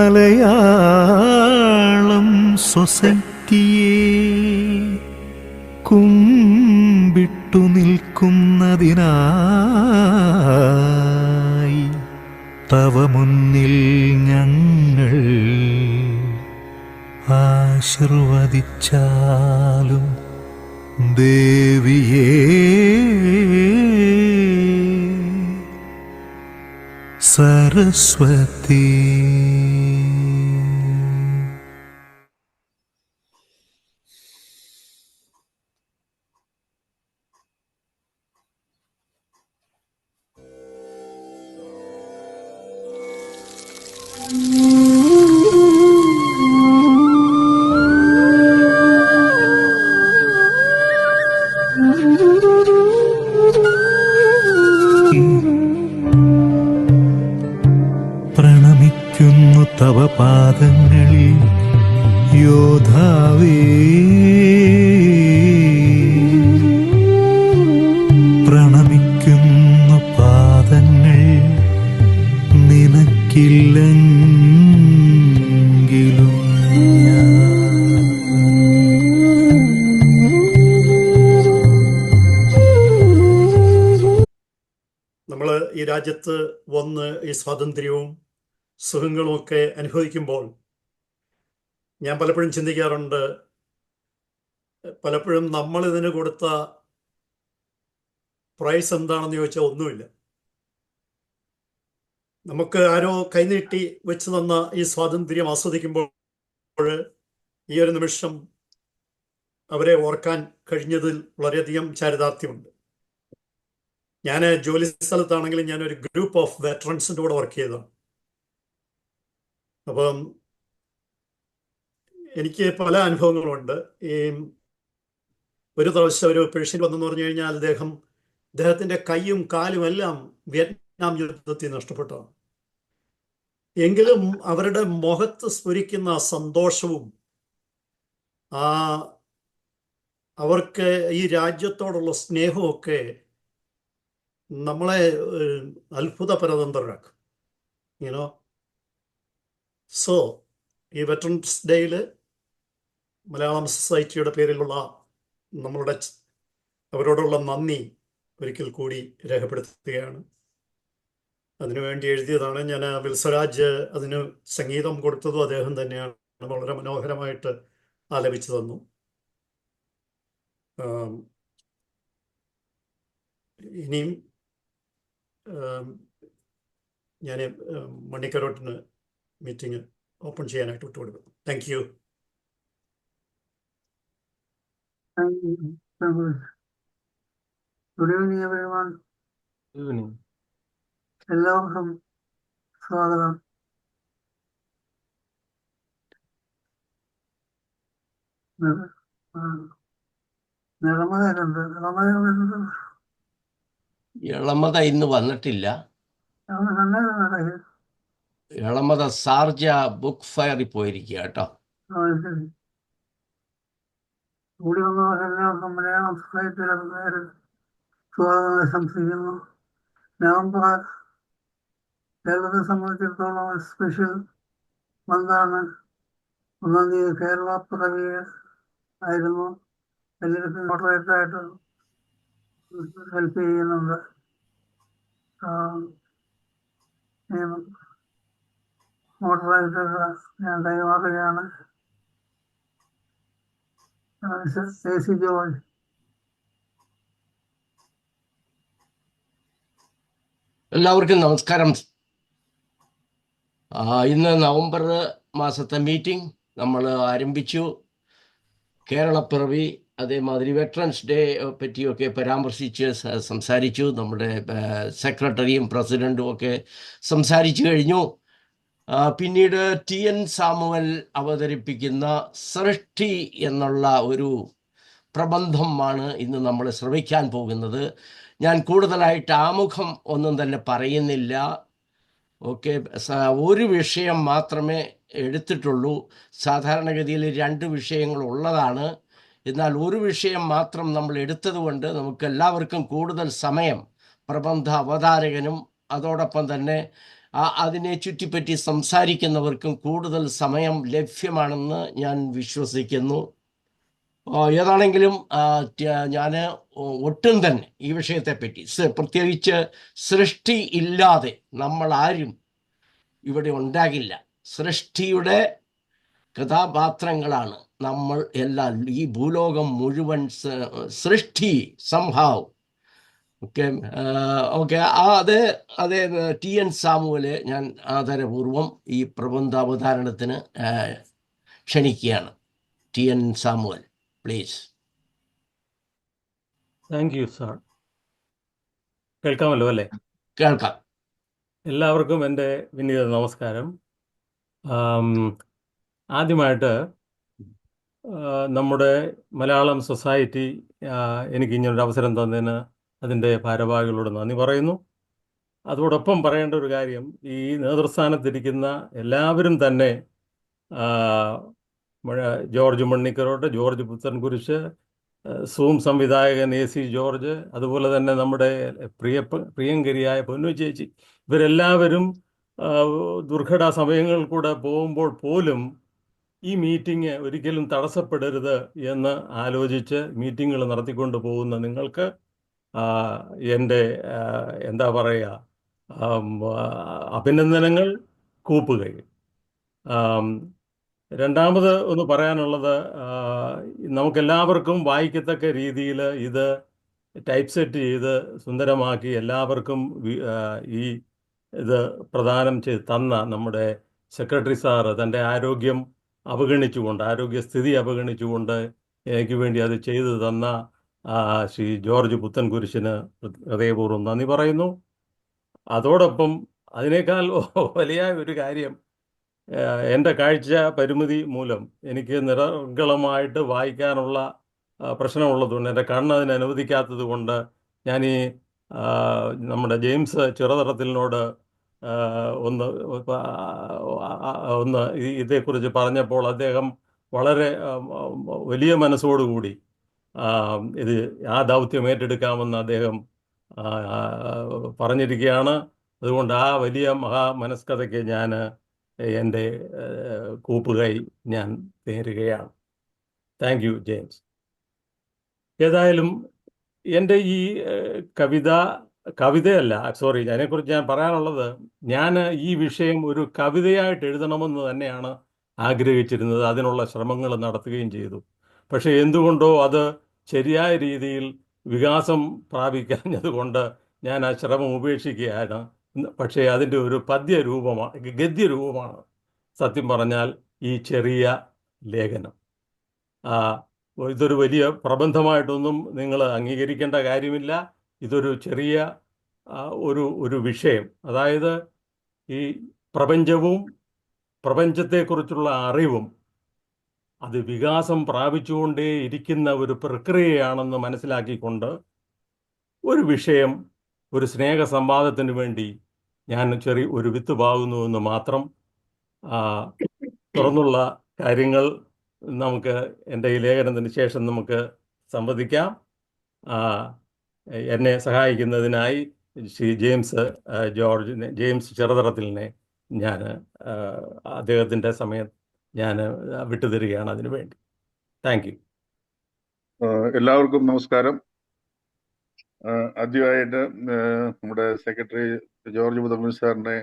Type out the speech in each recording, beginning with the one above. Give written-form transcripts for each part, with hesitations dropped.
മലയാളം സൊസൈറ്റിയെ കുമ്പിട്ടു നിൽക്കുന്നതിനായി തവ മുന്നിൽ ഞങ്ങൾ ആശീർവദിച്ചാലും ദേവിയേ സരസ്വതി. പ്രണമിക്കുന്നു തവ പാദങ്ങളിൽ യോദ്ധാവേ, പ്രണമിക്കുന്നു പാദങ്ങൾ നിനക്കില്ലെങ്കിലും നമ്മൾ ഈ രാജ്യത്ത് വന്ന് ഈ സ്വാതന്ത്ര്യവും സുഖങ്ങളുമൊക്കെ അനുഭവിക്കുമ്പോൾ ഞാൻ പലപ്പോഴും ചിന്തിക്കാറുണ്ട്, പലപ്പോഴും നമ്മൾ ഇതിന് കൊടുത്ത പ്രൈസ് എന്താണെന്ന് ചോദിച്ചാൽ ഒന്നുമില്ല. നമുക്ക് ആരോ കൈനീട്ടി വെച്ച് തന്ന ഈ സ്വാതന്ത്ര്യം ആസ്വദിക്കുമ്പോൾ ഈ ഒരു നിമിഷം അവരെ ഓർക്കാൻ കഴിഞ്ഞതിൽ വളരെയധികം ചാരിതാർത്ഥ്യമുണ്ട്. ഞാൻ ജോലി സ്ഥലത്താണെങ്കിലും ഞാനൊരു ഗ്രൂപ്പ് ഓഫ് വെറ്ററൻസിൻ്റെ കൂടെ വർക്ക് ചെയ്തതാണ്. അപ്പം എനിക്ക് പല അനുഭവങ്ങളുണ്ട്. ഈ ഒരു പ്രാവശ്യം ഒരു പേഷ്യൻ്റ് വന്നെന്ന് പറഞ്ഞു കഴിഞ്ഞാൽ അദ്ദേഹത്തിൻ്റെ കൈയും കാലും എല്ലാം വിയറ്റ്നാം യുദ്ധത്തിൽ നഷ്ടപ്പെട്ടതാണ്. എങ്കിലും അവരുടെ മുഖത്ത് സ്ഫുരിക്കുന്ന സന്തോഷവും അവർക്ക് ഈ രാജ്യത്തോടുള്ള സ്നേഹമൊക്കെ നമ്മളെ അത്ഭുതപരതന്ത്രരാക്കും. യുനോ, സോ ഈ വെറ്ററൻസ് ഡേയിൽ മലയാളം സൊസൈറ്റിയുടെ പേരിലുള്ള നമ്മളുടെ അവരോടുള്ള നന്ദി ഒരിക്കൽ കൂടി രേഖപ്പെടുത്തുകയാണ്. അതിനുവേണ്ടി എഴുതിയതാണ് ഞാൻ. വിൽസ്വരാജ് അതിന് സംഗീതം കൊടുത്തതും അദ്ദേഹം തന്നെയാണ്. വളരെ മനോഹരമായിട്ട് ആലപിച്ചു തന്നു. ഇനിയും ഞാൻ മണിക്കരോട്ടിന് മീറ്റിംഗ് ഓപ്പൺ ചെയ്യാനായിട്ട് വിട്ടുകൊടുക്കുന്നു. Thank you. Good evening everyone. എല്ലാവർക്കും സ്വാഗതം. ഇളമത ഇന്ന് വന്നിട്ടില്ല. ഇളമത ഷാർജ ബുക്ക് ഫെയറിൽ പോയിരിക്കുക കേട്ടോ. കൂടി വന്നവർക്കെല്ലാവർക്കും മലയാളം സൊസൈറ്റിയുടെ പേരിൽ സ്വാഗതം ആശംസിക്കുന്നു. നവംബർ കേരളത്തെ സംബന്ധിച്ചിടത്തോളം സ്പെഷ്യൽ മന്താണ്. 1-ാം തീയതി കേരള പിറവി ആയിരുന്നു. എല്ലാവർക്കും മോഡറേറ്ററായിട്ട് ഹെൽപ്പ് ചെയ്യുന്നുണ്ട്. മോഡറേറ്റർ ഞാൻ കൈമാറുകയാണ്. AC George. എല്ലാവർക്കും നമസ്കാരം. ഇന്ന് നവംബർ മാസത്തെ മീറ്റിംഗ് നമ്മൾ ആരംഭിച്ചു. കേരളപ്പിറവി, അതേമാതിരി വെറ്ററൻസ് ഡേ പറ്റിയൊക്കെ പരാമർശിച്ച് സംസാരിച്ചു. നമ്മുടെ സെക്രട്ടറിയും പ്രസിഡൻറ്റും ഒക്കെ സംസാരിച്ചു കഴിഞ്ഞു. പിന്നീട് TN സാമുവൽ അവതരിപ്പിക്കുന്ന സൃഷ്ടി എന്നുള്ള ഒരു പ്രബന്ധമാണ് ഇന്ന് നമ്മൾ ശ്രവിക്കാൻ പോകുന്നത്. ഞാൻ കൂടുതലായിട്ട് ആമുഖം ഒന്നും തന്നെ പറയുന്നില്ല. ഓക്കെ, ഒരു വിഷയം മാത്രമേ എടുത്തിട്ടുള്ളൂ. സാധാരണഗതിയിൽ 2 വിഷയങ്ങൾ ഉള്ളതാണ്. എന്നാൽ ഒരു വിഷയം മാത്രം നമ്മൾ എടുത്തതുകൊണ്ട് നമുക്ക് എല്ലാവർക്കും കൂടുതൽ സമയം പ്രബന്ധ അവതാരകനും അതോടൊപ്പം തന്നെ അതിനെ ചുറ്റിപ്പറ്റി സംസാരിക്കുന്നവർക്കും കൂടുതൽ സമയം ലഭ്യമാണെന്ന് ഞാൻ വിശ്വസിക്കുന്നു. ഏതാണെങ്കിലും ഞാൻ ഒട്ടും തന്നെ ഈ വിഷയത്തെപ്പറ്റി പ്രത്യേകിച്ച് സൃഷ്ടി ഇല്ലാതെ നമ്മൾ ആരും ഇവിടെ ഉണ്ടാകില്ല. സൃഷ്ടിയുടെ കഥാപാത്രങ്ങളാണ് നമ്മൾ എല്ലാം. ഈ ഭൂലോകം മുഴുവൻ സൃഷ്ടി സംഭവം. ഓക്കെ ഓക്കെ അതെ ടി.എൻ. സാമുവല് ഞാൻ ആദരപൂർവം ഈ പ്രബന്ധാവതാരണത്തിന് ക്ഷണിക്കുകയാണ്. TN. Samuel, please. Thank you sir. കേൾക്കാമല്ലോ അല്ലേ? കേൾക്കാം. എല്ലാവർക്കും എൻ്റെ വിനീത നമസ്കാരം. ആദ്യമായിട്ട് നമ്മുടെ മലയാളം സൊസൈറ്റി എനിക്ക് ഇങ്ങനൊരു അവസരം തന്നതിന് അതിൻ്റെ ഭാരവാഹികളോട് നന്ദി പറയുന്നു. അതോടൊപ്പം പറയേണ്ട ഒരു കാര്യം, ഈ നേതൃസ്ഥാനത്തിരിക്കുന്ന എല്ലാവരും തന്നെ ജോർജ് മണ്ണിക്കരോട്ട്, ജോർജ് പുത്തൻകുരിശ്, സൂം സംവിധായകൻ AC ജോർജ്, അതുപോലെ തന്നെ നമ്മുടെ പ്രിയങ്കരിയായ പൊന്നു ചേച്ചി, ഇവരെല്ലാവരും ദുർഘട സമയങ്ങളിൽ കൂടെ പോകുമ്പോൾ പോലും ഈ മീറ്റിംഗ് ഒരിക്കലും തടസ്സപ്പെടരുത് എന്ന് ആലോചിച്ച് മീറ്റിങ്ങുകൾ നടത്തിക്കൊണ്ട് പോകുന്ന നിങ്ങൾക്ക് എൻ്റെ എന്താ പറയുക, അഭിനന്ദനങ്ങൾ, കൂപ്പുകൈ. രണ്ടാമത് ഒന്ന് പറയാനുള്ളത്, നമുക്കെല്ലാവർക്കും വായിക്കത്തക്ക രീതിയിൽ ഇത് ടൈപ്പ് സെറ്റ് ചെയ്ത് സുന്ദരമാക്കി എല്ലാവർക്കും ഈ ഇത് പ്രദാനം ചെയ്ത് തന്ന നമ്മുടെ സെക്രട്ടറി സാറ് തൻ്റെ ആരോഗ്യസ്ഥിതി അവഗണിച്ചുകൊണ്ട് എനിക്ക് വേണ്ടി അത് ചെയ്തു തന്ന ശ്രീ ജോർജ് പുത്തൻകുരിശിന് ഹൃദയപൂർവ്വം നന്ദി പറയുന്നു. അതോടൊപ്പം അതിനേക്കാൾ വലിയ ഒരു കാര്യം, എൻ്റെ കാഴ്ച പരിമിതി മൂലം എനിക്ക് നിരർഗളമായിട്ട് വായിക്കാനുള്ള പ്രശ്നമുള്ളതുകൊണ്ട്, എൻ്റെ കണ്ണ് അതിന് അനുവദിക്കാത്തത് കൊണ്ട് ഞാൻ ഈ നമ്മുടെ ജെയിംസ് ചിറതറത്തിലിനോട് ഒന്ന് ഇതേക്കുറിച്ച് പറഞ്ഞപ്പോൾ അദ്ദേഹം വളരെ വലിയ മനസ്സോടുകൂടി ഇത് ആ ദൗത്യം ഏറ്റെടുക്കാമെന്ന് അദ്ദേഹം പറഞ്ഞിരിക്കുകയാണ്. അതുകൊണ്ട് ആ വലിയ മഹാമനസ്കതയ്ക്ക് ഞാൻ എൻ്റെ കൂപ്പുകൈ ഞാൻ നേരുകയാണ്. Thank you James. ഏതായാലും എൻ്റെ ഈ കവിതയല്ല, സോറി, അതിനെക്കുറിച്ച് ഞാൻ പറയാനുള്ളത്, ഞാൻ ഈ വിഷയം ഒരു കവിതയായിട്ട് എഴുതണമെന്ന് തന്നെയാണ് ആഗ്രഹിച്ചിരുന്നത്. അതിനുള്ള ശ്രമങ്ങൾ നടത്തുകയും ചെയ്തു. പക്ഷേ എന്തുകൊണ്ടോ അത് ശരിയായ രീതിയിൽ വികാസം പ്രാപിക്കാഞ്ഞതുകൊണ്ട് ഞാൻ ആ ശ്രമം ഉപേക്ഷിക്കുകയാണ്. പക്ഷേ അതിൻ്റെ ഒരു ഗദ്യരൂപമാണ് സത്യം പറഞ്ഞാൽ ഈ ചെറിയ ലേഖനം. ഇതൊരു വലിയ പ്രബന്ധമായിട്ടൊന്നും നിങ്ങൾ അംഗീകരിക്കേണ്ട കാര്യമില്ല. ഇതൊരു ചെറിയ ഒരു വിഷയം, അതായത് ഈ പ്രപഞ്ചവും പ്രപഞ്ചത്തെക്കുറിച്ചുള്ള അറിവും അത് വികാസം പ്രാപിച്ചുകൊണ്ടേ ഇരിക്കുന്ന ഒരു പ്രക്രിയയാണെന്ന് മനസ്സിലാക്കിക്കൊണ്ട് ഒരു വിഷയം, ഒരു സ്നേഹ സംവാദത്തിന് വേണ്ടി ഞാൻ ഒരു വിത്ത് പാകുന്നുവെന്ന് മാത്രം. തുറന്നുള്ള കാര്യങ്ങൾ നമുക്ക് എൻ്റെ ഈ ലേഖനത്തിന് ശേഷം നമുക്ക് സംവദിക്കാം. എന്നെ സഹായിക്കുന്നതിനായി ശ്രീ ജെയിംസ് ചെറുതറത്തിലിനെ ഞാൻ അദ്ദേഹത്തിൻ്റെ സമയം ഞാൻ വിട്ടുതരികയാണ് അതിനു വേണ്ടി. Thank you. എല്ലാവർക്കും നമസ്കാരം. ആദ്യമായിട്ട് നമ്മുടെ സെക്രട്ടറി ജോർജ് പുത്തൻകുരിശ് സാറിനെ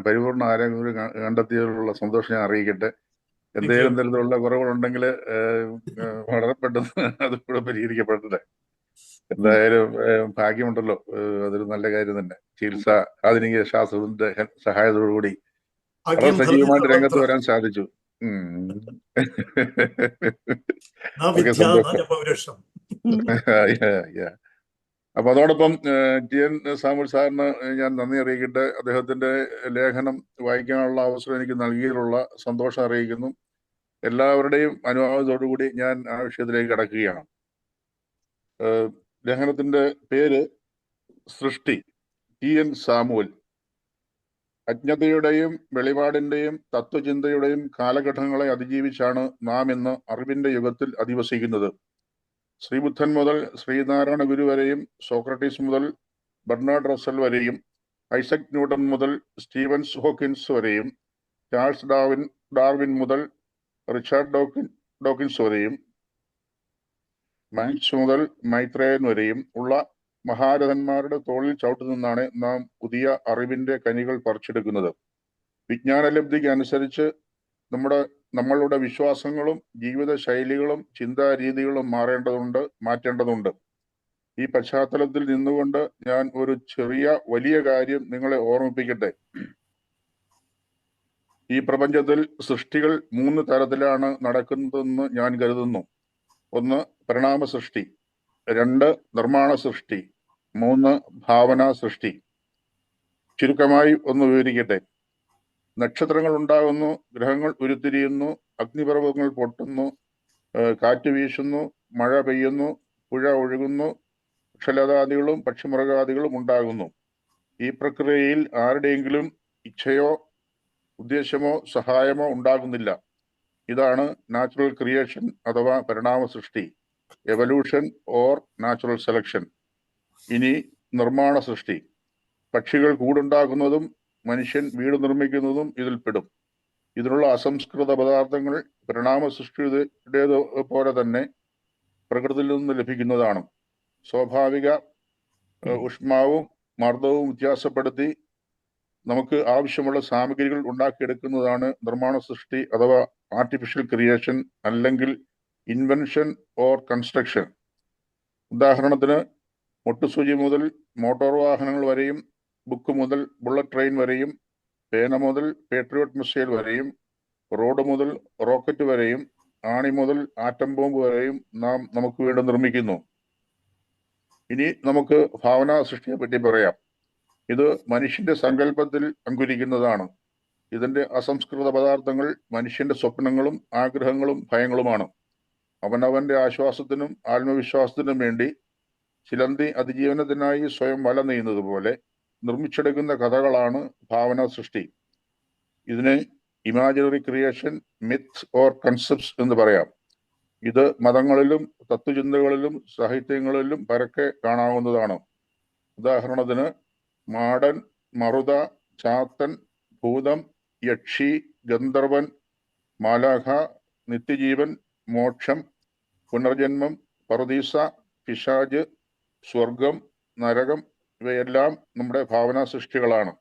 പരിപൂർണ ആരോഗ്യം കണ്ടെത്തിയതിലുള്ള സന്തോഷം ഞാൻ അറിയിക്കട്ടെ. എന്തെങ്കിലും തരത്തിലുള്ള കുറവുകളുണ്ടെങ്കിൽ വളരെ പെട്ടെന്ന് അത് കൂടെ പരിഹരിക്കപ്പെടട്ടെ. എന്തായാലും ഭാഗ്യമുണ്ടല്ലോ, അതൊരു നല്ല കാര്യം തന്നെ. ചികിത്സ ആധുനിക ശാസ്ത്രത്തിന്റെ സഹായത്തോടുകൂടി വളരെ സജീവമായിട്ട് രംഗത്ത് വരാൻ സാധിച്ചു. അപ്പൊ അതോടൊപ്പം ടി.എൻ. സാമുവൽ സാറിന് ഞാൻ നന്ദി അറിയിക്കട്ടെ. അദ്ദേഹത്തിന്റെ ലേഖനം വായിക്കാനുള്ള അവസരം എനിക്ക് നൽകിയതിലുള്ള സന്തോഷം അറിയിക്കുന്നു. എല്ലാവരുടെയും അനുവാദത്തോടുകൂടി ഞാൻ ആ വിഷയത്തിലേക്ക് കടക്കുകയാണ്. ലേഖനത്തിന്റെ പേര് സൃഷ്ടി. ടി.എൻ. സാമുവൽ. അജ്ഞതയുടെയും വെളിപാടിന്റെയും തത്വചിന്തയുടെയും കാലഘട്ടങ്ങളെ അതിജീവിച്ചാണ് നാം ഇന്ന് അറിവിന്റെ യുഗത്തിൽ അധിവസിക്കുന്നത്. ശ്രീബുദ്ധൻ മുതൽ ശ്രീനാരായണ ഗുരു വരെയും സോക്രട്ടീസ് മുതൽ ബെർണാഡ് റസൽ വരെയും ഐസക് ന്യൂട്ടൺ മുതൽ സ്റ്റീവൻസ് ഹോക്കിൻസ് വരെയും, ചാൾസ് ഡാർവിൻ മുതൽ റിച്ചാർഡ് ഡോക്കിൻസ് വരെയും, മാക്സ് മുതൽ മൈത്രേയൻ വരെയും ഉള്ള മഹാരഥന്മാരുടെ തോളിൽ ചവിട്ടുനിന്നാണ് നാം പുതിയ അറിവിന്റെ കനികൾ പറിച്ചെടുക്കുന്നത്. വിജ്ഞാനലബ്ധിക്ക് അനുസരിച്ച് നമ്മളുടെ വിശ്വാസങ്ങളും ജീവിത ശൈലികളും ചിന്താരീതികളും മാറ്റേണ്ടതുണ്ട്. ഈ പശ്ചാത്തലത്തിൽ നിന്നുകൊണ്ട് ഞാൻ ഒരു വലിയ കാര്യം നിങ്ങളെ ഓർമ്മിപ്പിക്കട്ടെ. ഈ പ്രപഞ്ചത്തിൽ സൃഷ്ടികൾ 3 തരത്തിലാണ് നടക്കുന്നതെന്ന് ഞാൻ കരുതുന്നു. 1 പരിണാമ സൃഷ്ടി, 2 നിർമ്മാണ സൃഷ്ടി, 3 ഭാവനാ സൃഷ്ടി. ചുരുക്കമായി ഒന്ന് വിവരിക്കട്ടെ. നക്ഷത്രങ്ങൾ ഉണ്ടാകുന്നു, ഗ്രഹങ്ങൾ ഉരുത്തിരിയുന്നു, അഗ്നിപർവ്വതങ്ങൾ പൊട്ടുന്നു, കാറ്റ് വീശുന്നു, മഴ പെയ്യുന്നു, പുഴ ഒഴുകുന്നു, വൃക്ഷലതാദികളും പക്ഷിമൃഗാദികളും ഉണ്ടാകുന്നു. ഈ പ്രക്രിയയിൽ ആരുടെയെങ്കിലും ഇച്ഛയോ ഉദ്ദേശമോ സഹായമോ ഉണ്ടാകുന്നില്ല. ഇതാണ് നാച്ചുറൽ ക്രിയേഷൻ അഥവാ പരിണാമ സൃഷ്ടി, എവല്യൂഷൻ ഓർ നാച്ചുറൽ സെലക്ഷൻ. ഇനി നിർമ്മാണ സൃഷ്ടി. പക്ഷികൾ കൂടുണ്ടാക്കുന്നതും മനുഷ്യൻ വീട് നിർമ്മിക്കുന്നതും ഇതിൽപ്പെടും. ഇതിനുള്ള അസംസ്കൃത പദാർത്ഥങ്ങൾ പരിണാമ സൃഷ്ടിയുടേത് പോലെ തന്നെ പ്രകൃതിയിൽ നിന്ന് ലഭിക്കുന്നതാണ്. സ്വാഭാവിക ഊഷ്മാവും മർദ്ദവും വ്യത്യാസപ്പെടുത്തി നമുക്ക് ആവശ്യമുള്ള സാമഗ്രികൾ ഉണ്ടാക്കിയെടുക്കുന്നതാണ് നിർമ്മാണ സൃഷ്ടി അഥവാ ആർട്ടിഫിഷ്യൽ ക്രിയേഷൻ, അല്ലെങ്കിൽ ഇൻവെൻഷൻ ഓർ കൺസ്ട്രക്ഷൻ. ഉദാഹരണത്തിന്, മൊട്ടുസൂചി മുതൽ മോട്ടോർ വാഹനങ്ങൾ വരെയും, ബുക്ക് മുതൽ ബുള്ളറ്റ് ട്രെയിൻ വരെയും, പേന മുതൽ പേട്രിയോട്ട് മിസൈൽ വരെയും, റോഡ് മുതൽ റോക്കറ്റ് വരെയും, ആണി മുതൽ ആറ്റം ബോംബ് വരെയും നാം നമുക്ക് വേണ്ടി നിർമ്മിക്കുന്നു. ഇനി നമുക്ക് ഭാവനാ സൃഷ്ടിയെ പറ്റി പറയാം. ഇത് മനുഷ്യന്റെ സങ്കല്പത്തിൽ അങ്കുരിക്കുന്നതാണ്. ഇതിന്റെ അസംസ്കൃത പദാർത്ഥങ്ങൾ മനുഷ്യന്റെ സ്വപ്നങ്ങളും ആഗ്രഹങ്ങളും ഭയങ്ങളുമാണ്. അവനവന്റെ ആശ്വാസത്തിനും ആത്മവിശ്വാസത്തിനും വേണ്ടി ചിലന്തി അതിജീവനത്തിനായി സ്വയം വല നെയ്യുന്നത് പോലെ നിർമ്മിച്ചെടുക്കുന്ന കഥകളാണ് ഭാവനാ സൃഷ്ടി. ഇതിനെ imaginary creation, myth or concepts എന്ന് പറയാം. ഇത് മതങ്ങളിലും തത്വചിന്തകളിലും സാഹിത്യങ്ങളിലും പരക്കെ കാണാവുന്നതാണ്. ഉദാഹരണത്തിന്, മാടൻ, മറുത, ചാത്തൻ, ഭൂതം, യക്ഷി, ഗന്ധർവൻ, മാലാഖ, നിത്യജീവൻ, മോക്ഷം, പുനർജന്മം, പറുദീസ, പിശാച്, സ്വർഗം, നരകം ഇവയെല്ലാം നമ്മുടെ ഭാവനാ സൃഷ്ടികളാണ്.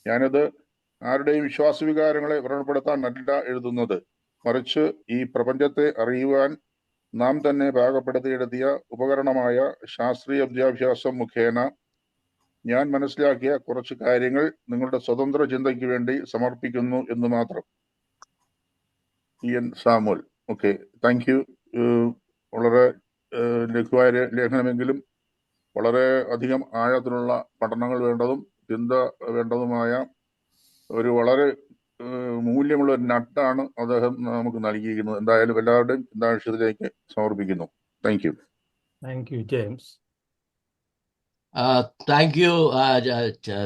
ഞാനിത് ആരുടെയും വിശ്വാസവികാരങ്ങളെ വ്രണപ്പെടുത്താനല്ല എഴുതുന്നത്. മറിച്ച് ഈ പ്രപഞ്ചത്തെ അറിയുവാൻ നാം തന്നെ പാകപ്പെടുത്തിയെടുത്തിയ ഉപകരണമായ ശാസ്ത്രീയ വിദ്യാഭ്യാസം മുഖേന ഞാൻ മനസ്സിലാക്കിയ കുറച്ച് കാര്യങ്ങൾ നിങ്ങളുടെ സ്വതന്ത്ര ചിന്തയ്ക്ക് വേണ്ടി സമർപ്പിക്കുന്നു എന്ന് മാത്രം. സാമുവൽ. Okay, thank U. വളരെ ലഘുവായ ലേഖനമെങ്കിലും വളരെ അധികം ആഴത്തിലുള്ള പഠനങ്ങൾ വേണ്ടതും ചിന്ത വേണ്ടതുമായ ഒരു വളരെ മൂല്യമുള്ള ഒരു നട്ടാണ് അദ്ദേഹം നമുക്ക് നൽകിയിരിക്കുന്നത്. എന്തായാലും എല്ലാവരുടെയും ചിന്താവിഷയത്തിലേക്ക് സമർപ്പിക്കുന്നു. Thank you. Thank you James. Thank you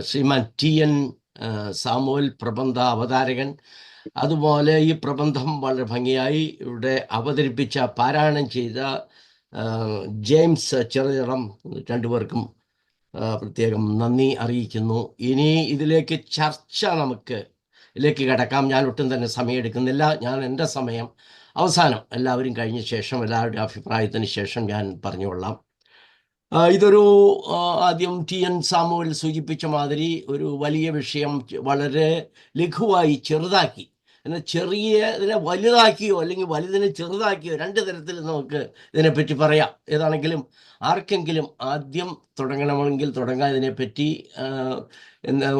Shriman TN Samuel, പ്രബന്ധ അവതാരകൻ. അതുപോലെ ഈ പ്രബന്ധം വളരെ ഭംഗിയായി ഇവിടെ അവതരിപ്പിച്ച, പാരായണം ചെയ്ത ജെയിംസ് ചെറിയറം, രണ്ടുപേർക്കും പ്രത്യേകം നന്ദി അറിയിക്കുന്നു. ഇനി ഇതിലേക്ക് കിടക്കാം. ഞാൻ ഒട്ടും തന്നെ സമയം എടുക്കുന്നില്ല. ഞാൻ എൻ്റെ സമയം അവസാനം എല്ലാവരും കഴിഞ്ഞ ശേഷം, എല്ലാവരുടെ അഭിപ്രായത്തിന് ശേഷം ഞാൻ പറഞ്ഞുകൊള്ളാം. ഇതൊരു ആദ്യം TN സാമുവൽ സൂചിപ്പിച്ച മാതിരി ഒരു വലിയ വിഷയം വളരെ ലഘുവായി ചെറുതാക്കി, എന്നാൽ ഇതിനെ വലുതാക്കിയോ അല്ലെങ്കിൽ വലുതിനെ ചെറുതാക്കിയോ 2 തരത്തിൽ നമുക്ക് ഇതിനെപ്പറ്റി പറയാം. ഏതാണെങ്കിലും ആർക്കെങ്കിലും ആദ്യം തുടങ്ങണമെങ്കിൽ തുടങ്ങാം ഇതിനെപ്പറ്റി.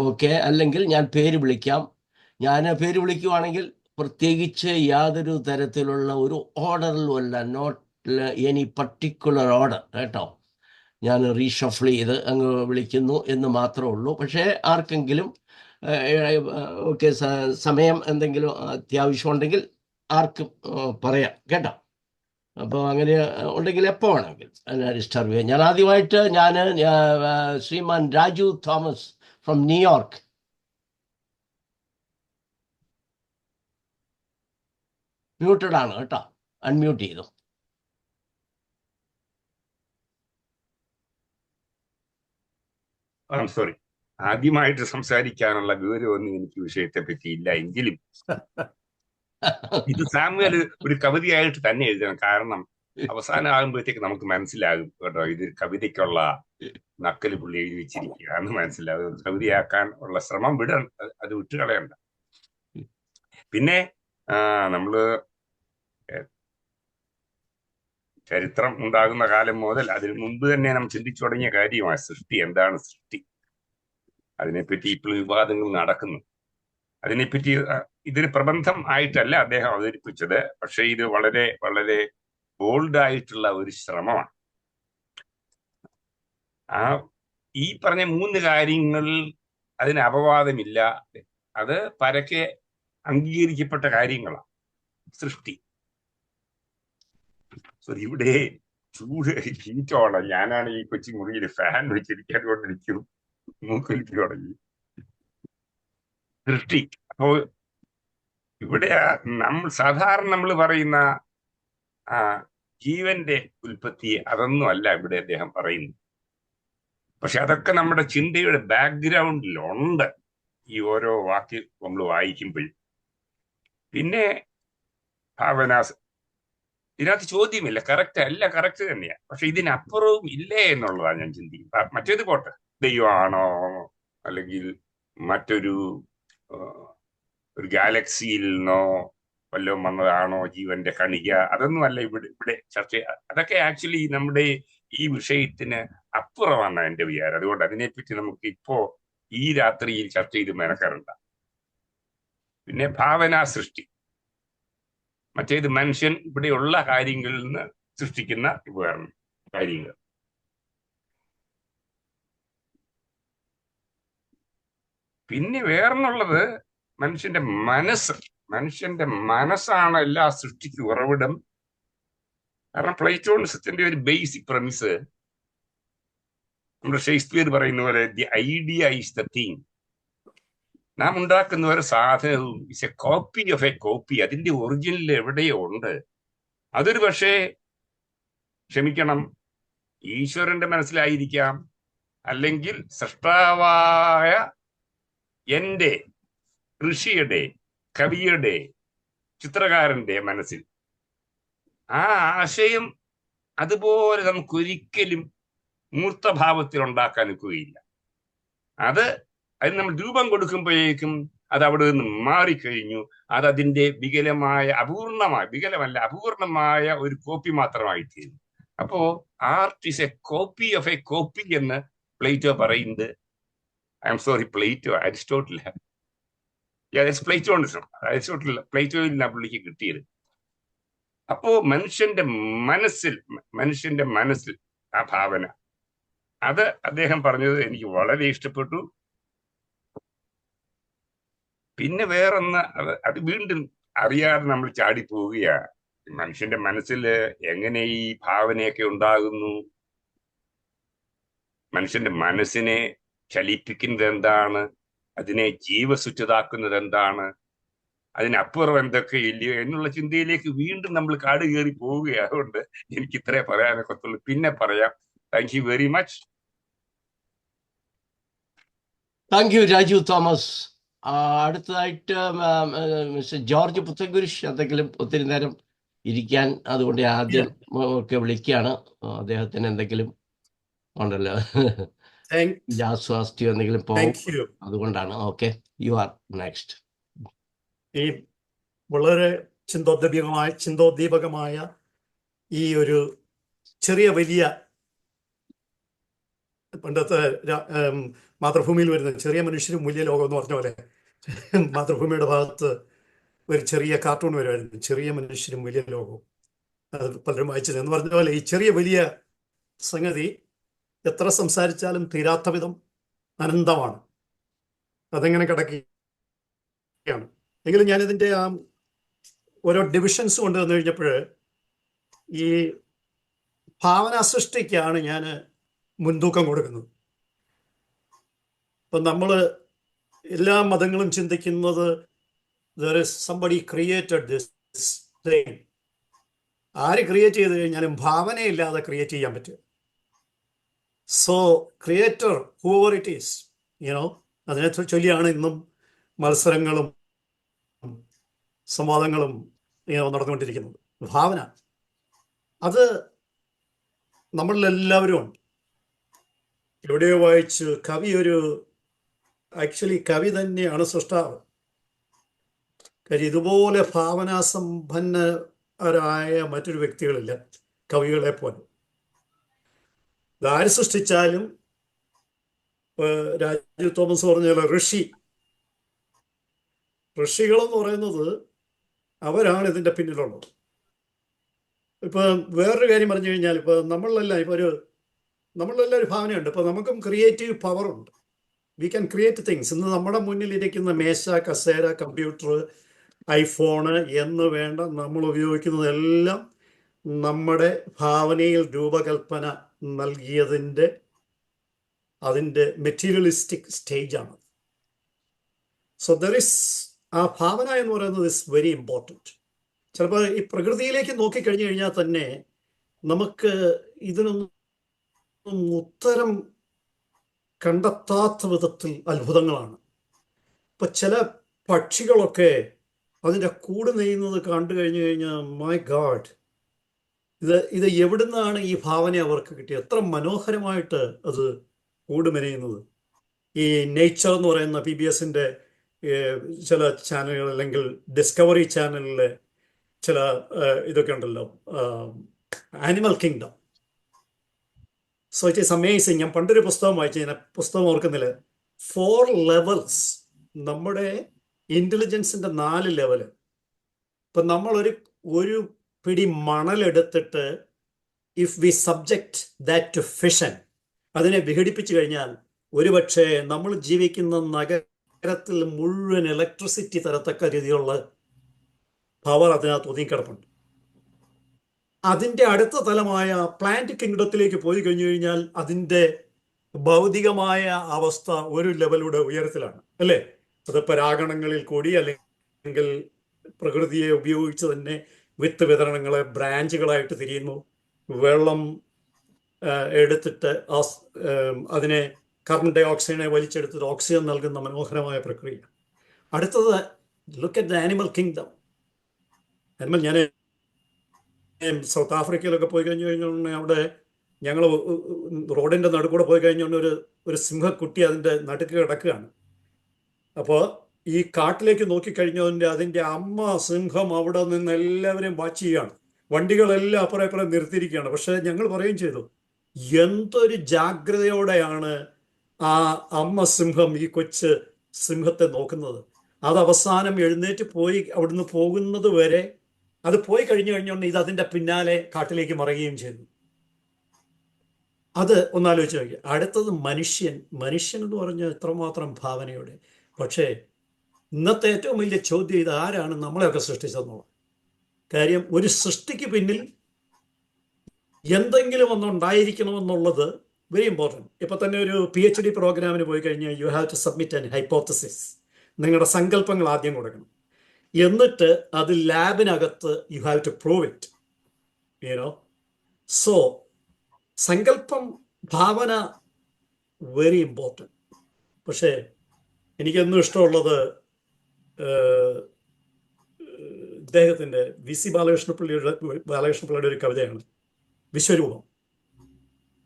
ഓക്കെ, അല്ലെങ്കിൽ ഞാൻ പേര് വിളിക്കാം. ഞാൻ പേര് വിളിക്കുവാണെങ്കിൽ പ്രത്യേകിച്ച് യാതൊരു തരത്തിലുള്ള ഒരു ഓർഡറിലുമല്ല, നോട്ട് എനി പർട്ടിക്കുലർ ഓർഡർ കേട്ടോ. ഞാൻ റീഷഫിൾ ചെയ്ത് അങ്ങ് വിളിക്കുന്നു എന്ന് മാത്രമേ ഉള്ളൂ. പക്ഷേ ആർക്കെങ്കിലും ഓക്കെ സമയം എന്തെങ്കിലും അത്യാവശ്യമുണ്ടെങ്കിൽ ആർക്കും പറയാം കേട്ടോ. അപ്പോൾ അങ്ങനെ ഉണ്ടെങ്കിൽ എപ്പോൾ വേണമെങ്കിൽ എന്നെ ഡിസ്റ്റർബ് ചെയ്യാം. ഞാൻ ആദ്യമായിട്ട് Shriman Raju Thomas from New York. Muted ആണ് കേട്ടോ, അൺമ്യൂട്ട് ചെയ്തു. I'm sorry. ആദ്യമായിട്ട് സംസാരിക്കാനുള്ള വിവരമൊന്നും എനിക്ക് വിഷയത്തെ പറ്റിയില്ല. എങ്കിലും ഇത് സാമുവേൽ ഒരു കവിതയായിട്ട് തന്നെ എഴുതണം. കാരണം അവസാനം ആകുമ്പോഴത്തേക്ക് നമുക്ക് മനസ്സിലാകും കേട്ടോ, ഇത് കവിതയ്ക്കുള്ള നക്കല് പുള്ളി എഴുതി വെച്ചിരിക്കുക എന്ന് മനസ്സിലാകും. കവിതയാക്കാൻ ഉള്ള ശ്രമം അത് വിട്ടുകളയണ്ട. പിന്നെ നമ്മള് ചരിത്രം ഉണ്ടാകുന്ന കാലം മുതൽ അതിന് മുമ്പ് തന്നെ നാം ചിന്തിച്ചു തുടങ്ങിയ കാര്യമാണ് സൃഷ്ടി. എന്താണ് സൃഷ്ടി? അതിനെപ്പറ്റി ഇപ്പോൾ വിവാദങ്ങൾ നടക്കുന്നു. അതിനെപ്പറ്റി ഇതൊരു പ്രബന്ധം ആയിട്ടല്ല അദ്ദേഹം അവതരിപ്പിച്ചത്, പക്ഷെ ഇത് വളരെ വളരെ ബോൾഡായിട്ടുള്ള ഒരു ശ്രമമാണ്. ഈ പറഞ്ഞ 3 കാര്യങ്ങളിൽ അതിന് അപവാദമില്ല. അത് പരക്കെ അംഗീകരിക്കപ്പെട്ട കാര്യങ്ങളാണ്. സൃഷ്ടി, ഇവിടെ ചൂട് ഹീറ്റോളം. ഞാനാണ് ഈ കൊച്ചി മുറിയിൽ ഫാൻ വെച്ചിരിക്കാൻ കൊണ്ടിരിക്കുന്നു, മൂക്കൊലിക്ക് തുടങ്ങി. സൃഷ്ടി. അപ്പോ ഇവിടെ സാധാരണ നമ്മൾ പറയുന്ന ജീവന്റെ ഉൽപ്പത്തി അതൊന്നും അല്ല ഇവിടെ അദ്ദേഹം പറയുന്നു. പക്ഷെ അതൊക്കെ നമ്മുടെ ചിന്തയുടെ ബാക്ക്ഗ്രൗണ്ടിലുണ്ട് ഈ ഓരോ വാക്ക് നമ്മൾ വായിക്കുമ്പോഴും. പിന്നെ ഭാവനാസ്, ഇതിനകത്ത് ചോദ്യമില്ല, കറക്റ്റ് അല്ല, കറക്റ്റ് തന്നെയാണ്. പക്ഷെ ഇതിനപ്പുറവും ഇല്ലേ എന്നുള്ളതാണ് ഞാൻ ചിന്തിക്കുന്നത്. മറ്റേത് പോട്ടെ, ദൈവമാണോ അല്ലെങ്കിൽ മറ്റൊരു ഗാലക്സിയിൽ നിന്നോ വല്ലതും വന്നതാണോ ജീവന്റെ കണിക, അതൊന്നും അല്ല ഇവിടെ ചർച്ച. അതൊക്കെ ആക്ച്വലി നമ്മുടെ ഈ വിഷയത്തിന് അപ്പുറമാണ് എന്റെ വിചാരം. അതുകൊണ്ട് അതിനെപ്പറ്റി നമുക്ക് ഇപ്പോ ഈ രാത്രിയിൽ ചർച്ച ചെയ്ത് മെനക്കാറുണ്ട്. പിന്നെ ഭാവനാ സൃഷ്ടി, മറ്റേത് മനുഷ്യൻ ഇവിടെയുള്ള കാര്യങ്ങളിൽ നിന്ന് സൃഷ്ടിക്കുന്ന കാര്യങ്ങൾ. പിന്നെ വേറെന്നുള്ളത് മനുഷ്യന്റെ മനസ്സാണ് എല്ലാ സൃഷ്ടിക്കും ഉറവിടം. കാരണം പ്ലേറ്റോണിസത്തിന്റെ ഒരു ബേസിക് പ്രമിസ് നമ്മുടെ ഷേക്സ്പിയർ പറയുന്ന പോലെ the idea is the thing. നാം ഉണ്ടാക്കുന്ന ഒരു സാധനവും is A copy of A copy. അതിന്റെ ഒറിജിനൽ എവിടെയോ ഉണ്ട്. അതൊരു പക്ഷേ ക്ഷമിക്കണം, ഈശ്വരന്റെ മനസ്സിലായിരിക്കാം, അല്ലെങ്കിൽ സൃഷ്ടാവായ എന്റെ ഋഷിയുടെ, കവിയുടെ, ചിത്രകാരന്റെ മനസ്സിൽ. ആ ആശയം അതുപോലെ നമുക്കൊരിക്കലും മൂർത്തഭാവത്തിൽ ഉണ്ടാക്കാൻ നിൽക്കുകയില്ല. അതിന് നമ്മൾ രൂപം കൊടുക്കുമ്പോഴേക്കും അത് അവിടെ നിന്ന് മാറിക്കഴിഞ്ഞു. അതിന്റെ അപൂർണമായ ഒരു കോപ്പി മാത്രമായി തീരുന്നു. അപ്പോ art is A copy of A copy എന്ന് പ്ലേറ്റോ പറയുന്നത്. ഐ എം സോറി, അരിസ്റ്റോട്ടിൽ പ്ലേറ്റോയിൽ നിന്നാ പുള്ളിക്ക് കിട്ടിയത്. അപ്പോ മനുഷ്യന്റെ മനസ്സിൽ ആ ഭാവന, അത് അദ്ദേഹം പറഞ്ഞത് എനിക്ക് വളരെ ഇഷ്ടപ്പെട്ടു. പിന്നെ വേറൊന്ന്, അത് വീണ്ടും അറിയാതെ നമ്മൾ ചാടിപ്പോവുകയാണ്. മനുഷ്യന്റെ മനസ്സിൽ എങ്ങനെ ഈ ഭാവനയൊക്കെ ഉണ്ടാകുന്നു? മനുഷ്യന്റെ മനസ്സിനെ ചലിപ്പിക്കുന്നത് എന്താണ്? അതിനെ ജീവസുറ്റതാക്കുന്നത് എന്താണ്? അതിനപ്പുറം എന്തൊക്കെ ഇല്ലയോ എന്നുള്ള ചിന്തയിലേക്ക് വീണ്ടും നമ്മൾ കാട് കയറി പോവുകയാണ്. അതുകൊണ്ട് എനിക്ക് ഇത്രേ പറയാനൊക്കത്തുള്ളൂ. പിന്നെ പറയാം. Thank you very much. Thank U Raju Thomas. അടുത്തതായിട്ട് മിസ്റ്റർ ജോർജ് പുത്തൻകുരിശ്. എന്തെങ്കിലും ഒത്തിരി നേരം ഇരിക്കാൻ, അതുകൊണ്ട് ആദ്യം ഒക്കെ വിളിക്കുകയാണ്. അദ്ദേഹത്തിന് എന്തെങ്കിലും ഉണ്ടല്ലോ, ജാസ്വാസ്ഥ്യം എന്തെങ്കിലും പോകും, അതുകൊണ്ടാണ്. Okay, you are next. ഈ വളരെ ചിന്തോദ്ദീപകമായ ഈ ഒരു ചെറിയ വലിയ, പണ്ടത്തെ മാതൃഭൂമിയിൽ വരുന്ന ചെറിയ മനുഷ്യരും വലിയ ലോകം എന്ന് പറഞ്ഞ പോലെ, മാതൃഭൂമിയുടെ ഭാഗത്ത് ഒരു ചെറിയ കാർട്ടൂൺ വരുമായിരുന്നു, ചെറിയ മനുഷ്യരും വലിയ ലോകവും. അത് പലരും വായിച്ചത് എന്ന് പറഞ്ഞ പോലെ ഈ ചെറിയ വലിയ സംഗതി എത്ര സംസാരിച്ചാലും തീരാത്ത വിധം അനന്തമാണ്. അതെങ്ങനെ കിടക്കുകയാണ്. എങ്കിലും ഞാനിതിൻ്റെ ഓരോ ഡിവിഷൻസ് കൊണ്ടുവന്നു കഴിഞ്ഞപ്പോൾ ഈ ഭാവനാ സൃഷ്ടിക്കാണ് ഞാൻ മുൻതൂക്കം കൊടുക്കുന്നത്. ഇപ്പം നമ്മൾ എല്ലാ മതങ്ങളും ചിന്തിക്കുന്നത് there is somebody created this thing. ആര് ക്രിയേറ്റ് ചെയ്ത് കഴിഞ്ഞാലും ഭാവനയില്ലാതെ ക്രിയേറ്റ് ചെയ്യാൻ പറ്റും. So creator, whoever it is, അതിനെ ചൊല്ലിയാണ് ഇന്നും മത്സരങ്ങളും സംവാദങ്ങളും നടന്നുകൊണ്ടിരിക്കുന്നത്. ഭാവന അത് നമ്മളിലെല്ലാവരും ഉണ്ട്. എവിടെയോ വായിച്ചു കവി തന്നെയാണ് സൃഷ്ടാവ്. കാര്യം ഇതുപോലെ ഭാവനാസമ്പന്നരായ മറ്റൊരു വ്യക്തികളില്ല കവികളെ പോലെ. ഇതാര് സൃഷ്ടിച്ചാലും രാജീവ് തോമസ് പറഞ്ഞ ഋഷികളെന്ന് പറയുന്നത് അവരാണ് ഇതിൻ്റെ പിന്നിലുള്ളത്. ഇപ്പൊ വേറൊരു കാര്യം പറഞ്ഞു കഴിഞ്ഞാൽ ഇപ്പൊ നമ്മളിലെല്ലാം ഒരു ഭാവനയുണ്ട്. ഇപ്പൊ നമുക്കും ക്രിയേറ്റീവ് പവർ ഉണ്ട്. We can create things. ഇന്ന് നമ്മുടെ മുന്നിലിരിക്കുന്ന മേശ, കസേര, കമ്പ്യൂട്ടർ, ഐഫോണ് എന്ന് വേണ്ട നമ്മൾ ഉപയോഗിക്കുന്നതെല്ലാം നമ്മുടെ ഭാവനയിൽ രൂപകൽപ്പന അതിൻ്റെ മെറ്റീരിയലിസ്റ്റിക് സ്റ്റേജാണ്. സോ ആ ഭാവന എന്ന് പറയുന്നത് ഇസ് വെരി ഇമ്പോർട്ടൻറ്റ്. ചിലപ്പോൾ ഈ പ്രകൃതിയിലേക്ക് നോക്കിക്കഴിഞ്ഞു കഴിഞ്ഞാൽ തന്നെ നമുക്ക് ഇതിനൊന്നും ഉത്തരം കണ്ടെത്താത്ത വിധത്തിൽ അത്ഭുതങ്ങളാണ്. ഇപ്പം ചില പക്ഷികളൊക്കെ അതിൻ്റെ കൂട് നെയ്യുന്നത് കണ്ടു കഴിഞ്ഞു കഴിഞ്ഞാൽ മൈ ഗാഡ്, ഇത് എവിടുന്നാണ് ഈ ഭാവന അവർക്ക് കിട്ടിയത്? എത്ര മനോഹരമായിട്ട് അത് കൂട് മെനയുന്നത്. ഈ നേച്ചർ എന്ന് പറയുന്ന PBSൻ്റെ ചില ചാനലുകൾ, അല്ലെങ്കിൽ ഡിസ്കവറി ചാനലിലെ ചില ഇതൊക്കെ ഉണ്ടല്ലോ, animal kingdom. So it is amazing. ഞാൻ പണ്ടൊരു പുസ്തകം വായിച്ചു, ഞാൻ പുസ്തകം ഓർക്കുന്നില്ല. 4 ലെവൽസ്, നമ്മുടെ ഇൻ്റലിജൻസിൻ്റെ 4 ലെവല്. ഇപ്പം ഒരു പിടി മണലെടുത്തിട്ട് if we subject that to fission, അതിനെ വിഘടിപ്പിച്ചു കഴിഞ്ഞാൽ ഒരുപക്ഷെ നമ്മൾ ജീവിക്കുന്ന നഗരത്തിൽ മുഴുവൻ ഇലക്ട്രിസിറ്റി തരത്തക്ക രീതിയിലുള്ള പവർ അതിനകത്ത് ഒതുങ്ങിക്കിടപ്പുണ്ട്. അതിൻ്റെ അടുത്ത തലമായ പ്ലാന്റ് കിങ്ഡത്തിലേക്ക് പോയി കഴിഞ്ഞു കഴിഞ്ഞാൽ അതിൻ്റെ ഭൗതികമായ അവസ്ഥ ഒരു ലെവലൂടെ ഉയരത്തിലാണ്, അല്ലേ? അത് പരാഗണങ്ങളിൽ കൂടി അല്ലെങ്കിൽ പ്രകൃതിയെ ഉപയോഗിച്ച് തന്നെ വിത്ത് വിതരണങ്ങളെ ബ്രാഞ്ചുകളായിട്ട് തിരിയുന്നു. വെള്ളം എടുത്തിട്ട് അതിനെ കാർബൺ ഡൈ ഓക്സൈഡിനെ വലിച്ചെടുത്തിട്ട് ഓക്സിജൻ നൽകുന്ന മനോഹരമായ പ്രക്രിയ. അടുത്തത് look at the animal kingdom. ഞാൻ സൗത്ത് ആഫ്രിക്കയിലൊക്കെ പോയി കഴിഞ്ഞു കഴിഞ്ഞാൽ അവിടെ ഞങ്ങൾ റോഡിൻ്റെ നടുക്കൂടെ പോയി കഴിഞ്ഞാൽ ഒരു സിംഹക്കുട്ടി അതിൻ്റെ നടുക്ക് കിടക്കുകയാണ്. അപ്പോൾ ഈ കാട്ടിലേക്ക് നോക്കിക്കഴിഞ്ഞതിൻ്റെ അതിൻ്റെ അമ്മ സിംഹം അവിടെ നിന്ന് എല്ലാവരെയും വാച്ച് ചെയ്യുകയാണ്. വണ്ടികളെല്ലാം അപ്പുറം നിർത്തിയിരിക്കുകയാണ്. പക്ഷെ ഞങ്ങൾ പറയുകയും ചെയ്തു, എന്തൊരു ജാഗ്രതയോടെയാണ് ആ അമ്മ സിംഹം ഈ കൊച്ച് സിംഹത്തെ നോക്കുന്നത്. അത് അവസാനം എഴുന്നേറ്റ് പോയി അവിടുന്ന് പോകുന്നത് വരെ, അത് പോയി കഴിഞ്ഞുകൊണ്ട് ഇത് അതിൻ്റെ പിന്നാലെ കാട്ടിലേക്ക് മറയുകയും ചെയ്തു. അത് ഒന്നാലോചിച്ച് നോക്കി. അടുത്തത് മനുഷ്യൻ എന്ന് പറഞ്ഞാൽ എത്രമാത്രം ഭാവനയോടെ. പക്ഷേ ഇന്നത്തെ ഏറ്റവും വലിയ ചോദ്യം ഇത് ആരാണ് നമ്മളെയൊക്കെ സൃഷ്ടിച്ചതെന്നുള്ളത്. കാര്യം ഒരു സൃഷ്ടിക്ക് പിന്നിൽ എന്തെങ്കിലും ഒന്നുണ്ടായിരിക്കണമെന്നുള്ളത് വെരി ഇമ്പോർട്ടൻറ്റ്. ഇപ്പം തന്നെ ഒരു PhD പ്രോഗ്രാമിന് പോയി കഴിഞ്ഞാൽ you have to submit an hypothesis. നിങ്ങളുടെ സങ്കല്പങ്ങൾ ആദ്യം കൊടുക്കണം. എന്നിട്ട് അത് ലാബിനകത്ത് you have to prove it. So സങ്കല്പം, ഭാവന വെരി ഇമ്പോർട്ടൻറ്റ്. പക്ഷേ എനിക്കെന്നും ഇഷ്ടമുള്ളത് ഇദ്ദേഹത്തിൻ്റെ VC ബാലകൃഷ്ണപിള്ളയുടെ ഒരു കവിതയാണ് വിശ്വരൂപം.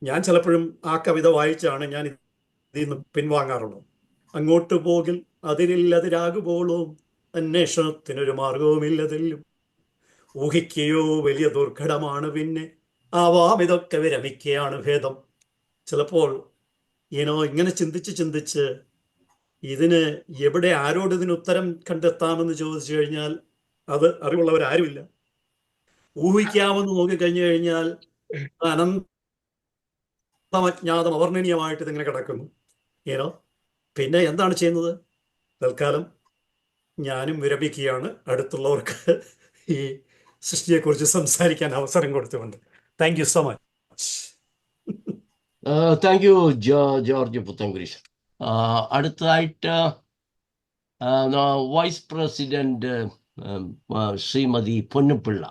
ഞാൻ ചിലപ്പോഴും ആ കവിത വായിച്ചാണ് ഞാൻ ഇതിൽ നിന്ന് പിൻവാങ്ങാറുള്ളത്. അങ്ങോട്ട് പോകിൽ അതിരില്ലതിരാകുമ്പോളും അന്വേഷണത്തിനൊരു മാർഗവുമില്ലതെല്ലും ഊഹിക്കുകയോ വലിയ ദുർഘടമാണ്, പിന്നെ ആവാം ഇതൊക്കെ വിരമിക്കുകയാണ് ഭേദം. ചിലപ്പോൾ ഇങ്ങനെ ചിന്തിച്ച് ഇതിന് ആരോട് ഇതിന് ഉത്തരം കണ്ടെത്താമെന്ന് ചോദിച്ചു കഴിഞ്ഞാൽ അത് അറിവുള്ളവരാരുമില്ല. ഊഹിക്കാമെന്ന് നോക്കിക്കഴിഞ്ഞു കഴിഞ്ഞാൽ അനന്തമജ്ഞാതം അവർണ്ണനീയമായിട്ട് ഇതിങ്ങനെ കിടക്കുന്നു. പിന്നെ എന്താണ് ചെയ്യുന്നത്? തൽക്കാലം ഞാനും വിരമിക്കുകയാണ്, അടുത്തുള്ളവർക്ക് ഈ സൃഷ്ടിയെക്കുറിച്ച് സംസാരിക്കാൻ അവസരം കൊടുത്തുകൊണ്ട്. Thank you so much. Thank you George Puthenkurish. അടുത്തതായിട്ട് വൈസ് പ്രസിഡന്റ് ശ്രീമതി പൊന്നുപിള്ള.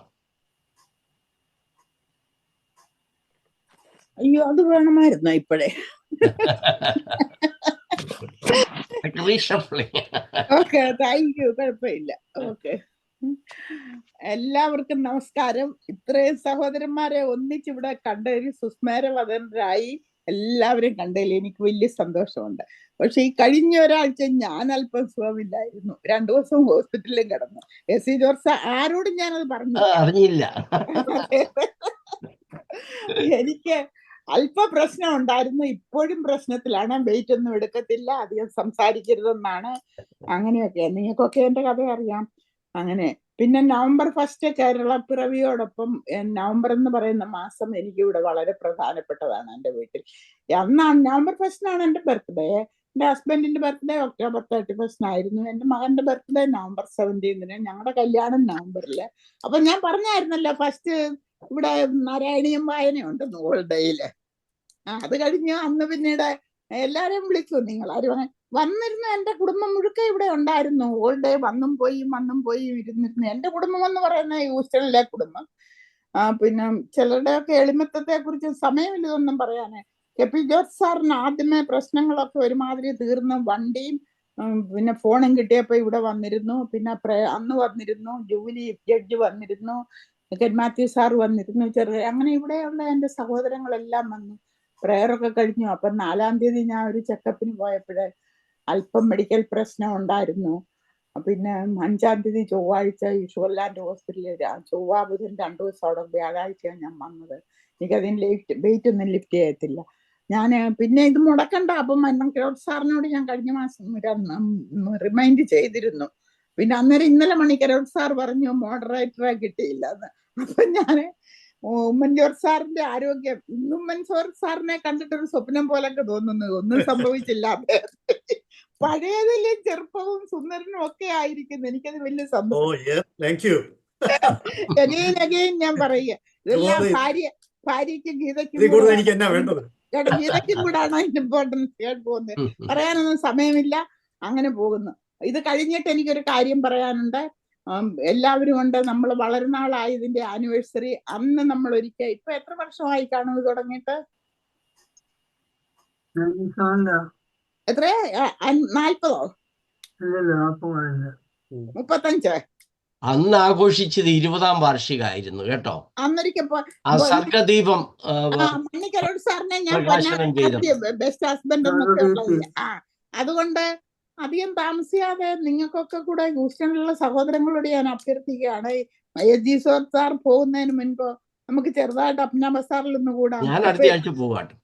അയ്യോ, അത് വേണമായിരുന്നു ഇപ്പോഴേ. റീഷഫ്ലിംഗ്. Okay, thank you. കുഴപ്പമില്ല. ഓക്കെ, എല്ലാവർക്കും നമസ്കാരം. ഇത്രയും സഹോദരന്മാരെ ഒന്നിച്ചിവിടെ കണ്ടതിൽ സുസ്മേരവദനരായി എല്ലാവരും കണ്ടതിൽ എനിക്ക് വലിയ സന്തോഷമുണ്ട്. പക്ഷെ ഈ കഴിഞ്ഞ ഒരാഴ്ച ഞാൻ അല്പം സുഖമില്ലായിരുന്നു. 2 ദിവസം ഹോസ്പിറ്റലിലും കിടന്നു. എസ് ജോർജ് ആരോടും ഞാനത് പറഞ്ഞു അറിഞ്ഞില്ല. എനിക്ക് അല്പ പ്രശ്നം ഉണ്ടായിരുന്നു. ഇപ്പോഴും പ്രശ്നത്തിലാണ്. വെയിറ്റ് ഒന്നും എടുക്കത്തില്ല, അധികം സംസാരിക്കരുതെന്നാണ്. അങ്ങനെയൊക്കെ നിങ്ങൾക്കൊക്കെ എന്റെ കഥ അറിയാം. അങ്ങനെ പിന്നെ നവംബർ 1 കേരള പിറവിയോടൊപ്പം നവംബർ എന്ന് പറയുന്ന മാസം എനിക്ക് ഇവിടെ വളരെ പ്രധാനപ്പെട്ടതാണ്. എൻ്റെ വീട്ടിൽ അന്നാണ് നവംബർ 1 എൻ്റെ ബർത്ത്ഡേ. എൻ്റെ ഹസ്ബൻഡിന്റെ ബർത്ത്ഡേ ഒക്ടോബർ 31 ആയിരുന്നു. എൻ്റെ മകന്റെ ബർത്ത്ഡേ നവംബർ 17. ഞങ്ങളുടെ കല്യാണം നവംബറില്. അപ്പൊ ഞാൻ പറഞ്ഞായിരുന്നല്ലോ ഫസ്റ്റ് ഇവിടെ നാരായണീയം വായനയുണ്ടെന്ന് ഓൾ ഡേയില്. അത് കഴിഞ്ഞ് അന്ന് പിന്നീട് എല്ലാരെയും വിളിച്ചു. നിങ്ങൾ ആരും വന്നിരുന്നു. എൻ്റെ കുടുംബം മുഴുക്കെ ഇവിടെ ഉണ്ടായിരുന്നു. ഓൾ ഡേ വന്നും പോയി ഇരുന്നിരുന്നു. എൻ്റെ കുടുംബം എന്ന് പറയുന്ന ഹൂസ്റ്റണിലെ കുടുംബം. പിന്നെ ചിലരുടെയൊക്കെ എളിമത്തത്തെ കുറിച്ച് സമയമില്ലതൊന്നും പറയാന്. കെ.പി. ജോർജ് സാറിന് ആദ്യമേ പ്രശ്നങ്ങളൊക്കെ ഒരുമാതിരി തീർന്ന് വണ്ടിയും പിന്നെ ഫോണും കിട്ടിയപ്പോ ഇവിടെ വന്നിരുന്നു. പിന്നെ അന്ന് വന്നിരുന്നു. ജൂലി ജഡ്ജ് വന്നിരുന്നു. കെൻ മാത്യു സാർ വന്നിരുന്നു. അങ്ങനെ ഇവിടെയുള്ള എൻ്റെ സഹോദരങ്ങളെല്ലാം വന്നു. പ്രയറൊക്കെ കഴിഞ്ഞു. അപ്പൊ 4-ാം തീയതി ഞാൻ ഒരു ചെക്കപ്പിന് പോയപ്പോഴേ അല്പം മെഡിക്കൽ പ്രശ്നം ഉണ്ടായിരുന്നു. പിന്നെ 5-ാം തീയതി ചൊവ്വാഴ്ച ഈ ഷുഗർലാൻഡ് ഹോസ്പിറ്റലിൽ ചൊവ്വ ബുധൻ 2 ദിവസം അവിടെ വ്യാഴാഴ്ചയാണ് ഞാൻ വന്നത്. എനിക്കതിന് വെയിറ്റ് ഒന്നും ലിഫ്റ്റ് ചെയ്യത്തില്ല. ഞാൻ പിന്നെ ഇത് മുടക്കണ്ട. അപ്പം മന്നംകരോട് സാറിനോട് ഞാൻ കഴിഞ്ഞ മാസം റിമൈൻഡ് ചെയ്തിരുന്നു. പിന്നെ അന്നേരം ഇന്നലെ മണിക്കരോട് സാർ പറഞ്ഞു മോഡറേറ്ററെ കിട്ടിയില്ല എന്ന്. അപ്പൊ ഞാന് ഉമ്മൻ ജോർജ് സാറിന്റെ ആരോഗ്യം ഇന്ന് ഉമ്മൻ ജോർജ് സാറിനെ കണ്ടിട്ടൊരു സ്വപ്നം പോലൊക്കെ തോന്നുന്നു. ഒന്നും സംഭവിച്ചില്ല. പഴയതിലും ചെറുപ്പവും സുന്ദരനും ഒക്കെ ആയിരിക്കുന്നു. എനിക്കത് വലിയ സന്തോഷം. ഞാൻ പറയുക ഇതെല്ലാം ഭാര്യയ്ക്കും ഗീതയ്ക്കും കൂടാണ് ഇമ്പോർട്ടൻസ് കേട്ട് പോകുന്നത്. പറയാനൊന്നും സമയമില്ല. അങ്ങനെ പോകുന്നു. ഇത് കഴിഞ്ഞിട്ട് എനിക്കൊരു കാര്യം പറയാനുണ്ട്. എല്ലാവരും ഉണ്ട്. നമ്മൾ വളരെ നാളായി ഇതിന്റെ ആനിവേഴ്സറി. അന്ന് നമ്മൾ ഒരിക്കൽ ഇപ്പൊ എത്ര വർഷമായി കാണും ഇത് തുടങ്ങിയിട്ട്? എത്ര 40? 35? അന്ന് ആഘോഷിച്ചത് 20-ാം വാർഷികമായിരുന്നു കേട്ടോ. അന്നൊരിക്കപ്പോ സർഗദീപം മണ്ണിക്കരോട് സാറിനെ ഞാൻ ബെസ്റ്റ് ഹസ്ബൻഡ് എന്നൊക്കെ ഉള്ളത്. അതുകൊണ്ട് അധികം താമസിയാതെ നിങ്ങൾക്കൊക്കെ കൂടെ ഹൂസ്റ്റണിലുള്ള സഹോദരങ്ങളോട് ഞാൻ അഭ്യർത്ഥിക്കുകയാണ്. എസ് സാർ പോകുന്നതിന് മുൻപ് നമുക്ക് ചെറുതായിട്ട് അപ്ന ബസാറിൽ ഒന്ന് കൂടാം. ഞാൻ അടുത്ത ആഴ്ച പോവാട്ടോ.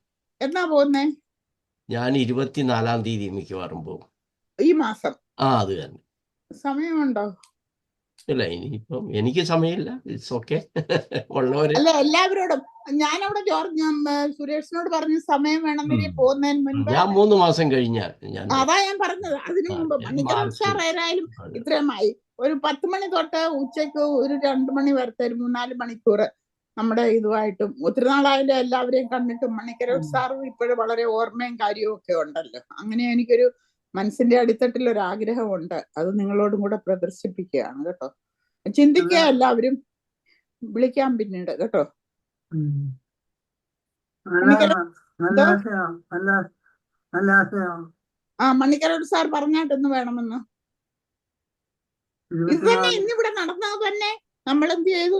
എന്നാ പോകുന്നേ? ഞാൻ 24-ാം തീയതി മിക്കവാറും പോകും. ഈ മാസം? അത് തന്നെ. സമയമുണ്ടോ? ഇല്ല, ഇനിയിപ്പം എനിക്ക് സമയമില്ല. It's okay. ഉള്ളവര് അല്ല, എല്ലാവരോടും ഞാനവിടെ സുരേഷിനോട് പറഞ്ഞു സമയം വേണമെങ്കിൽ പോകുന്നതിന് മുൻപ്. ഞാൻ 3 മാസം കഴിഞ്ഞാൽ അതാ ഞാൻ പറഞ്ഞത്. അതിനു മുമ്പ് മണിക്കരോട് സാർ ഏതായാലും ഇത്രയുമായി ഒരു 10 മണി തൊട്ട് ഉച്ചയ്ക്ക് ഒരു 2 മണി വരത്തെ ഒരു 3-4 മണിക്കൂർ നമ്മുടെ ഇതുമായിട്ടും ഒത്തിരി നാളായാലും എല്ലാവരെയും കണ്ടിട്ടും മണിക്കരോട് സാറും ഇപ്പോഴും വളരെ ഓർമ്മയും കാര്യവും ഒക്കെ ഉണ്ടല്ലോ. അങ്ങനെ എനിക്കൊരു മനസ്സിന്റെ അടിത്തട്ടിൽ ഒരു ആഗ്രഹമുണ്ട്. അത് നിങ്ങളോടും കൂടെ പ്രദർശിപ്പിക്കുകയാണ് കേട്ടോ. ചിന്തിക്കുക, എല്ലാവരും വിളിക്കാം പിന്നീട് കേട്ടോ. മണിക്കരോട് സാർ പറഞ്ഞാട്ടൊന്ന് വേണമെന്ന്. ഇത് തന്നെ ഇന്നിവിടെ നടന്നത് തന്നെ നമ്മൾ എന്ത് ചെയ്തു?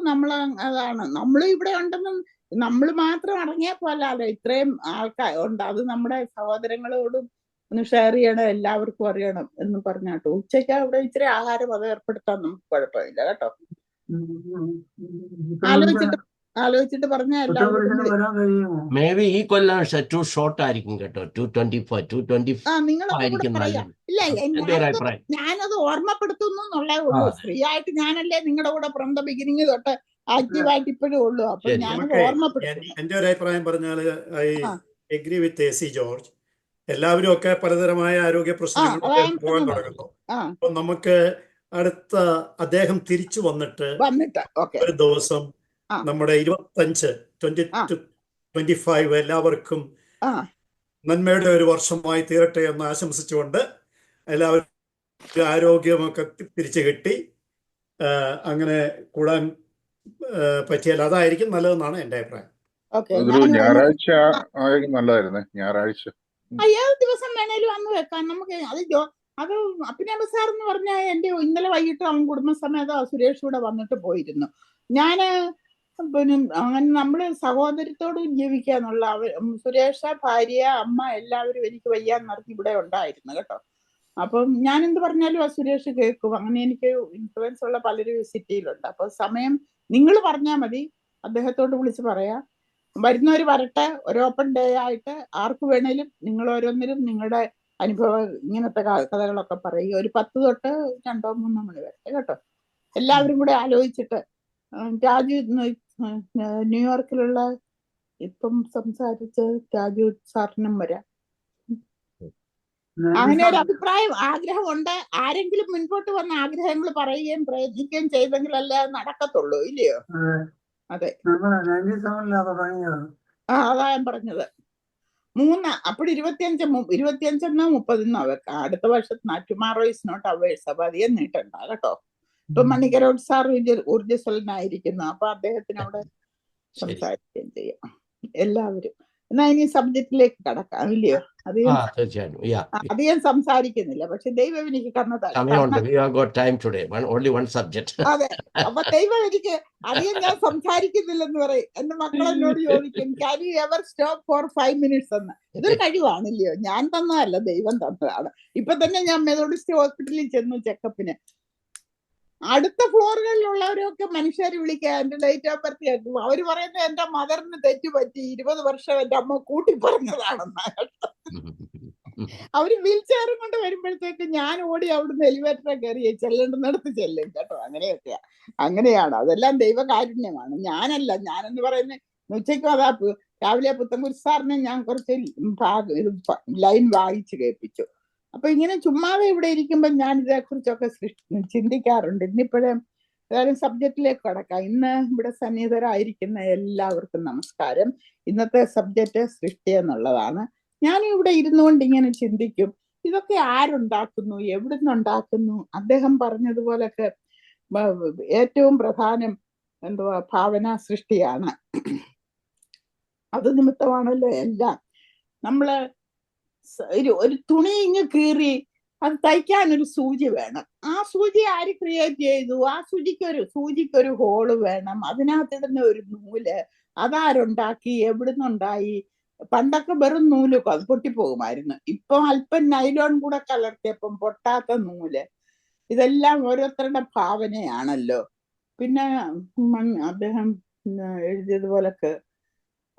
അതാണ് നമ്മൾ ഇവിടെ ഉണ്ടെന്നും നമ്മൾ മാത്രം അറിഞ്ഞാൽ പോലാതെ ഇത്രയും ആൾക്കാർ ഉണ്ട്. അത് നമ്മുടെ സഹോദരങ്ങളോടും ഒന്ന് ഷെയർ ചെയ്യണം, എല്ലാവർക്കും അറിയണം എന്ന് പറഞ്ഞാട്ടോ. ഉച്ചയ്ക്ക് അവിടെ ഇച്ചിരി ആഹാരം അത് ഏർപ്പെടുത്താൻ നമുക്ക് കുഴപ്പമില്ല കേട്ടോ. ആലോചിച്ചിട്ട് പറഞ്ഞാൽ എല്ലാവരും മേ ബി ഈ കൊല്ലം ടു ഷോർട്ട് ആയിരിക്കും കേട്ടോ. 225 നിങ്ങളൊക്കെ പറയാം. ഇല്ല, ഞാനത് ഓർമ്മപ്പെടുത്തുന്നു എന്നുള്ളേ ഉള്ളൂ. ഫ്രീ ആയിട്ട് ഞാനല്ലേ നിങ്ങളുടെ കൂടെ ഫ്രം ദ ബിഗിനിങ് തൊട്ട് ആക്റ്റീവായിട്ട് ഇപ്പോഴും ഉള്ളൂ. അപ്പൊ ഞാനത് ഓർമ്മപ്പെടുത്തുന്നു. എന്റെ ഒരു അഭിപ്രായം പറഞ്ഞാൽ I agree with AC. George. എല്ലാവരും ഒക്കെ പലതരമായ ആരോഗ്യ പ്രശ്നങ്ങളിലൂടെ പോകാൻ തുടങ്ങുന്നു. അപ്പൊ നമുക്ക് അടുത്ത അദ്ദേഹം തിരിച്ചു വന്നിട്ട് ഒരു ദിവസം നമ്മുടെ 2025 എല്ലാവർക്കും നന്മയുടെ ഒരു വർഷമായി തീരട്ടെ എന്ന് ആശംസിച്ചുകൊണ്ട് എല്ലാവരും ആരോഗ്യമൊക്കെ തിരിച്ചു കിട്ടി അങ്ങനെ കൂടാൻ പറ്റിയാൽ അതായിരിക്കും നല്ലതെന്നാണ് എന്റെ അഭിപ്രായം. ഞായറാഴ്ച നല്ലതായിരുന്നേ. ഞായറാഴ്ച ഏത് ദിവസം വേണേലും അന്ന് വെക്കാം നമുക്ക്. അത് അത് അഭിനവ് സാർ എന്ന് പറഞ്ഞാൽ എൻ്റെ ഇന്നലെ വൈകിട്ട് അവൻ കുടുംബസമേതം സുരേഷ് കൂടെ വന്നിട്ട് പോയിരുന്നു. ഞാന് പിന്നെ അങ്ങനെ നമ്മള് സഹോദരത്തോട് ജീവിക്കാന്നുള്ള സുരേഷ, ഭാര്യ, അമ്മ എല്ലാവരും എനിക്ക് വയ്യാന്ന് പറഞ്ഞ് ഇവിടെ ഉണ്ടായിരുന്നു കേട്ടോ. അപ്പം ഞാൻ എന്ത് പറഞ്ഞാലും ആ സുരേഷ് കേൾക്കും. അങ്ങനെ എനിക്ക് ഇൻഫ്ലുവൻസ് ഉള്ള പലരും സിറ്റിയിലുണ്ട്. അപ്പൊ സമയം നിങ്ങൾ പറഞ്ഞാൽ മതി, അദ്ദേഹത്തോട് വിളിച്ച് പറയാം. വരുന്നവർ വരട്ടെ, ഒരു ഓപ്പൺ ഡേ ആയിട്ട് ആർക്ക് വേണേലും നിങ്ങൾ ഓരോന്നിലും നിങ്ങളുടെ അനുഭവം ഇങ്ങനത്തെ കഥകളൊക്കെ പറയുക. ഒരു 10 തൊട്ട് 2-3 മണി വരെ കേട്ടോ. എല്ലാവരും കൂടെ ആലോചിച്ചിട്ട് രാജു ന്യൂയോർക്കിലുള്ള ഇപ്പം സംസാരിച്ച രാജു സാറിനും വരാം. അങ്ങനെ ഒരു അഭിപ്രായം ആഗ്രഹമുണ്ട്. ആരെങ്കിലും മുൻപോട്ട് വന്ന ആഗ്രഹങ്ങൾ പറയുകയും പ്രയത്നിക്കുകയും ചെയ്തെങ്കിലല്ലേ നടക്കത്തുള്ളൂ, ഇല്ലയോ? അതെ, അതാ ഞാൻ പറഞ്ഞത്. 3 അപ്പോൾ 25 30 അടുത്ത വർഷത്തിന് ടുമാറോ ഇസ് നോട്ട് അവേഴ്സ്. അപ്പൊ അധികം നീട്ടണ്ട കേട്ടോ. ഇപ്പൊ മണിക്കരോട് സാർ ഊർജ്ജസ്വലനായിരിക്കുന്നു. അപ്പൊ അദ്ദേഹത്തിന് അവിടെ സംസാരിക്കുകയും ചെയ്യാം എല്ലാവരും. എന്നാ ഇനി സബ്ജക്റ്റിലേക്ക് കടക്കാം, ഇല്ലയോ? അധികം സംസാരിക്കുന്നില്ല, പക്ഷെ ദൈവം എനിക്ക് അതെ. അപ്പൊ ദൈവം എനിക്ക് അധികം ഞാൻ സംസാരിക്കുന്നില്ലെന്ന് പറയും. എന്റെ മക്കളെന്നോട് ചോദിക്കും, can you ever stop four 5 minutes എന്ന്. ഇതൊരു കഴിവാണില്ലയോ? ഞാൻ തന്നതല്ല, ദൈവം തന്നതാണ്. ഇപ്പൊ തന്നെ ഞാൻ മെതോഡിസ്റ്റ് ഹോസ്പിറ്റലിൽ ചെന്നു ചെക്കപ്പിന്. അടുത്ത ഫ്ലോറുകളിലുള്ളവരൊക്കെ മനുഷ്യർ വിളിക്കുക, എന്റെ ഡേറ്റ് ഓഫ് ബർത്ത് കേൾക്കും. അവര് പറയുന്നത് എന്റെ മദറിന് തെറ്റുപറ്റി, 20 വർഷം എന്റെ അമ്മ കൂട്ടി പറഞ്ഞതാണെന്നാണ്. അവര് വീൽ ചെയറും കൊണ്ട് വരുമ്പോഴത്തേക്ക് ഞാൻ ഓടി അവിടുന്ന് എലിവേറ്ററെ കയറി ചെല്ലേണ്ടുന്നിടത്ത് ചെല്ലും കേട്ടോ. അങ്ങനെയാണ്. അതെല്ലാം ദൈവകാരുണ്യമാണ്. ഞാനെന്ന് പറയുന്നത് ഉച്ചയ്ക്കും അതാ രാവിലെ പുത്തൻകുരിശ് സാറിനെ ഞാൻ കുറച്ച് ലൈൻ വായിച്ചു കേൾപ്പിച്ചു. അപ്പൊ ഇങ്ങനെ ചുമ്മാതെ ഇവിടെ ഇരിക്കുമ്പോൾ ഞാൻ ഇതേക്കുറിച്ചൊക്കെ ചിന്തിക്കാറുണ്ട്. ഇന്നിപ്പോഴേ ഏതായാലും സബ്ജക്റ്റിലേക്ക് കടക്കാം. ഇന്ന് ഇവിടെ സന്നിഹിതരായിരിക്കുന്ന എല്ലാവർക്കും നമസ്കാരം. ഇന്നത്തെ സബ്ജക്റ്റ് സൃഷ്ടി എന്നുള്ളതാണ്. ഞാനും ഇവിടെ ഇരുന്നുകൊണ്ട് ഇങ്ങനെ ചിന്തിക്കും, ഇതൊക്കെ ആരുണ്ടാക്കുന്നു, എവിടുന്നുണ്ടാക്കുന്നു? അദ്ദേഹം പറഞ്ഞതുപോലൊക്കെ ഏറ്റവും പ്രധാനം ഭാവന സൃഷ്ടിയാണ്. അത് നിമിത്തമാണല്ലോ എല്ലാം. നമ്മള് ഒരു തുണി ഇങ്ങ് കീറി അത് തയ്ക്കാൻ ഒരു സൂചി വേണം. ആ സൂചി ആര് ക്രിയേറ്റ് ചെയ്തു? ആ സൂചിക്കൊരു ഹോള് വേണം. അതിനകത്തിടുന്ന ഒരു നൂല് അതാരുണ്ടാക്കി, എവിടുന്നുണ്ടായി? പണ്ടൊക്കെ വെറും നൂല് പൊട്ടിപ്പോകുമായിരുന്നു. ഇപ്പൊ അല്പം നൈലോൺ കൂടെ കലർത്തിയപ്പം പൊട്ടാത്ത നൂല്. ഇതെല്ലാം ഓരോരുത്തരുടെ ഭാവനയാണല്ലോ. പിന്നെ അദ്ദേഹം എഴുതിയതുപോലൊക്കെ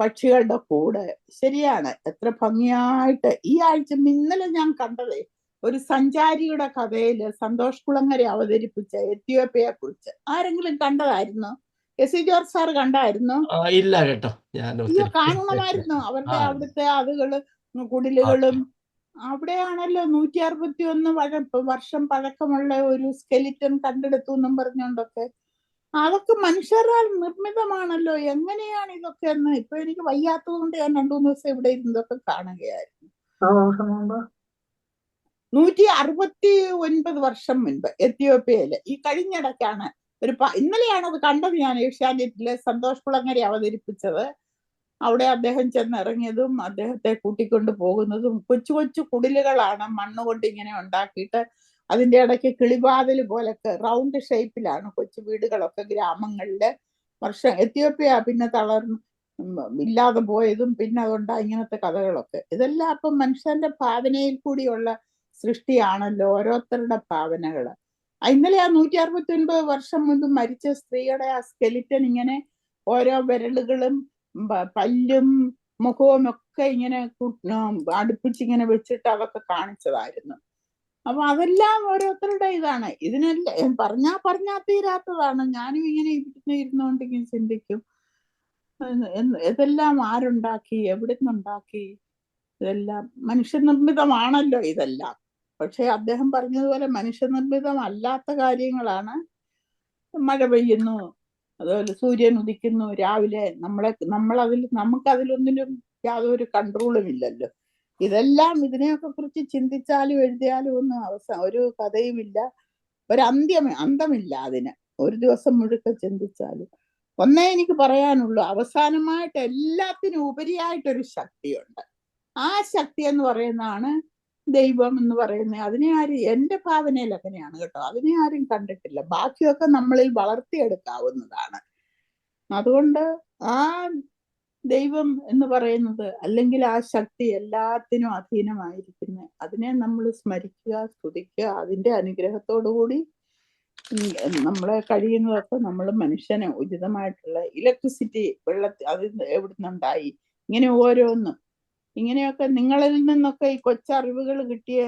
പക്ഷികളുടെ കൂടെ, ശരിയാണ്, എത്ര ഭംഗിയായിട്ട്. ഈ ആഴ്ച ഇന്നലെ ഞാൻ കണ്ടതേ ഒരു സഞ്ചാരിയുടെ കഥയില് സന്തോഷ് കുളങ്ങര അവതരിപ്പിച്ച എത്യോപ്യയെ കുറിച്ച്. ആരെങ്കിലും കണ്ടതായിരുന്നു? എസ് ജോർജ് സാർ കണ്ടായിരുന്നു? ഇല്ല കേട്ടോ. കാണണമായിരുന്നു. അവരുടെ അവിടുത്തെ അതുകള് കുടിലുകളും അവിടെയാണല്ലോ 161 വർഷം പഴക്കമുള്ള ഒരു സ്കെലിറ്റൻ കണ്ടെടുത്തു എന്നും പറഞ്ഞുകൊണ്ടൊക്കെ. അതൊക്കെ മനുഷ്യരാൽ നിർമ്മിതമാണല്ലോ. എങ്ങനെയാണ് ഇതൊക്കെ എന്ന് ഇപ്പൊ എനിക്ക് വയ്യാത്തത് കൊണ്ട് ഞാൻ 2-3 ദിവസം ഇവിടെ ഇരുന്നതൊക്കെ കാണുകയായിരുന്നു. 169 വർഷം മുൻപ് എത്യോപ്യയില്. ഈ കഴിഞ്ഞിടയ്ക്കാണ് ഇന്നലെയാണ് അത് കണ്ടത് ഞാൻ ഏഷ്യാനെറ്റില്. സന്തോഷ് കുളങ്ങര അവതരിപ്പിച്ചത്. അവിടെ അദ്ദേഹം ചെന്നിറങ്ങിയതും അദ്ദേഹത്തെ കൂട്ടിക്കൊണ്ടു പോകുന്നതും കൊച്ചു കൊച്ചു കുടിലുകളാണ് മണ്ണുകൊണ്ട് ഇങ്ങനെ ഉണ്ടാക്കിയിട്ട്. അതിന്റെ ഇടയ്ക്ക് കിളിവാതിൽ പോലൊക്കെ റൗണ്ട് ഷേപ്പിലാണ് കൊച്ചു വീടുകളൊക്കെ ഗ്രാമങ്ങളില്. എത്യോപ്യ പിന്നെ ഇല്ലാതെ പോയതും പിന്നെ അതുകൊണ്ടാ ഇങ്ങനത്തെ കഥകളൊക്കെ. ഇതെല്ലാം അപ്പം മനുഷ്യന്റെ ഭാവനയിൽ കൂടിയുള്ള സൃഷ്ടിയാണല്ലോ, ഓരോരുത്തരുടെ ഭാവനകള്. ഇന്നലെ ആ 169 വർഷം മുൻപ് മരിച്ച സ്ത്രീയുടെ ആ സ്കെലിറ്റൻ ഇങ്ങനെ ഓരോ വിരലുകളും പല്ലും മുഖവും ഒക്കെ ഇങ്ങനെ അടുപ്പിച്ചിങ്ങനെ വെച്ചിട്ട് അതൊക്കെ കാണിച്ചതായിരുന്നു. അപ്പൊ അതെല്ലാം ഓരോരുത്തരുടെ ഇതാണ്. ഇതിനെല്ലാം പറഞ്ഞാ തീരാത്തതാണ്. ഞാനും ഇങ്ങനെ ഇരുന്നുകൊണ്ട് ഇങ്ങനെ ചിന്തിക്കും, ഇതെല്ലാം ആരുണ്ടാക്കി, എവിടെ നിന്നുണ്ടാക്കി? ഇതെല്ലാം മനുഷ്യനിർമ്മിതമാണല്ലോ ഇതെല്ലാം. പക്ഷെ അദ്ദേഹം പറഞ്ഞതുപോലെ മനുഷ്യനിർമ്മിതമല്ലാത്ത കാര്യങ്ങളാണ്. മഴ പെയ്യുന്നു, അതുപോലെ സൂര്യൻ ഉദിക്കുന്നു രാവിലെ, നമുക്കതിലൊന്നിലും യാതൊരു കൺട്രോളും ഇല്ലല്ലോ. ഇതെല്ലാം ഇതിനെയൊക്കെ കുറിച്ച് ചിന്തിച്ചാലും എഴുതിയാലും ഒന്നും ഒരു കഥയുമില്ല, അന്തമില്ല അതിന്. ഒരു ദിവസം മുഴുക്ക ചിന്തിച്ചാലും. ഒന്നേ എനിക്ക് പറയാനുള്ളൂ, അവസാനമായിട്ട് എല്ലാത്തിനും ഉപരിയായിട്ടൊരു ശക്തിയുണ്ട്. ആ ശക്തി എന്ന് പറയുന്നതാണ് ദൈവം എന്ന് പറയുന്നത്. അതിനെ ആരും, എൻ്റെ ഭാവനയിൽ അങ്ങനെയാണ് കേട്ടോ, അതിനെ ആരും കണ്ടിട്ടില്ല. ബാക്കിയൊക്കെ നമ്മളിൽ വളർത്തിയെടുക്കാവുന്നതാണ്. അതുകൊണ്ട് ആ ദൈവം എന്ന് പറയുന്നത്, അല്ലെങ്കിൽ ആ ശക്തി എല്ലാത്തിനും അധീനമായിരിക്കുന്നത്, അതിനെ നമ്മൾ സ്മരിക്കുക, സ്തുതിക്കുക, അതിൻ്റെ അനുഗ്രഹത്തോടു കൂടി നമ്മളെ കഴിയുന്നതൊക്കെ നമ്മൾ മനുഷ്യന് ഉചിതമായിട്ടുള്ള ഇലക്ട്രിസിറ്റി, വെള്ളത്തിൽ അത് എവിടുന്നുണ്ടായി, ഇങ്ങനെ ഓരോന്നും ഇങ്ങനെയൊക്കെ നിങ്ങളിൽ നിന്നൊക്കെ ഈ കൊച്ചറിവുകൾ കിട്ടിയ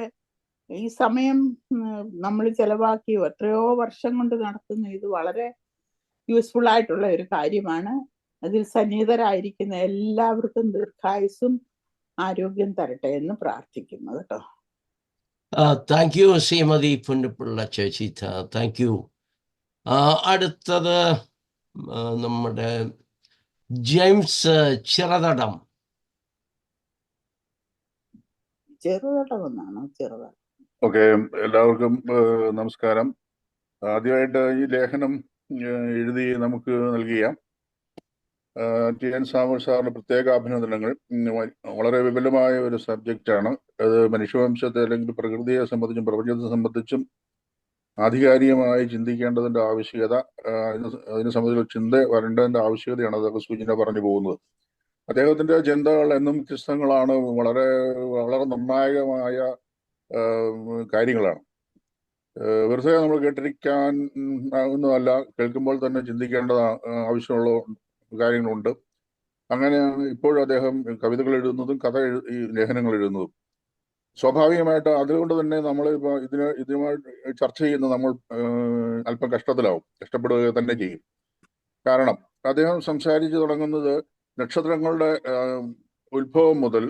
ഈ സമയം നമ്മൾ ചെലവാക്കി എത്രയോ വർഷം കൊണ്ട് നടത്തുന്ന ഇത് വളരെ യൂസ്ഫുൾ ആയിട്ടുള്ള ഒരു കാര്യമാണ്. അതിൽ സന്നിഹിതരായിരിക്കുന്ന എല്ലാവർക്കും ദീർഘായുസ്സും ആരോഗ്യം തരട്ടെ എന്ന് പ്രാർത്ഥിക്കുന്നു കേട്ടോ. താങ്ക് യു ശ്രീമതി പുന്നപ്പിള്ള ചേച്ചി, താങ്ക് യു. അടുത്തത് നമ്മുടെ ജെയിംസ് ചിറതടം. ചെറുതടം എന്നാണോ? ചെറുതടം. ഓക്കെ, എല്ലാവർക്കും നമസ്കാരം. ആദ്യമായിട്ട് ഈ ലേഖനം എഴുതി നമുക്ക് നൽകിയ ടി.എൻ. സാമുവൽ സാറിന് പ്രത്യേക അഭിനന്ദനങ്ങൾ. വളരെ വിപുലമായ ഒരു സബ്ജക്റ്റാണ് അത്. മനുഷ്യവംശത്തെ അല്ലെങ്കിൽ പ്രകൃതിയെ സംബന്ധിച്ചും പ്രപഞ്ചത്തെ സംബന്ധിച്ചും ആധികാരികമായി ചിന്തിക്കേണ്ടതിൻ്റെ ആവശ്യകത, അതിനെ സംബന്ധിച്ചുള്ള ചിന്ത വരേണ്ടതിൻ്റെ ആവശ്യകതയാണ് അതൊക്കെ സൂചന പറഞ്ഞു പോകുന്നത്. അദ്ദേഹത്തിൻ്റെ ചിന്തകൾ എന്നും വ്യത്യസ്തങ്ങളാണ്, വളരെ വളരെ നിർണായകമായ കാര്യങ്ങളാണ്. വെറുതെ നമ്മൾ കേട്ടിരിക്കാൻ ഒന്നുമല്ല, കേൾക്കുമ്പോൾ തന്നെ ചിന്തിക്കേണ്ട ആവശ്യമുള്ള കാര്യങ്ങളുണ്ട്. അങ്ങനെയാണ് ഇപ്പോഴും അദ്ദേഹം കവിതകൾ എഴുതുന്നതും ഈ ലേഖനങ്ങൾ എഴുതുന്നതും. സ്വാഭാവികമായിട്ട് അതുകൊണ്ട് തന്നെ നമ്മൾ ഇപ്പോൾ ഇതുമായി ചർച്ച ചെയ്യുന്ന നമ്മൾ അല്പം കഷ്ടപ്പെടുക തന്നെ ചെയ്യും. കാരണം അദ്ദേഹം സംസാരിച്ചു തുടങ്ങുന്നത് നക്ഷത്രങ്ങളുടെ ഉത്ഭവം മുതൽ,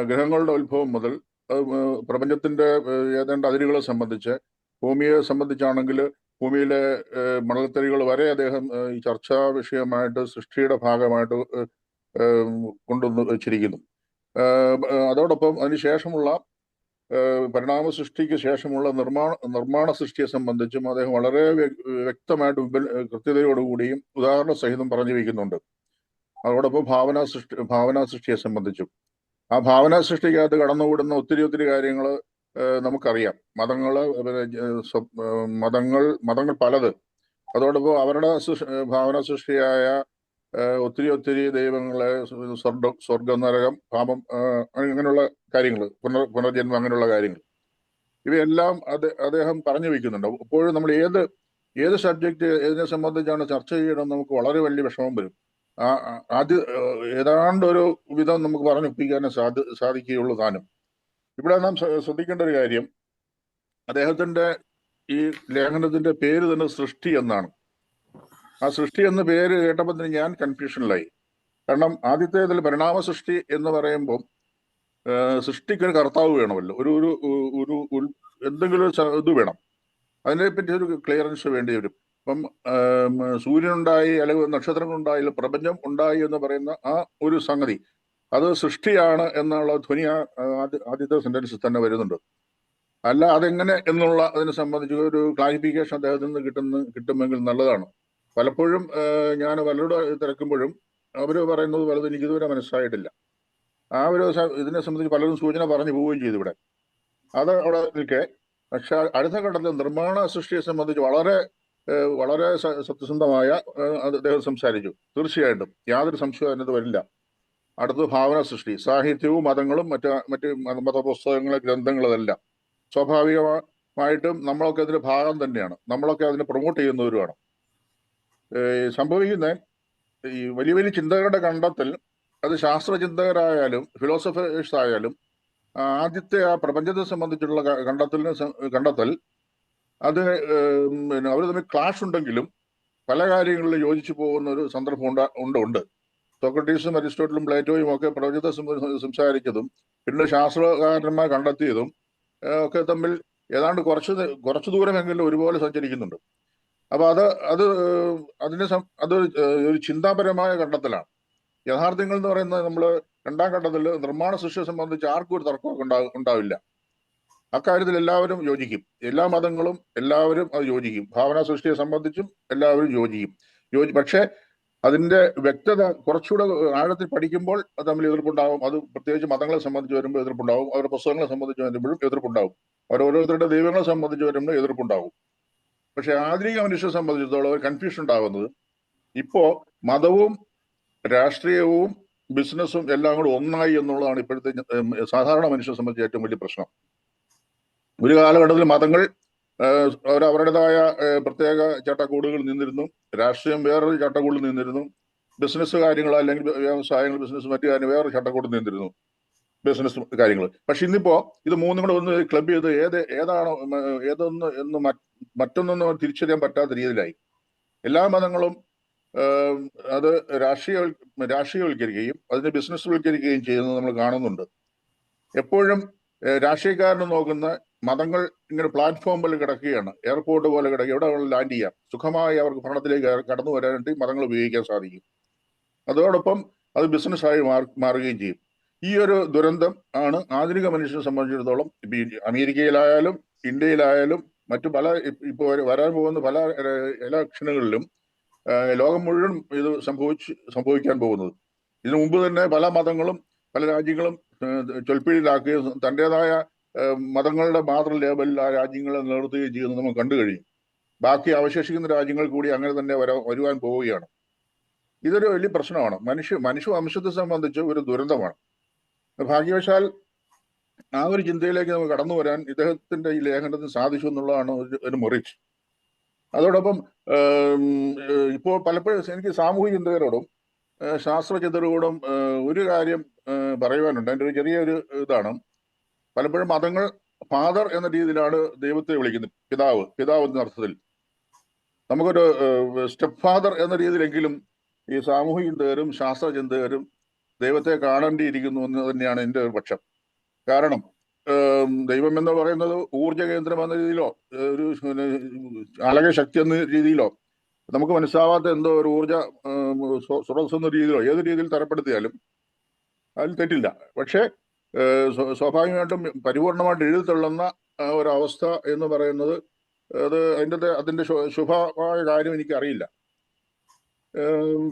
ഗ്രഹങ്ങളുടെ ഉത്ഭവം മുതൽ, പ്രപഞ്ചത്തിന്റെ ഏതാണ്ട് അതിരുകളെ സംബന്ധിച്ച്, ഭൂമിയെ സംബന്ധിച്ചാണെങ്കിൽ ഭൂമിയിലെ മണൽത്തരികൾ വരെ അദ്ദേഹം ഈ ചർച്ചാ വിഷയമായിട്ട് സൃഷ്ടിയുടെ ഭാഗമായിട്ട് കൊണ്ടുവന്ന് വെച്ചിരിക്കുന്നു. അതോടൊപ്പം അതിനുശേഷമുള്ള പരിണാമ സൃഷ്ടിക്ക് ശേഷമുള്ള നിർമ്മാണ സൃഷ്ടിയെ സംബന്ധിച്ചും അദ്ദേഹം വളരെ വ്യക്തമായിട്ട് കൃത്യതയോടുകൂടിയും ഉദാഹരണ സഹിതം പറഞ്ഞു വയ്ക്കുന്നുണ്ട്. അതോടൊപ്പം ഭാവനാ സൃഷ്ടിയെ സംബന്ധിച്ചും ആ ഭാവനാ സൃഷ്ടിക്കകത്ത് കടന്നുകൂടുന്ന ഒത്തിരി കാര്യങ്ങൾ നമുക്കറിയാം. മതങ്ങൾ പലത്, അതോടൊപ്പം അവരുടെ ഭാവന സൃഷ്ടിയായ ഒത്തിരി ദൈവങ്ങളെ, സ്വർഗം, നരകം, പാപം, അങ്ങനെയുള്ള കാര്യങ്ങൾ, പുനർജന്മം, അങ്ങനെയുള്ള കാര്യങ്ങൾ, ഇവയെല്ലാം അദ്ദേഹം പറഞ്ഞു വയ്ക്കുന്നുണ്ട്. അപ്പോഴും നമ്മൾ ഏത് സബ്ജക്റ്റ് ഏതിനെ സംബന്ധിച്ചാണ് ചർച്ച ചെയ്യണം നമുക്ക് വളരെ വലിയ വിഷമം വരും. ഏതാണ്ട് ഒരു വിധം നമുക്ക് പറഞ്ഞൊപ്പിക്കാനേ സാധിക്കുകയുള്ളൂ താനും. ഇവിടെ നാം ശ്രദ്ധിക്കേണ്ട ഒരു കാര്യം, അദ്ദേഹത്തിന്റെ ഈ ലേഖനത്തിന്റെ പേര് തന്നെ സൃഷ്ടി എന്നാണ്. ആ സൃഷ്ടി എന്ന പേര് കേട്ടപ്പോൾ തന്നെ ഞാൻ കൺഫ്യൂഷനിലായി. കാരണം ആദ്യത്തേതിൽ പരിണാമ സൃഷ്ടി എന്ന് പറയുമ്പോൾ സൃഷ്ടിക്കൊരു കർത്താവ് വേണമല്ലോ, ഒരു എന്തെങ്കിലും ഇത് വേണം, അതിനെപ്പറ്റി ഒരു ക്ലിയറൻസ് വേണ്ടി വരും. ഇപ്പം സൂര്യനുണ്ടായി അല്ലെങ്കിൽ നക്ഷത്രങ്ങളുണ്ടായി പ്രപഞ്ചം ഉണ്ടായി എന്ന് പറയുന്ന ആ ഒരു സംഗതി, അത് സൃഷ്ടിയാണ് എന്നുള്ള ധ്വനി ആദ്യത്തെ സെന്റൻസിൽ തന്നെ വരുന്നുണ്ട്. അല്ല അതെങ്ങനെ എന്നുള്ള അതിനെ സംബന്ധിച്ച് ഒരു ക്ലാരിഫിക്കേഷൻ അദ്ദേഹത്തിൽ നിന്ന് കിട്ടുമെങ്കിൽ നല്ലതാണ്. പലപ്പോഴും ഞാൻ പലരോട് തിരക്കുമ്പോഴും അവർ പറയുന്നത് പലതും എനിക്ക് ഇതുവരെ മനസ്സിലായിട്ടില്ല. ആ ഒരു ഇതിനെ സംബന്ധിച്ച് പലരും സൂചന പറഞ്ഞു പോവുകയും ചെയ്തു ഇവിടെ. അത് അവിടെ നിൽക്കെ, പക്ഷെ അടുത്ത ഘട്ടത്തിൽ നിർമ്മാണ സൃഷ്ടിയെ സംബന്ധിച്ച് വളരെ സത്യസന്ധമായ അദ്ദേഹം സംസാരിച്ചു. തീർച്ചയായിട്ടും യാതൊരു സംശയവും അതിനകത്ത് വരില്ല. അടുത്ത ഭാവന സൃഷ്ടി, സാഹിത്യവും മതങ്ങളും മറ്റ് മതപുസ്തകങ്ങളെ, ഗ്രന്ഥങ്ങളതെല്ലാം സ്വാഭാവികമായിട്ടും നമ്മളൊക്കെ അതിന്റെ ഭാഗം തന്നെയാണ്. നമ്മളൊക്കെ അതിനെ പ്രൊമോട്ട് ചെയ്യുന്നവരുമാണ്. സംഭവിക്കുന്ന ഈ വലിയ ചിന്തകളുടെ കണ്ടെത്തൽ, അത് ശാസ്ത്രചിന്തകരായാലും ഫിലോസഫേഴ്സ് ആയാലും, ആദ്യത്തെ ആ പ്രപഞ്ചത്തെ സംബന്ധിച്ചുള്ള കണ്ടെത്തൽ അത് അവർ തമ്മിൽ ക്ലാഷ് ഉണ്ടെങ്കിലും പല കാര്യങ്ങളിലും യോജിച്ചു പോകുന്ന ഒരു സന്ദർഭം ഉണ്ട്. സോക്രട്ടീസും അരിസ്റ്റോട്ടിലും പ്ലേറ്റോയും ഒക്കെ പ്രപഞ്ചത്തെ സംസാരിച്ചതും പിന്നെ ശാസ്ത്രകാരന്മാർ കണ്ടെത്തിയതും ഒക്കെ തമ്മിൽ ഏതാണ്ട് കുറച്ചു ദൂരമെങ്കിലും ഒരുപോലെ സഞ്ചരിക്കുന്നുണ്ട്. അപ്പൊ അത് ഒരു ചിന്താപരമായ കണ്ടെത്തലാണ്. യാഥാർത്ഥ്യങ്ങൾ എന്ന് പറയുന്നത് നമ്മൾ രണ്ടാം ഘട്ടത്തിൽ നിർമ്മാണ സൃഷ്ടിയെ സംബന്ധിച്ച് ആർക്കും ഒരു തർക്കമൊക്കെ ഉണ്ടാവില്ല. അക്കാര്യത്തിൽ എല്ലാവരും യോജിക്കും. എല്ലാ മതങ്ങളും എല്ലാവരും അത് യോജിക്കും. ഭാവനാ സൃഷ്ടിയെ സംബന്ധിച്ചും എല്ലാവരും യോജിക്കും. പക്ഷേ അതിന്റെ വ്യക്തത കുറച്ചുകൂടെ ആഴത്തിൽ പഠിക്കുമ്പോൾ അത് തമ്മിൽ എതിർപ്പുണ്ടാവും. അത് പ്രത്യേകിച്ച് മതങ്ങളെ സംബന്ധിച്ച് വരുമ്പോൾ എതിർപ്പുണ്ടാവും, അവരുടെ പുസ്തകങ്ങളെ സംബന്ധിച്ച് വരുമ്പോഴും എതിർപ്പുണ്ടാവും, ഓരോരുത്തരുടെ ദൈവങ്ങളെ സംബന്ധിച്ച് വരുമ്പോൾ എതിർപ്പുണ്ടാവും. പക്ഷെ ആധുനിക മനുഷ്യരെ സംബന്ധിച്ചിടത്തോളം ഒരു കൺഫ്യൂഷൻ ഉണ്ടാകുന്നത് ഇപ്പോ മതവും രാഷ്ട്രീയവും ബിസിനസ്സും എല്ലാം കൂടെ ഒന്നായി എന്നുള്ളതാണ് ഇപ്പോഴത്തെ സാധാരണ മനുഷ്യരെ സംബന്ധിച്ച് ഏറ്റവും വലിയ പ്രശ്നം. ഒരു കാലഘട്ടത്തിൽ മതങ്ങൾ അവരവരുടേതായ പ്രത്യേക ചട്ടക്കൂടുകളിൽ നിന്നിരുന്നു, രാഷ്ട്രീയം വേറൊരു ചട്ടക്കൂടിൽ നിന്നിരുന്നു, ബിസിനസ് കാര്യങ്ങൾ അല്ലെങ്കിൽ വ്യവസായങ്ങൾ ബിസിനസ് മറ്റു കാര്യം വേറൊരു ചട്ടക്കൂടിൽ നിന്നിരുന്നു, ബിസിനസ് കാര്യങ്ങൾ. പക്ഷെ ഇന്നിപ്പോ ഇത് മൂന്നും കൂടെ ഒന്ന് ക്ലബ് ചെയ്ത് ഏതാണോ ഏതൊന്ന് എന്ന് മറ്റൊന്നൊന്നും തിരിച്ചറിയാൻ പറ്റാത്ത രീതിയിലായി. എല്ലാ മതങ്ങളും അത് രാഷ്ട്രീയവൽക്കരിക്കുകയും അതിനെ ബിസിനസ് വൽക്കരിക്കുകയും ചെയ്യുന്നത് നമ്മൾ കാണുന്നുണ്ട്. എപ്പോഴും രാഷ്ട്രീയക്കാരന് നോക്കുന്ന മതങ്ങൾ ഇങ്ങനെ പ്ലാറ്റ്ഫോമിൽ കിടക്കുകയാണ്, എയർപോർട്ട് പോലെ കിടക്കുക, എവിടെ വേണമെങ്കിലും ലാൻഡ് ചെയ്യാം, സുഖമായി അവർക്ക് ഭരണത്തിലേക്ക് കടന്നു വരാനായിട്ട് മതങ്ങൾ ഉപയോഗിക്കാൻ സാധിക്കും. അതോടൊപ്പം അത് ബിസിനസ്സായി മാറുകയും ചെയ്യും. ഈ ഒരു ദുരന്തം ആണ് ആധുനിക മനുഷ്യനെ സംബന്ധിച്ചിടത്തോളം അമേരിക്കയിലായാലും ഇന്ത്യയിലായാലും മറ്റു പല ഇപ്പോൾ വരാൻ പോകുന്ന പല ഇലക്ഷനുകളിലും ലോകം മുഴുവൻ ഇത് സംഭവിക്കാൻ പോകുന്നത്. ഇതിനു മുമ്പ് തന്നെ പല മതങ്ങളും പല രാജ്യങ്ങളും ചൊൽപ്പിടിയിലാക്കുകയും തൻ്റെതായ മതങ്ങളുടെ മാത്രം ലേബലിൽ ആ രാജ്യങ്ങളെ നിലനിർത്തുകയും ചെയ്യുന്നത് നമുക്ക് കണ്ടു കഴിയും. ബാക്കി അവശേഷിക്കുന്ന രാജ്യങ്ങൾ കൂടി അങ്ങനെ തന്നെ വരുവാൻ പോവുകയാണ്. ഇതൊരു വലിയ പ്രശ്നമാണ്. മനുഷ്യ വംശത്തെ സംബന്ധിച്ച് ഒരു ദുരന്തമാണ്. ഭാഗ്യവശാൽ ആ ഒരു ചിന്തയിലേക്ക് നമുക്ക് കടന്നു വരാൻ ഇദ്ദേഹത്തിന്റെ ഈ ലേഖനത്തിന് സാധിച്ചു എന്നുള്ളതാണ് ഒരു മെറിറ്റ്. അതോടൊപ്പം ഇപ്പോൾ പലപ്പോഴും എനിക്ക് സാമൂഹിക ചിന്തകരോടും ശാസ്ത്രചിന്തകരോടും ഒരു കാര്യം പറയുവാനുണ്ട്. എൻ്റെ ഒരു ചെറിയൊരു ഇതാണ്, പലപ്പോഴും മതങ്ങൾ ഫാദർ എന്ന രീതിയിലാണ് ദൈവത്തെ വിളിക്കുന്നത്, പിതാവ് എന്ന അർത്ഥത്തിൽ. നമുക്കൊരു സ്റ്റെപ്പ് ഫാദർ എന്ന രീതിയിലെങ്കിലും ഈ സാമൂഹിക ചിന്തകരും ശാസ്ത്രചിന്തകരും ദൈവത്തെ കാണേണ്ടിയിരിക്കുന്നു എന്ന് തന്നെയാണ് എൻ്റെ ഒരു പക്ഷം. കാരണം ദൈവം എന്ന് പറയുന്നത് ഊർജ കേന്ദ്രം എന്ന രീതിയിലോ ഒരു അലക ശക്തി എന്ന രീതിയിലോ നമുക്ക് മനസ്സിലാവാത്ത എന്തോ ഒരു ഊർജ സ്രോതസ് എന്ന രീതിയിലോ ഏത് രീതിയിൽ തരപ്പെടുത്തിയാലും അതിൽ തെറ്റില്ല. പക്ഷേ സ്വാഭാവികമായിട്ടും പരിപൂർണമായിട്ട് എഴുതിത്തള്ളുന്ന ഒരവസ്ഥ എന്ന് പറയുന്നത് അത് അതിൻ്റെ ശുഭമായ കാര്യം എനിക്കറിയില്ല.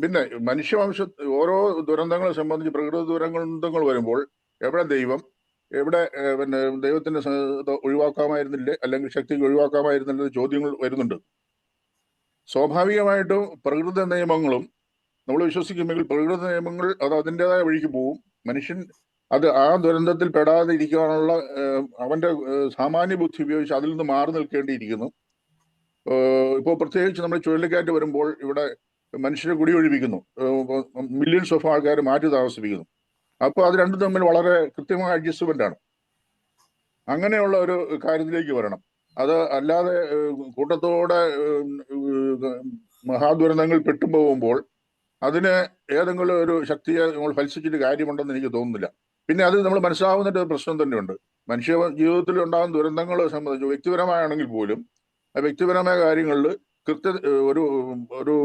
പിന്നെ മനുഷ്യവംശ ഓരോ ദുരന്തങ്ങളെ സംബന്ധിച്ച് പ്രകൃതി ദുരന്തങ്ങൾ വരുമ്പോൾ എവിടെ ദൈവം, എവിടെ പിന്നെ ദൈവത്തിന്റെ ഒഴിവാക്കാമായിരുന്നില്ലേ അല്ലെങ്കിൽ ശക്തിക്ക് ഒഴിവാക്കാമായിരുന്നില്ലേ ചോദ്യങ്ങൾ വരുന്നുണ്ട്. സ്വാഭാവികമായിട്ടും പ്രകൃതി നിയമങ്ങളും നമ്മൾ വിശ്വസിക്കുമെങ്കിൽ പ്രകൃതി നിയമങ്ങൾ അത് അതിൻ്റെതായ വഴിക്ക് പോവും. മനുഷ്യൻ അത് ആ ദുരന്തത്തിൽ പെടാതെ ഇരിക്കാനുള്ള അവന്റെ സാമാന്യ ബുദ്ധി ഉപയോഗിച്ച് അതിൽ നിന്ന് മാറി നിൽക്കേണ്ടിയിരിക്കുന്നു. ഇപ്പോൾ പ്രത്യേകിച്ച് നമ്മൾ ചുഴലിക്കാറ്റ് വരുമ്പോൾ ഇവിടെ മനുഷ്യരെ കുടിയൊഴിപ്പിക്കുന്നു, മില്യൺസ് ഓഫ് ആൾക്കാർ മാറ്റി താമസിപ്പിക്കുന്നു. അപ്പോൾ അത് രണ്ടും തമ്മിൽ വളരെ കൃത്യമായ അഡ്ജസ്റ്റ്മെന്റ് ആണ്. അങ്ങനെയുള്ള ഒരു കാര്യത്തിലേക്ക് വരണം. അത് അല്ലാതെ കൂട്ടത്തോടെ മഹാദുരന്തങ്ങൾ പെട്ടുപോകുമ്പോൾ അതിന് ഏതെങ്കിലും ഒരു ശക്തിയെ നമ്മൾ ഫലിച്ചിട്ട് കാര്യമുണ്ടെന്ന് എനിക്ക് തോന്നുന്നില്ല. പിന്നെ അത് നമ്മൾ മനസ്സിലാവുന്ന ഒരു പ്രശ്നം തന്നെയുണ്ട്. മനുഷ്യ ജീവിതത്തിൽ ഉണ്ടാകുന്ന ദുരന്തങ്ങളെ സംബന്ധിച്ച് വ്യക്തിപരമാണെങ്കിൽ പോലും ആ വ്യക്തിപരമായ കാര്യങ്ങളിൽ ഒരു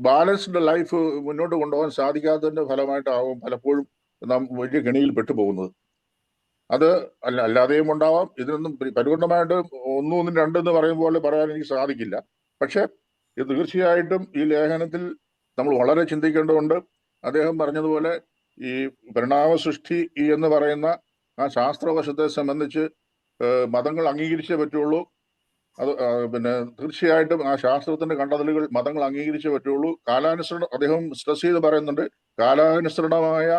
ബാലൻസ്ഡ് ലൈഫ് മുന്നോട്ട് കൊണ്ടുപോകാൻ സാധിക്കാത്തതിന്റെ ഫലമായിട്ടാവും പലപ്പോഴും നാം വലിയ കെണിയിൽ പെട്ടുപോകുന്നത്. അത് അല്ലാതെയും ഉണ്ടാവാം. ഇതിനൊന്നും പരിപൂർണമായിട്ട് ഒന്നും രണ്ടെന്ന് പറയുന്ന പോലെ പറയാൻ എനിക്ക് സാധിക്കില്ല. പക്ഷെ ഇത് തീർച്ചയായിട്ടും ഈ ലേഖനത്തിൽ നമ്മൾ വളരെ ചിന്തിക്കേണ്ടതുണ്ട്. അദ്ദേഹം പറഞ്ഞതുപോലെ ഈ പരിണാമ സൃഷ്ടി എന്ന് പറയുന്ന ആ ശാസ്ത്രവശത്തെ സംബന്ധിച്ച് മതങ്ങൾ അംഗീകരിച്ചേ പറ്റുള്ളൂ. അത് പിന്നെ തീർച്ചയായിട്ടും ആ ശാസ്ത്രത്തിന്റെ കണ്ടെത്തലുകൾ മതങ്ങൾ അംഗീകരിച്ചേ പറ്റുള്ളൂ. കാലാനുസരണം അദ്ദേഹം സ്ട്രെസ് ചെയ്ത് പറയുന്നുണ്ട്, കാലാനുസരണമായ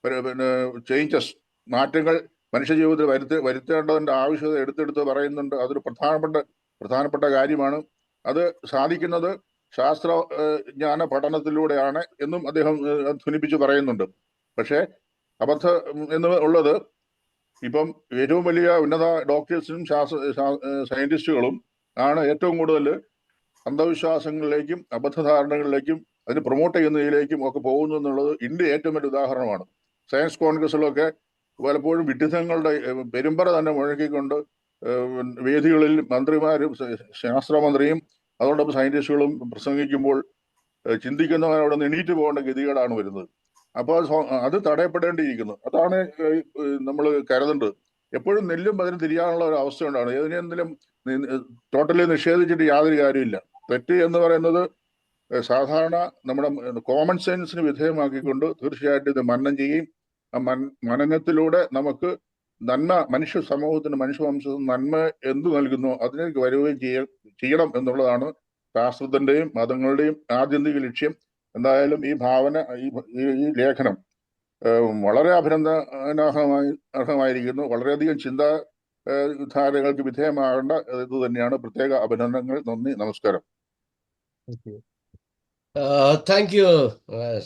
പിന്നെ ചേഞ്ചസ്, മാറ്റങ്ങൾ മനുഷ്യ ജീവിതത്തിൽ വരുത്തേണ്ടതിന്റെ ആവശ്യകത എടുത്തെടുത്ത് പറയുന്നുണ്ട്. അതൊരു പ്രധാനപ്പെട്ട കാര്യമാണ്. അത് സാധിക്കുന്നത് ശാസ്ത്രജ്ഞാന പഠനത്തിലൂടെയാണ് എന്നും അദ്ദേഹം ധ്വനിപ്പിച്ച് പറയുന്നുണ്ട്. പക്ഷേ അബദ്ധം എന്ന് ഉള്ളത് ഇപ്പം ഏറ്റവും വലിയ ഉന്നത ഡോക്ടേഴ്സിനും സയന്റിസ്റ്റുകളും ആണ് ഏറ്റവും കൂടുതൽ അന്ധവിശ്വാസങ്ങളിലേക്കും അബദ്ധധാരണകളിലേക്കും അതിന് പ്രൊമോട്ട് ചെയ്യുന്നതിലേക്കും ഒക്കെ പോകുന്നു എന്നുള്ളത് ഇന്ത്യ ഏറ്റവും വലിയ ഉദാഹരണമാണ്. സയൻസ് കോൺഗ്രസിലൊക്കെ പലപ്പോഴും വിഡ്ഢിത്തങ്ങളുടെ പെരുമ്പറ തന്നെ മുഴക്കിക്കൊണ്ട് വേദികളിൽ മന്ത്രിമാരും ശാസ്ത്രമന്ത്രിയും അതോടൊപ്പം സയന്റിസ്റ്റുകളും പ്രസംഗിക്കുമ്പോൾ ചിന്തിക്കുന്നവരവിടെ നിന്ന് എണീറ്റ് പോകേണ്ട ഗതികേടാണ് വരുന്നത്. അപ്പോൾ അത് തടയപ്പെടേണ്ടിയിരിക്കുന്നു. അതാണ് നമ്മൾ കരുതേണ്ടത്. എപ്പോഴും നെല്ലും അതിന് തിരിയാനുള്ള ഒരു അവസ്ഥ ഉണ്ടാണ്. ഏതിനെന്തെങ്കിലും ടോട്ടലി നിഷേധിച്ചിട്ട് യാതൊരു കാര്യമില്ല. തെറ്റ് എന്ന് പറയുന്നത് സാധാരണ നമ്മുടെ കോമൺ സെൻസിന് വിധേയമാക്കിക്കൊണ്ട് തീർച്ചയായിട്ടും ഇത് മനനം ചെയ്യും. ആ മനനത്തിലൂടെ നമുക്ക് നന്മ, മനുഷ്യ സമൂഹത്തിന്, മനുഷ്യവംശത്തിന് നന്മ എന്തു നൽകുന്നു അതിലേക്ക് വരികയും ചെയ്യണം എന്നുള്ളതാണ് ശാസ്ത്രത്തിന്റെയും മതങ്ങളുടെയും ആത്യന്തിക ലക്ഷ്യം. എന്തായാലും ഈ ഭാവന, ഈ ലേഖനം വളരെ അർഹമായിരിക്കുന്നു. വളരെയധികം ധാരകൾക്ക് വിധേയമാകേണ്ട ഇത് തന്നെയാണ്. പ്രത്യേക അഭിനന്ദനങ്ങൾ. നന്ദി, നമസ്കാരം. Thank you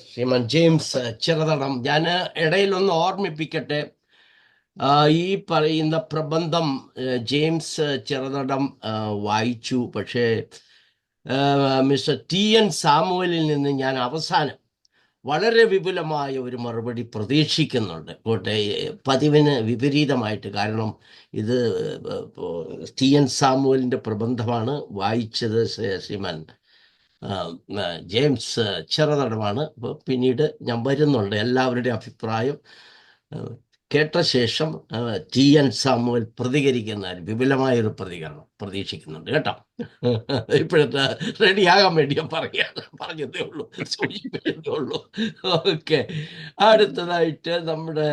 Shriman James Cheruthadam. ഞാൻ ഇടയിലൊന്ന് ഓർമ്മിപ്പിക്കട്ടെ, ഈ പറയുന്ന പ്രബന്ധം ജെയിംസ് ചെറുതടം വായിച്ചു. പക്ഷേ മിസ്റ്റർ TN സാമുവലിൽ നിന്ന് ഞാൻ അവസാനം വളരെ വിപുലമായ ഒരു മറുപടി പ്രതീക്ഷിക്കുന്നുണ്ട്, പതിവിന് വിപരീതമായിട്ട്. കാരണം ഇത് TN സാമുവലിൻ്റെ പ്രബന്ധമാണ് വായിച്ചത്, ശ്രീമാൻ ജെയിംസ് ചെറുതടമാണ്. പിന്നീട് ഞാൻ വരുന്നുണ്ട്. എല്ലാവരുടെയും അഭിപ്രായം കേട്ട ശേഷം TN സാമുവൽ പ്രതികരിക്കുന്ന വിപുലമായൊരു പ്രതികരണം പ്രതീക്ഷിക്കുന്നുണ്ട് കേട്ടോ. ഇപ്പോഴത്തെ റെഡിയാകാൻ വേണ്ടി ഞാൻ പറഞ്ഞതേ ഉള്ളൂ, സൂചിപ്പിച്ചതേ ഉള്ളൂ. ഓക്കെ, അടുത്തതായിട്ട് നമ്മുടെ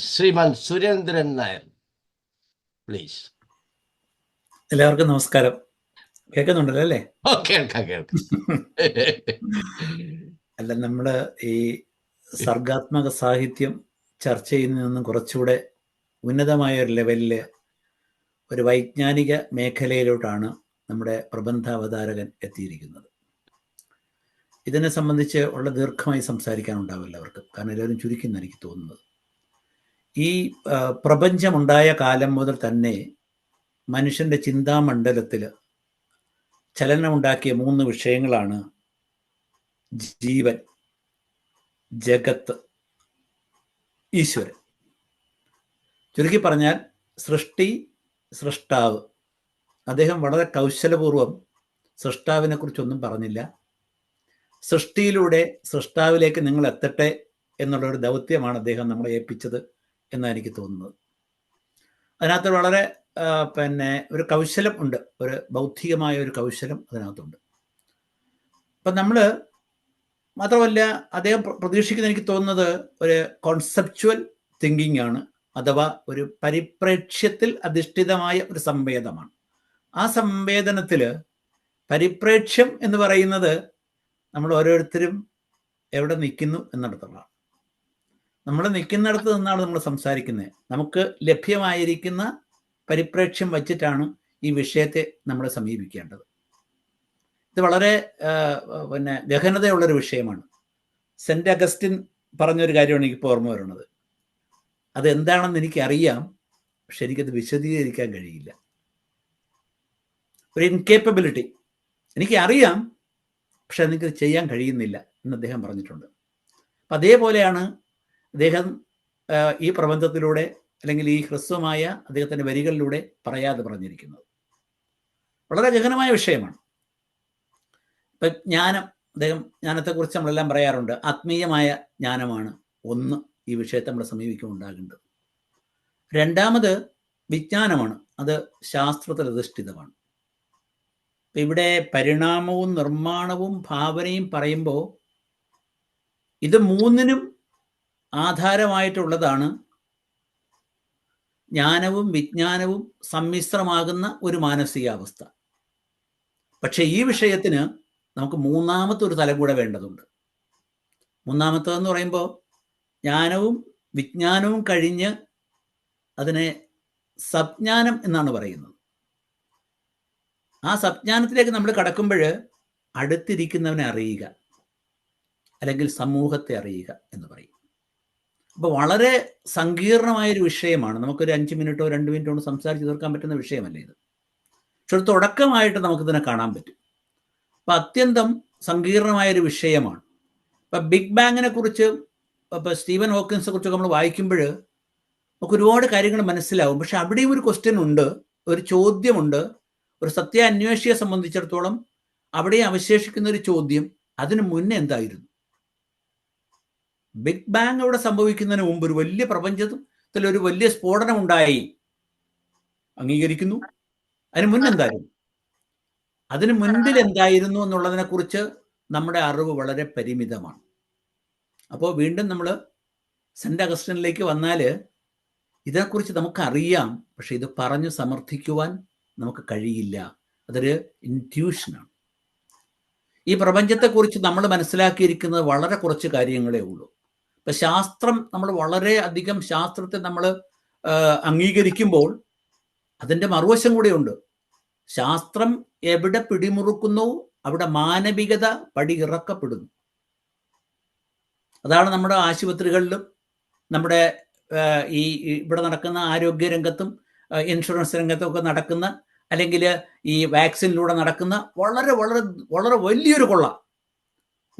ശ്രീമാൻ സുരേന്ദ്രൻ നായർ, പ്ലീസ്. എല്ലാവർക്കും നമസ്കാരം. കേൾക്കുന്നുണ്ടല്ലോ അല്ലേ? കേൾക്കാം. അല്ല, നമ്മള് ഈ സർഗാത്മക സാഹിത്യം ചർച്ച ചെയ്യുന്നതിൽ നിന്നും കുറച്ചുകൂടെ ഉന്നതമായ ഒരു ലെവലില് ഒരു വൈജ്ഞാനിക മേഖലയിലോട്ടാണ് നമ്മുടെ പ്രബന്ധാവതാരകൻ എത്തിയിരിക്കുന്നത്. ഇതിനെ സംബന്ധിച്ച് ഉള്ള ദീർഘമായി സംസാരിക്കാനുണ്ടാവില്ല അവർക്ക്, കാരണം എല്ലാവരും ചുരുക്കുന്ന എനിക്ക് തോന്നുന്നത്. ഈ പ്രപഞ്ചമുണ്ടായ കാലം മുതൽ തന്നെ മനുഷ്യൻ്റെ ചിന്താമണ്ഡലത്തിൽ ചലനമുണ്ടാക്കിയ 3 വിഷയങ്ങളാണ് ജീവൻ, ജഗത്ത്, ഈശ്വരൻ. ചുരുക്കി പറഞ്ഞാൽ സൃഷ്ടി, സൃഷ്ടാവ്. അദ്ദേഹം വളരെ കൗശലപൂർവം സൃഷ്ടാവിനെ കുറിച്ചൊന്നും പറഞ്ഞില്ല. സൃഷ്ടിയിലൂടെ സൃഷ്ടാവിലേക്ക് നിങ്ങൾ എത്തട്ടെ എന്നുള്ളൊരു ദൗത്യമാണ് അദ്ദേഹം നമ്മളെ ഏൽപ്പിച്ചത് എന്നാണ് എനിക്ക് തോന്നുന്നത്. അതിനകത്ത് വളരെ ഒരു കൗശലം ഉണ്ട്, ഒരു ബൗദ്ധികമായ ഒരു കൗശലം അതിനകത്തുണ്ട്. അപ്പം നമ്മൾ മാത്രമല്ല, അദ്ദേഹം പ്രതീക്ഷിക്കുന്ന എനിക്ക് തോന്നുന്നത് ഒരു കോൺസെപ്ച്വൽ തിങ്കിങ് ആണ്, അഥവാ ഒരു പരിപ്രേക്ഷ്യത്തിൽ അധിഷ്ഠിതമായ ഒരു സംവേദനമാണ്. ആ സംവേദനത്തിൽ പരിപ്രേക്ഷ്യം എന്ന് പറയുന്നത് നമ്മൾ ഓരോരുത്തരും എവിടെ നിൽക്കുന്നു എന്നിടത്തുള്ളതാണ്. നമ്മൾ നിൽക്കുന്നിടത്ത് നിന്നാണ് നമ്മൾ സംസാരിക്കുന്നത്. നമുക്ക് ലഭ്യമായിരിക്കുന്ന പരിപ്രേക്ഷ്യം വച്ചിട്ടാണ് ഈ വിഷയത്തെ നമ്മൾ സമീപിക്കേണ്ടത്. ഇത് വളരെ ഗഹനതയുള്ളൊരു വിഷയമാണ്. സെന്റ് അഗസ്റ്റിൻ പറഞ്ഞൊരു കാര്യമാണ് എനിക്കിപ്പോൾ ഓർമ്മ വരുന്നത്. അതെന്താണെന്ന് എനിക്കറിയാം, പക്ഷെ എനിക്കത് വിശദീകരിക്കാൻ കഴിയില്ല. ഒരു ഇൻകേപ്പബിലിറ്റി, എനിക്കറിയാം പക്ഷെ എനിക്കത് ചെയ്യാൻ കഴിയുന്നില്ല എന്ന് അദ്ദേഹം പറഞ്ഞിട്ടുണ്ട്. അപ്പം അതേപോലെയാണ് അദ്ദേഹം ഈ പ്രബന്ധത്തിലൂടെ, അല്ലെങ്കിൽ ഈ ഹ്രസ്വമായ അദ്ദേഹത്തിൻ്റെ വരികളിലൂടെ പറയാതെ പറഞ്ഞിരിക്കുന്നത്. വളരെ ഗഹനമായ വിഷയമാണ്. ഇപ്പം ജ്ഞാനം, ജ്ഞാനത്തെക്കുറിച്ച് നമ്മളെല്ലാം പറയാറുണ്ട്. ആത്മീയമായ ജ്ഞാനമാണ് ഒന്ന് ഈ വിഷയത്തെ നമ്മൾ സമീപിക്കുമ്പോൾ ഉണ്ടാകേണ്ടത്. രണ്ടാമത് വിജ്ഞാനമാണ്, അത് ശാസ്ത്രത്തിൽ അധിഷ്ഠിതമാണ്. ഇവിടെ പരിണാമവും നിർമ്മാണവും ഭാവനയും പറയുമ്പോൾ ഇത് 3നും ആധാരമായിട്ടുള്ളതാണ് ജ്ഞാനവും വിജ്ഞാനവും സമ്മിശ്രമാകുന്ന ഒരു മാനസികാവസ്ഥ. പക്ഷെ ഈ വിഷയത്തിന് നമുക്ക് 3ാമത്തെ ഒരു തലം കൂടെ വേണ്ടതുണ്ട്. 3ാമത്തേതെന്ന് പറയുമ്പോൾ ജ്ഞാനവും വിജ്ഞാനവും കഴിഞ്ഞ് അതിനെ സജ്ഞാനം എന്നാണ് പറയുന്നത്. ആ സജ്ഞാനത്തിലേക്ക് നമ്മൾ കടക്കുമ്പോൾ അടുത്തിരിക്കുന്നവനെ അറിയുക, അല്ലെങ്കിൽ സമൂഹത്തെ അറിയുക എന്ന് പറയും. അപ്പോൾ വളരെ സങ്കീർണമായൊരു വിഷയമാണ്. നമുക്കൊരു 5 മിനിറ്റോ 2 മിനിറ്റോ കൊണ്ട് സംസാരിച്ച് തീർക്കാൻ പറ്റുന്ന വിഷയമല്ല ഇത്. പക്ഷെ ഒരു തുടക്കമായിട്ട് നമുക്കിതിനെ കാണാൻ പറ്റും. അപ്പം അത്യന്തം സങ്കീർണമായൊരു വിഷയമാണ്. ഇപ്പം ബിഗ് ബാങ്ങിനെ കുറിച്ച്, ഇപ്പം സ്റ്റീവൻ ഹോക്കിൻസിനെ കുറിച്ചൊക്കെ നമ്മൾ വായിക്കുമ്പോൾ നമുക്ക് ഒരുപാട് കാര്യങ്ങൾ മനസ്സിലാവും. പക്ഷെ അവിടെയും ഒരു ക്വസ്റ്റ്യൻ ഉണ്ട്, ഒരു ചോദ്യമുണ്ട്. ഒരു സത്യാന്വേഷിയെ സംബന്ധിച്ചിടത്തോളം അവിടെ അവശേഷിക്കുന്ന ഒരു ചോദ്യം, അതിനു മുന്നേ എന്തായിരുന്നു? ബിഗ് ബാങ് അവിടെ സംഭവിക്കുന്നതിന് മുമ്പ് ഒരു വലിയ പ്രപഞ്ചത്തിൽ ഒരു വലിയ സ്ഫോടനം ഉണ്ടായി, അംഗീകരിക്കുന്നു. അതിന് മുന്നെന്തായിരുന്നു? അതിന് മുൻപിൽ എന്തായിരുന്നു എന്നുള്ളതിനെക്കുറിച്ച് നമ്മുടെ അറിവ് വളരെ പരിമിതമാണ്. അപ്പോൾ വീണ്ടും നമ്മൾ സെന്റ് അഗസ്റ്റിനിലേക്ക് വന്നാൽ ഇതിനെക്കുറിച്ച് നമുക്കറിയാം, പക്ഷെ ഇത് പറഞ്ഞു സമർത്ഥിക്കുവാൻ നമുക്ക് കഴിയില്ല. അതൊരു ഇൻറ്റ്യൂഷനാണ്. ഈ പ്രപഞ്ചത്തെക്കുറിച്ച് നമ്മൾ മനസ്സിലാക്കിയിരിക്കുന്നത് വളരെ കുറച്ച് കാര്യങ്ങളേ ഉള്ളൂ. ഇപ്പം ശാസ്ത്രം, നമ്മൾ വളരെ അധികം ശാസ്ത്രത്തെ നമ്മൾ അംഗീകരിക്കുമ്പോൾ അതിൻ്റെ മറുവശം കൂടെയുണ്ട്. ശാസ്ത്രം എവിടെ പിടിമുറുക്കുന്നു അവിടെ മാനവികത പടിയിറക്കപ്പെടുന്നു. അതാണ് നമ്മുടെ ആശുപത്രികളിലും നമ്മുടെ ഈ ഇവിടെ നടക്കുന്ന ആരോഗ്യ രംഗത്തും ഇൻഷുറൻസ് രംഗത്തും ഒക്കെ നടക്കുന്ന, അല്ലെങ്കിൽ ഈ വാക്സിനിലൂടെ നടക്കുന്ന വളരെ വളരെ വളരെ വലിയൊരു കൊള്ള,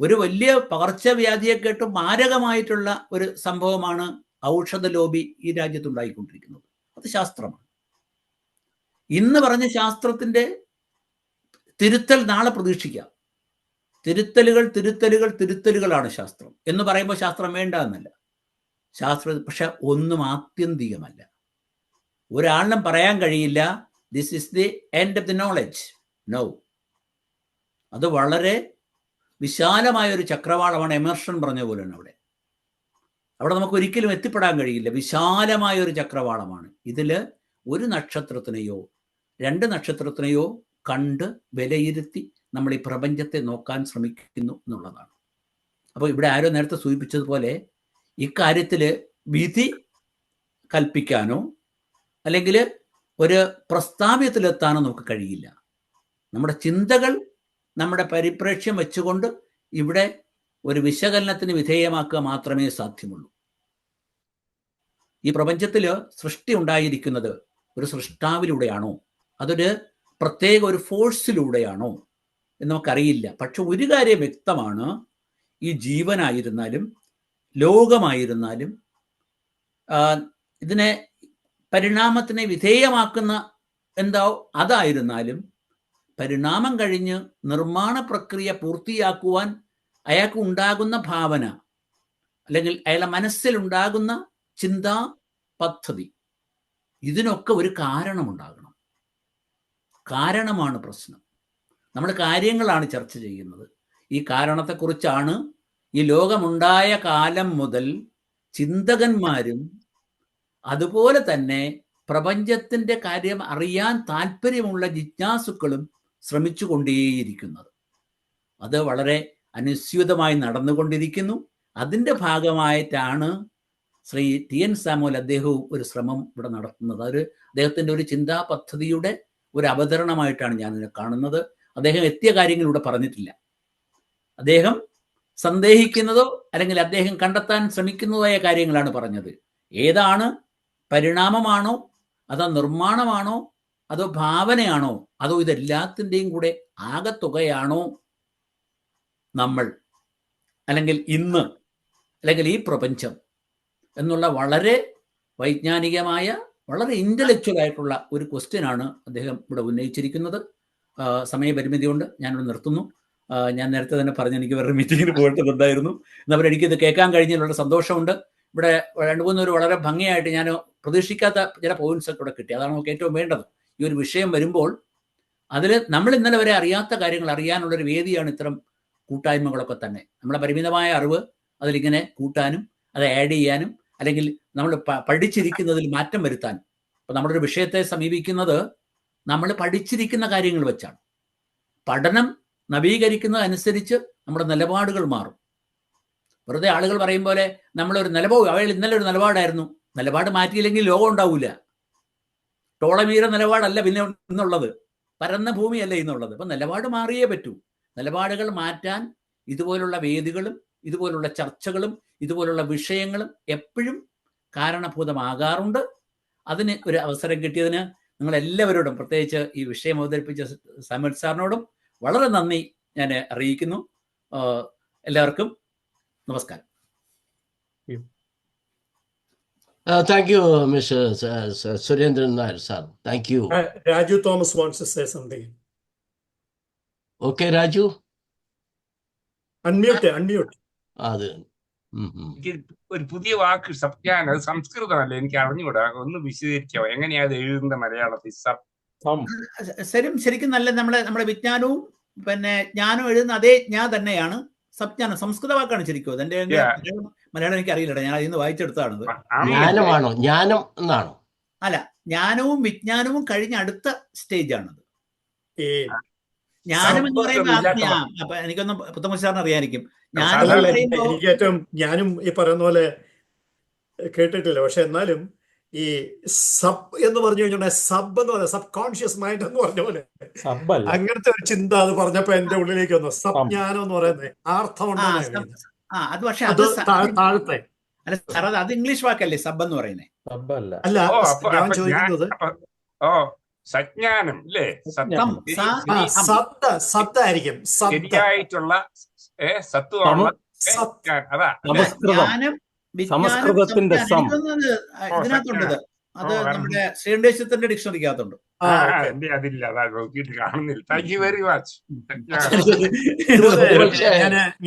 ഒരു വലിയ പകർച്ചവ്യാധിയൊക്കെ ആയിട്ട് മാരകമായിട്ടുള്ള ഒരു സംഭവമാണ് ഔഷധ ലോബി ഈ രാജ്യത്തുണ്ടായിക്കൊണ്ടിരിക്കുന്നത്. അത് ശാസ്ത്രമാണ്. ഇന്ന് പറഞ്ഞ ശാസ്ത്രത്തിന്റെ തിരുത്തൽ നാളെ പ്രതീക്ഷിക്കാം. തിരുത്തലുകളാണ് ശാസ്ത്രം എന്ന് പറയുമ്പോൾ ശാസ്ത്രം വേണ്ട എന്നല്ല. ശാസ്ത്രം പക്ഷെ ഒന്നും ആത്യന്തികമല്ല. ഒരാളിനും പറയാൻ കഴിയില്ല this is the end of the knowledge. No, അത് വളരെ വിശാലമായ ഒരു ചക്രവാളമാണ്. എമർസൺ പറഞ്ഞ പോലെയാണ് അവിടെ നമുക്ക് ഒരിക്കലും എത്തിപ്പെടാൻ കഴിയില്ല. വിശാലമായ ഒരു ചക്രവാളമാണ്. ഇതിൽ ഒരു നക്ഷത്രത്തിനെയോ 2 നക്ഷത്രത്തിനെയോ കണ്ട് വിലയിരുത്തി നമ്മൾ ഈ പ്രപഞ്ചത്തെ നോക്കാൻ ശ്രമിക്കുന്നു എന്നുള്ളതാണ്. അപ്പോൾ ഇവിടെ ആരോ നേരത്തെ സൂചിപ്പിച്ചതുപോലെ ഇക്കാര്യത്തിൽ വിധി കൽപ്പിക്കാനോ അല്ലെങ്കിൽ ഒരു പ്രസ്താവ്യത്തിലെത്താനോ നമുക്ക് കഴിയില്ല. നമ്മുടെ ചിന്തകൾ, നമ്മുടെ പരിപ്രേക്ഷ്യം വെച്ചുകൊണ്ട് ഇവിടെ ഒരു വിശകലനത്തിന് വിധേയമാക്കുക മാത്രമേ സാധ്യമുള്ളൂ. ഈ പ്രപഞ്ചത്തിൽ സൃഷ്ടി ഉണ്ടായിരിക്കുന്നത് ഒരു സൃഷ്ടാവിലൂടെയാണോ, അതൊരു പ്രത്യേക ഒരു ഫോഴ്സിലൂടെയാണോ എന്ന് നമുക്കറിയില്ല. പക്ഷെ ഒരു കാര്യം വ്യക്തമാണ്, ഈ ജീവനായിരുന്നാലും ലോകമായിരുന്നാലും ഇതിനെ പരിണാമത്തിനെ വിധേയമാക്കുന്ന അതായിരുന്നാലും പരിണാമം കഴിഞ്ഞ് നിർമ്മാണ പ്രക്രിയ പൂർത്തിയാക്കുവാൻ അയാൾക്ക് ഉണ്ടാകുന്ന ഭാവന അല്ലെങ്കിൽ അയാളുടെ മനസ്സിലുണ്ടാകുന്ന ചിന്താ പദ്ധതി, ഇതിനൊക്കെ ഒരു കാരണമുണ്ടാകണം. കാരണമാണ് പ്രശ്നം. നമ്മൾ കാര്യങ്ങളാണ് ചർച്ച ചെയ്യുന്നത്. ഈ കാരണത്തെക്കുറിച്ചാണ് ഈ ലോകമുണ്ടായ കാലം മുതൽ ചിന്തകന്മാരും അതുപോലെ തന്നെ പ്രപഞ്ചത്തിൻ്റെ കാര്യം അറിയാൻ താല്പര്യമുള്ള ജിജ്ഞാസുക്കളും ശ്രമിച്ചുകൊണ്ടേയിരിക്കുന്നത്. അത് വളരെ അനുസ്യൂതമായി നടന്നുകൊണ്ടിരിക്കുന്നു. അതിൻ്റെ ഭാഗമായിട്ടാണ് ശ്രീ ടി.എൻ. സാമുവൽ അദ്ദേഹവും ഒരു ശ്രമം ഇവിടെ നടത്തുന്നത്. അത് അദ്ദേഹത്തിൻ്റെ ഒരു ചിന്താ പദ്ധതിയുടെ ഒരു അവതരണമായിട്ടാണ് ഞാനിതിനെ കാണുന്നത്. അദ്ദേഹം എത്തിയ കാര്യങ്ങൾ ഇവിടെ പറഞ്ഞിട്ടില്ല. അദ്ദേഹം സന്ദേഹിക്കുന്നതോ അല്ലെങ്കിൽ അദ്ദേഹം കണ്ടെത്താൻ ശ്രമിക്കുന്നതായ കാര്യങ്ങളാണ് പറഞ്ഞത്. ഏതാണ്? പരിണാമമാണോ, അതോ നിർമ്മാണമാണോ, അതോ ഭാവനയാണോ, അതോ ഇതെല്ലാത്തിൻ്റെയും കൂടെ ആകത്തുകയാണോ നമ്മൾ, അല്ലെങ്കിൽ ഇന്ന്, അല്ലെങ്കിൽ ഈ പ്രപഞ്ചം എന്നുള്ള വളരെ വൈജ്ഞാനികമായ വളരെ ഇൻ്റലക്ച്വൽ ആയിട്ടുള്ള ഒരു ക്വസ്റ്റ്യനാണ് അദ്ദേഹം ഇവിടെ ഉന്നയിച്ചിരിക്കുന്നത്. സമയപരിമിതി കൊണ്ട് ഞാനിവിടെ നിർത്തുന്നു. ഞാൻ നേരത്തെ തന്നെ പറഞ്ഞു എനിക്ക് വേറെ മീറ്റിങ്ങിന് പോയിട്ടുണ്ടായിരുന്നു. എന്നവർ എനിക്കിത് കേൾക്കാൻ കഴിഞ്ഞതിലുള്ള സന്തോഷമുണ്ട്. ഇവിടെ 2-3 പേര് വളരെ ഭംഗിയായിട്ട് ഞാൻ പ്രതീക്ഷിക്കാത്ത ചില പോയിന്റ്സ് ഒക്കെ ഇവിടെ കിട്ടി. അതാണ് നമുക്ക് ഏറ്റവും വേണ്ടത്. ഈ ഒരു വിഷയം വരുമ്പോൾ അതിൽ നമ്മൾ ഇന്നലെ വരെ അറിയാത്ത കാര്യങ്ങൾ അറിയാനുള്ളൊരു വേദിയാണ് ഇത്തരം കൂട്ടായ്മകളൊക്കെ തന്നെ. നമ്മളെ പരിമിതമായ അറിവ് അതിലിങ്ങനെ കൂട്ടാനും അത് ആഡ് ചെയ്യാനും അല്ലെങ്കിൽ നമ്മൾ പഠിച്ചിരിക്കുന്നതിൽ മാറ്റം വരുത്താനും. അപ്പോൾ നമ്മളൊരു വിഷയത്തെ സമീപിക്കുന്നത് നമ്മൾ പഠിച്ചിരിക്കുന്ന കാര്യങ്ങൾ വെച്ചാണ്. പഠനം നവീകരിക്കുന്നത് അനുസരിച്ച് നമ്മുടെ നിലപാടുകൾ മാറും. വെറുതെ ആളുകൾ പറയും പോലെ നമ്മളൊരു അവൾ ഇന്നലെ ഒരു നിലപാടായിരുന്നു, നിലപാട് മാറ്റിയില്ലെങ്കിൽ ലോകം ഉണ്ടാവില്ല. ടോളമീര നിലപാടല്ല പിന്നെ ഇന്നുള്ളത്, പരന്ന ഭൂമിയല്ല ഇന്നുള്ളത്. അപ്പം നിലപാട് മാറിയേ പറ്റൂ. നിലപാടുകൾ മാറ്റാൻ ഇതുപോലുള്ള വേദികളും ഇതുപോലുള്ള ചർച്ചകളും ഇതുപോലുള്ള വിഷയങ്ങളും എപ്പോഴും കാരണഭൂതമാകാറുണ്ട്. അതിന് ഒരു അവസരം കിട്ടിയതിന് നിങ്ങളെല്ലാവരോടും, പ്രത്യേകിച്ച് ഈ വിഷയം അവതരിപ്പിച്ച സാമുവൽ സാറിനോടും വളരെ നന്ദി ഞാൻ അറിയിക്കുന്നു. എല്ലാവർക്കും നമസ്കാരം. Thank you mister Surendran Nair sir. Thank U. Raju Thomas wants to say something. Okay Raju, Unmute. അത് എനിക്ക് ഒരു പുതിയ വാക്ക് ഞാൻ അത് സംസ്കൃതമല്ല, എനിക്ക് അറിഞ്ഞുകൂടാ. ഒന്ന് വിശദീകരിക്കാവോ? എങ്ങനെയാ അത് എഴുതുന്ന മലയാളത്തിൽ? ശരിക്കും നല്ല നമ്മുടെ വിജ്ഞാനവും പിന്നെ ജ്ഞാനം എഴുതുന്ന അതേ ജ്ഞാനം തന്നെയാണ് സബ്ജ്ഞാനം. സംസ്കൃത വാക്കാണ് ശരിക്കും അത്. എൻ്റെ മലയാളം എനിക്ക് അറിയില്ല, ഞാൻ അതിൽ നിന്ന് വായിച്ചെടുത്താണത്. ജ്ഞാനമാണോ, ജ്ഞാനം എന്നാണോ? അല്ല, ജ്ഞാനവും വിജ്ഞാനവും കഴിഞ്ഞ അടുത്ത സ്റ്റേജ് ആണത്. ഈ ജ്ഞാനം എന്ന് പറയുമ്പോൾ അപ്പൊ എനിക്കൊന്നും പുത്തമശാറിന് അറിയാനിരിക്കും. ജ്ഞാനം എന്ന് പറയുമ്പോ എനിക്ക് ഏറ്റവും, ഞാനും ഈ പറയുന്ന പോലെ കേട്ടിട്ടില്ല, പക്ഷെ എന്നാലും ഈ സബ് എന്ന് പറഞ്ഞു കഴിഞ്ഞാൽ സബ് എന്ന് പറയുന്നത് സബ് കോൺഷ്യസ് മൈൻഡ് എന്ന് പറഞ്ഞ പോലെ അങ്ങനത്തെ ഒരു ചിന്ത അത് പറഞ്ഞപ്പോ എന്റെ ഉള്ളിലേക്ക് വന്നു. സബ്ജ്ഞാനം എന്ന് പറയുന്നത് അർത്ഥമുണ്ടോ? അത് പക്ഷെ അത് താഴത്തെ അല്ല സാർ, അത് ഇംഗ്ലീഷ് വാക്കല്ലേ സബ് എന്ന് പറയുന്നത്? അല്ല, ഞാൻ ചോദിക്കുന്നത് സജ്ഞാനം അല്ലേ? സത്തായിരിക്കും, ശരിയായിട്ടുള്ള സത്വമുള്ള അതാ സംസ്കൃതത്തിന്റെ ഇതിനകത്തുണ്ടത്. അത് നമ്മുടെ ശ്രീകണ്ഠേശ്വരത്തിന്റെ ഡിക്ഷണറിക്കകത്തുണ്ട്. അതില്ല, അതാ നോക്കിയിട്ട് കാണുന്നില്ല. Thank you very much.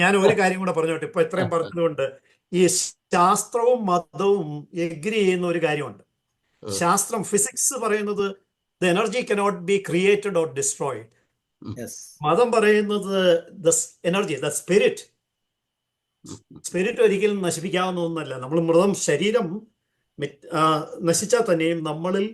ഞാൻ ഒരു കാര്യം കൂടെ പറഞ്ഞോട്ടെ. ഇപ്പൊ ഇത്രയും പറഞ്ഞതുകൊണ്ട് ഈ ശാസ്ത്രവും മതവും എഗ്രി ചെയ്യുന്ന ഒരു കാര്യമുണ്ട്. ശാസ്ത്രം, ഫിസിക്സ് പറയുന്നത് the energy cannot be created or destroyed. മതം പറയുന്നത് ദ എനർജി, ദ സ്പിരിറ്റ് ഒരിക്കലും നശിപ്പിക്കാവുന്ന ഒന്നല്ല. നമ്മൾ മൃതം ശരീരം നശിച്ചാൽ തന്നെയും നമ്മളിൽ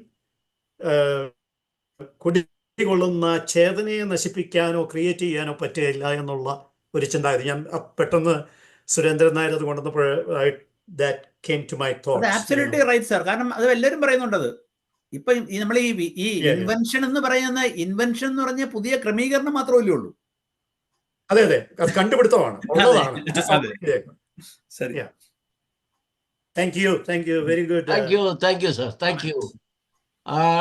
കുടികൊള്ളുന്ന ചേതനയെ നശിപ്പിക്കാനോ ക്രിയേറ്റ് ചെയ്യാനോ പറ്റുകയില്ല എന്നുള്ള ഒരു ചിന്താഗതി ഞാൻ പെട്ടെന്ന് സുരേന്ദ്രൻ നായർ അത് കൊണ്ടുവന്നപ്പോൾ that came to my thoughts. Absolutely right, sir. കാരണം അത് എല്ലാവരും പറയുന്നുണ്ടത്. ഇപ്പൊ നമ്മൾ ഈ ഇൻവെൻഷൻ എന്ന് പറയുന്ന ഇൻവെൻഷൻ എന്ന് പറഞ്ഞ പുതിയ ക്രമീകരണം മാത്രമല്ലേ ഉള്ളൂ. അതെ, അത് കണ്ടുപിടുത്തമാണ്, ഉള്ളതാണ്. ശരിയാ. Thank you very good. Thank you sir, thank you.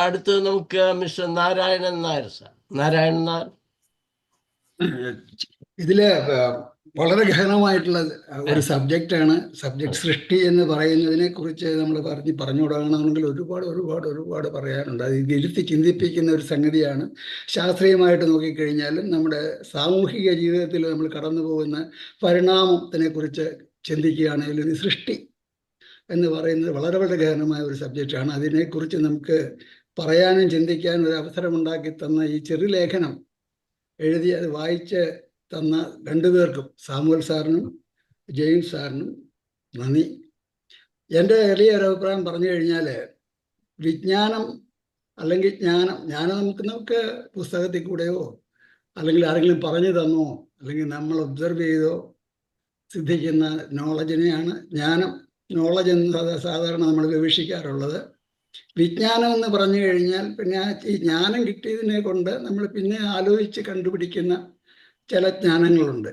അടുത്ത് നമുക്ക് മിസ്റ്റർ നാരായണൻ നായർ സർ. നാരായണൻ നായർ, ഇതില് വളരെ ഗഹനമായിട്ടുള്ള ഒരു സബ്ജക്റ്റാണ്. സബ്ജക്ട് സൃഷ്ടി എന്ന് പറയുന്നതിനെ കുറിച്ച് നമ്മൾ പറഞ്ഞു തുടങ്ങണമെങ്കിൽ ഒരുപാട് പറയാനുണ്ട്. അത് ഇരുത്തി ചിന്തിപ്പിക്കുന്ന ഒരു സംഗതിയാണ്. ശാസ്ത്രീയമായിട്ട് നോക്കിക്കഴിഞ്ഞാലും നമ്മുടെ സാമൂഹിക ജീവിതത്തിൽ നമ്മൾ കടന്നു പോകുന്ന പരിണാമത്തിനെ കുറിച്ച് ചിന്തിക്കുകയാണെങ്കിൽ ഈ സൃഷ്ടി എന്ന് പറയുന്നത് വളരെ ഗഹനമായ ഒരു സബ്ജക്റ്റാണ്. അതിനെക്കുറിച്ച് നമുക്ക് പറയാനും ചിന്തിക്കാനും ഒരു അവസരമുണ്ടാക്കി തന്ന ഈ ചെറുലേഖനം എഴുതി അത് വായിച്ച് തന്ന രണ്ടുപേർക്കും, സാമുവൽ സാറിനും ജെയിംസ് സാറിനും നന്ദി. എൻ്റെ എളിയൊരു അഭിപ്രായം പറഞ്ഞു കഴിഞ്ഞാൽ, വിജ്ഞാനം അല്ലെങ്കിൽ ജ്ഞാനം നമുക്ക് പുസ്തകത്തിൽ കൂടെയോ അല്ലെങ്കിൽ ആരെങ്കിലും പറഞ്ഞു തന്നോ അല്ലെങ്കിൽ നമ്മൾ ഒബ്സർവ് ചെയ്തോ സിദ്ധിക്കുന്ന നോളജിനെയാണ് ജ്ഞാനം. നോളജ് എന്ന് സാധാരണ നമ്മൾ വിവക്ഷിക്കാറുള്ളത്. വിജ്ഞാനം എന്ന് പറഞ്ഞു കഴിഞ്ഞാൽ പിന്നെ ഈ ജ്ഞാനം കിട്ടിയതിനെ കൊണ്ട് നമ്മൾ പിന്നെ ആലോചിച്ച് കണ്ടുപിടിക്കുന്ന ചില ജ്ഞാനങ്ങളുണ്ട്.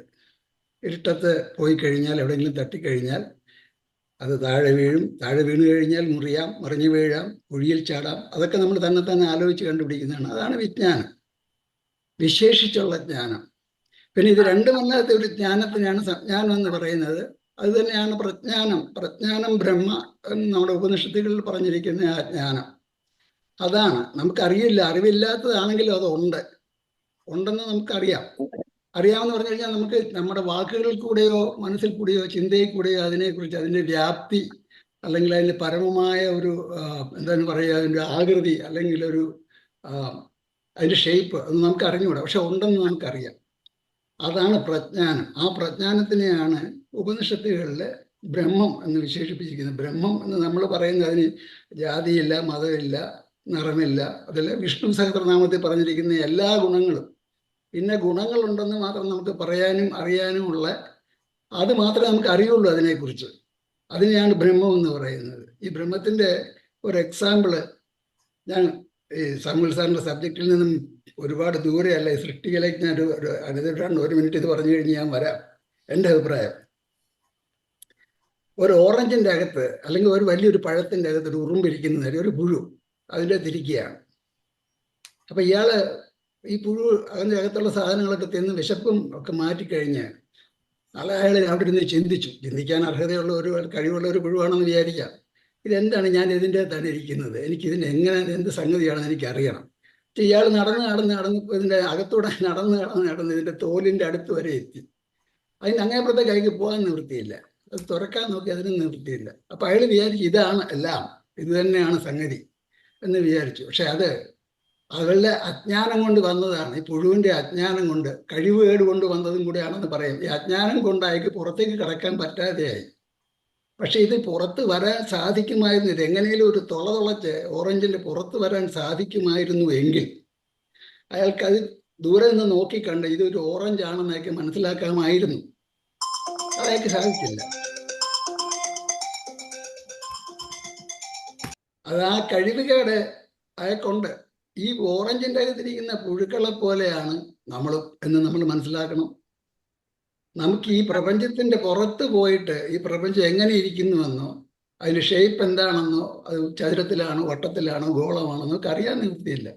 ഇരുട്ടത്ത് പോയി കഴിഞ്ഞാൽ എവിടെയെങ്കിലും തട്ടിക്കഴിഞ്ഞാൽ അത് താഴെ വീണു കഴിഞ്ഞാൽ മറിഞ്ഞു വീഴാം, കുഴിയിൽ ചാടാം. അതൊക്കെ നമ്മൾ തന്നെ ആലോചിച്ച് കണ്ടുപിടിക്കുന്നതാണ്. അതാണ് വിജ്ഞാനം, വിശേഷിച്ചുള്ള ജ്ഞാനം. പിന്നെ ഇത് രണ്ടുമല്ലാത്ത ഒരു ജ്ഞാനത്തിനാണ് സജ്ഞാനം എന്ന് പറയുന്നത്. അത് തന്നെയാണ് പ്രജ്ഞാനം ബ്രഹ്മ എന്ന് നമ്മുടെ ഉപനിഷത്തുകളിൽ പറഞ്ഞിരിക്കുന്ന ആ ജ്ഞാനം. അതാണ് നമുക്കറിയില്ല, അറിവില്ലാത്തതാണെങ്കിലും അത് ഉണ്ടെന്ന് നമുക്കറിയാം. അറിയാമെന്ന് പറഞ്ഞു കഴിഞ്ഞാൽ നമുക്ക് നമ്മുടെ വാക്കുകളിൽ കൂടെയോ മനസ്സിൽ കൂടെയോ ചിന്തയിൽ കൂടെയോ അതിനെക്കുറിച്ച് അതിൻ്റെ വ്യാപ്തി അല്ലെങ്കിൽ അതിൻ്റെ പരമമായ ഒരു എന്താണ് പറയുക, അതിൻ്റെ ആകൃതി അല്ലെങ്കിൽ ഒരു അതിൻ്റെ ഷേപ്പ് അത് നമുക്ക് അറിഞ്ഞുകൂടാ, പക്ഷെ ഉണ്ടെന്ന് നമുക്കറിയാം. അതാണ് പ്രജ്ഞാനം. ആ പ്രജ്ഞാനത്തിനെയാണ് ഉപനിഷത്തുകളിൽ ബ്രഹ്മം എന്ന് വിശേഷിപ്പിച്ചിരിക്കുന്നത്. ബ്രഹ്മം എന്ന് നമ്മൾ പറയുന്നത് അതിന് ജാതിയില്ല, മതമില്ല, നിറമില്ല. അതിൽ വിഷ്ണു സഹസ്രനാമത്തിൽ പറഞ്ഞിരിക്കുന്ന എല്ലാ ഗുണങ്ങളും, പിന്നെ ഗുണങ്ങളുണ്ടെന്ന് മാത്രം നമുക്ക് പറയാനും അറിയാനുമുള്ള, അത് മാത്രമേ നമുക്ക് അറിയുള്ളൂ അതിനെക്കുറിച്ച്. അതിനെയാണ് ബ്രഹ്മം എന്ന് പറയുന്നത്. ഈ ബ്രഹ്മത്തിൻ്റെ ഒരു എക്സാമ്പിള് ഞാൻ ഈ സാമുവൽ സാറിൻ്റെ സബ്ജക്റ്റിൽ നിന്നും ഒരുപാട് ദൂരെയല്ല, ഈ സൃഷ്ടിയിലേക്ക് ഞാൻ ഒരു മിനിറ്റ് ഇത് പറഞ്ഞു കഴിഞ്ഞ് ഞാൻ വരാം. എൻ്റെ അഭിപ്രായം, ഒരു ഓറഞ്ചിൻ്റെ അകത്ത് അല്ലെങ്കിൽ ഒരു വലിയൊരു പഴത്തിൻ്റെ അകത്ത് ഒരു ഉറുമ്പിരിക്കുന്ന ഒരു പുഴു അതിൻ്റെ തിരിക്കുകയാണ്. അപ്പം ഈ പുഴു അതിൻ്റെ അകത്തുള്ള സാധനങ്ങളൊക്കെ തിന്ന് വിശപ്പും ഒക്കെ മാറ്റിക്കഴിഞ്ഞ് അയാൾ അവിടെ ഇരുന്ന് ചിന്തിക്കാൻ അർഹതയുള്ള ഒരു കഴിവുള്ള ഒരു പുഴുവാണെന്ന് വിചാരിക്കാം. ഇതെന്താണ്, ഞാൻ ഇതിൻ്റെ തന്നെ ഇരിക്കുന്നത്, എനിക്കിതിന് എന്ത് സംഗതിയാണെന്ന് എനിക്കറിയണം. ഇയാൾ നടന്ന് ഇതിൻ്റെ അകത്തൂടെ നടന്ന് ഇതിൻ്റെ തോലിൻ്റെ അടുത്ത് വരെ എത്തി. അതിന് അങ്ങേപ്പുറത്തെ കൈക്ക് പോകാൻ നിവൃത്തിയില്ല, അത് തുറക്കാൻ നോക്കി അതിന് നിവൃത്തിയില്ല. അപ്പം അയാൾ വിചാരിച്ചു ഇതാണ് എല്ലാം, ഇത് തന്നെയാണ് സംഗതി എന്ന് വിചാരിച്ചു. പക്ഷെ അവരുടെ അജ്ഞാനം കൊണ്ട് വന്നതാണ്. ഈ പുഴുവിന്റെ അജ്ഞാനം കൊണ്ട്, കഴിവുകേട് കൊണ്ട് വന്നതും കൂടെയാണെന്ന് പറയും. ഈ അജ്ഞാനം കൊണ്ട് അയാൾക്ക് പുറത്തേക്ക് കടക്കാൻ പറ്റാതെയായി. പക്ഷെ ഇത് പുറത്ത് വരാൻ സാധിക്കുമായിരുന്നു. ഇത് എങ്ങനെയും ഒരു തുളച്ച് ഓറഞ്ചിന്റെ പുറത്ത് വരാൻ സാധിക്കുമായിരുന്നു എങ്കിൽ അയാൾക്ക് അത് ദൂരെ നിന്ന് നോക്കിക്കണ്ട് ഇതൊരു ഓറഞ്ച് ആണെന്ന് അയാൾക്ക് മനസ്സിലാക്കാമായിരുന്നു. അയാൾക്ക് സാധിക്കില്ല. അത് ആ കഴിവുകേട് അയാൾക്കുണ്ട്. ഈ ഓറഞ്ചിൻ്റെ അകത്തിരിക്കുന്ന പുഴുക്കളെ പോലെയാണ് നമ്മൾ എന്ന് നമ്മൾ മനസ്സിലാക്കണം. നമുക്ക് ഈ പ്രപഞ്ചത്തിന്റെ പുറത്ത് പോയിട്ട് ഈ പ്രപഞ്ചം എങ്ങനെ ഇരിക്കുന്നുവെന്നോ അതിന്റെ ഷേപ്പ് എന്താണെന്നോ അത് ചതുരത്തിലാണോ വട്ടത്തിലാണോ ഗോളമാണോ നമുക്ക് അറിയാൻ നിവൃത്തിയില്ല.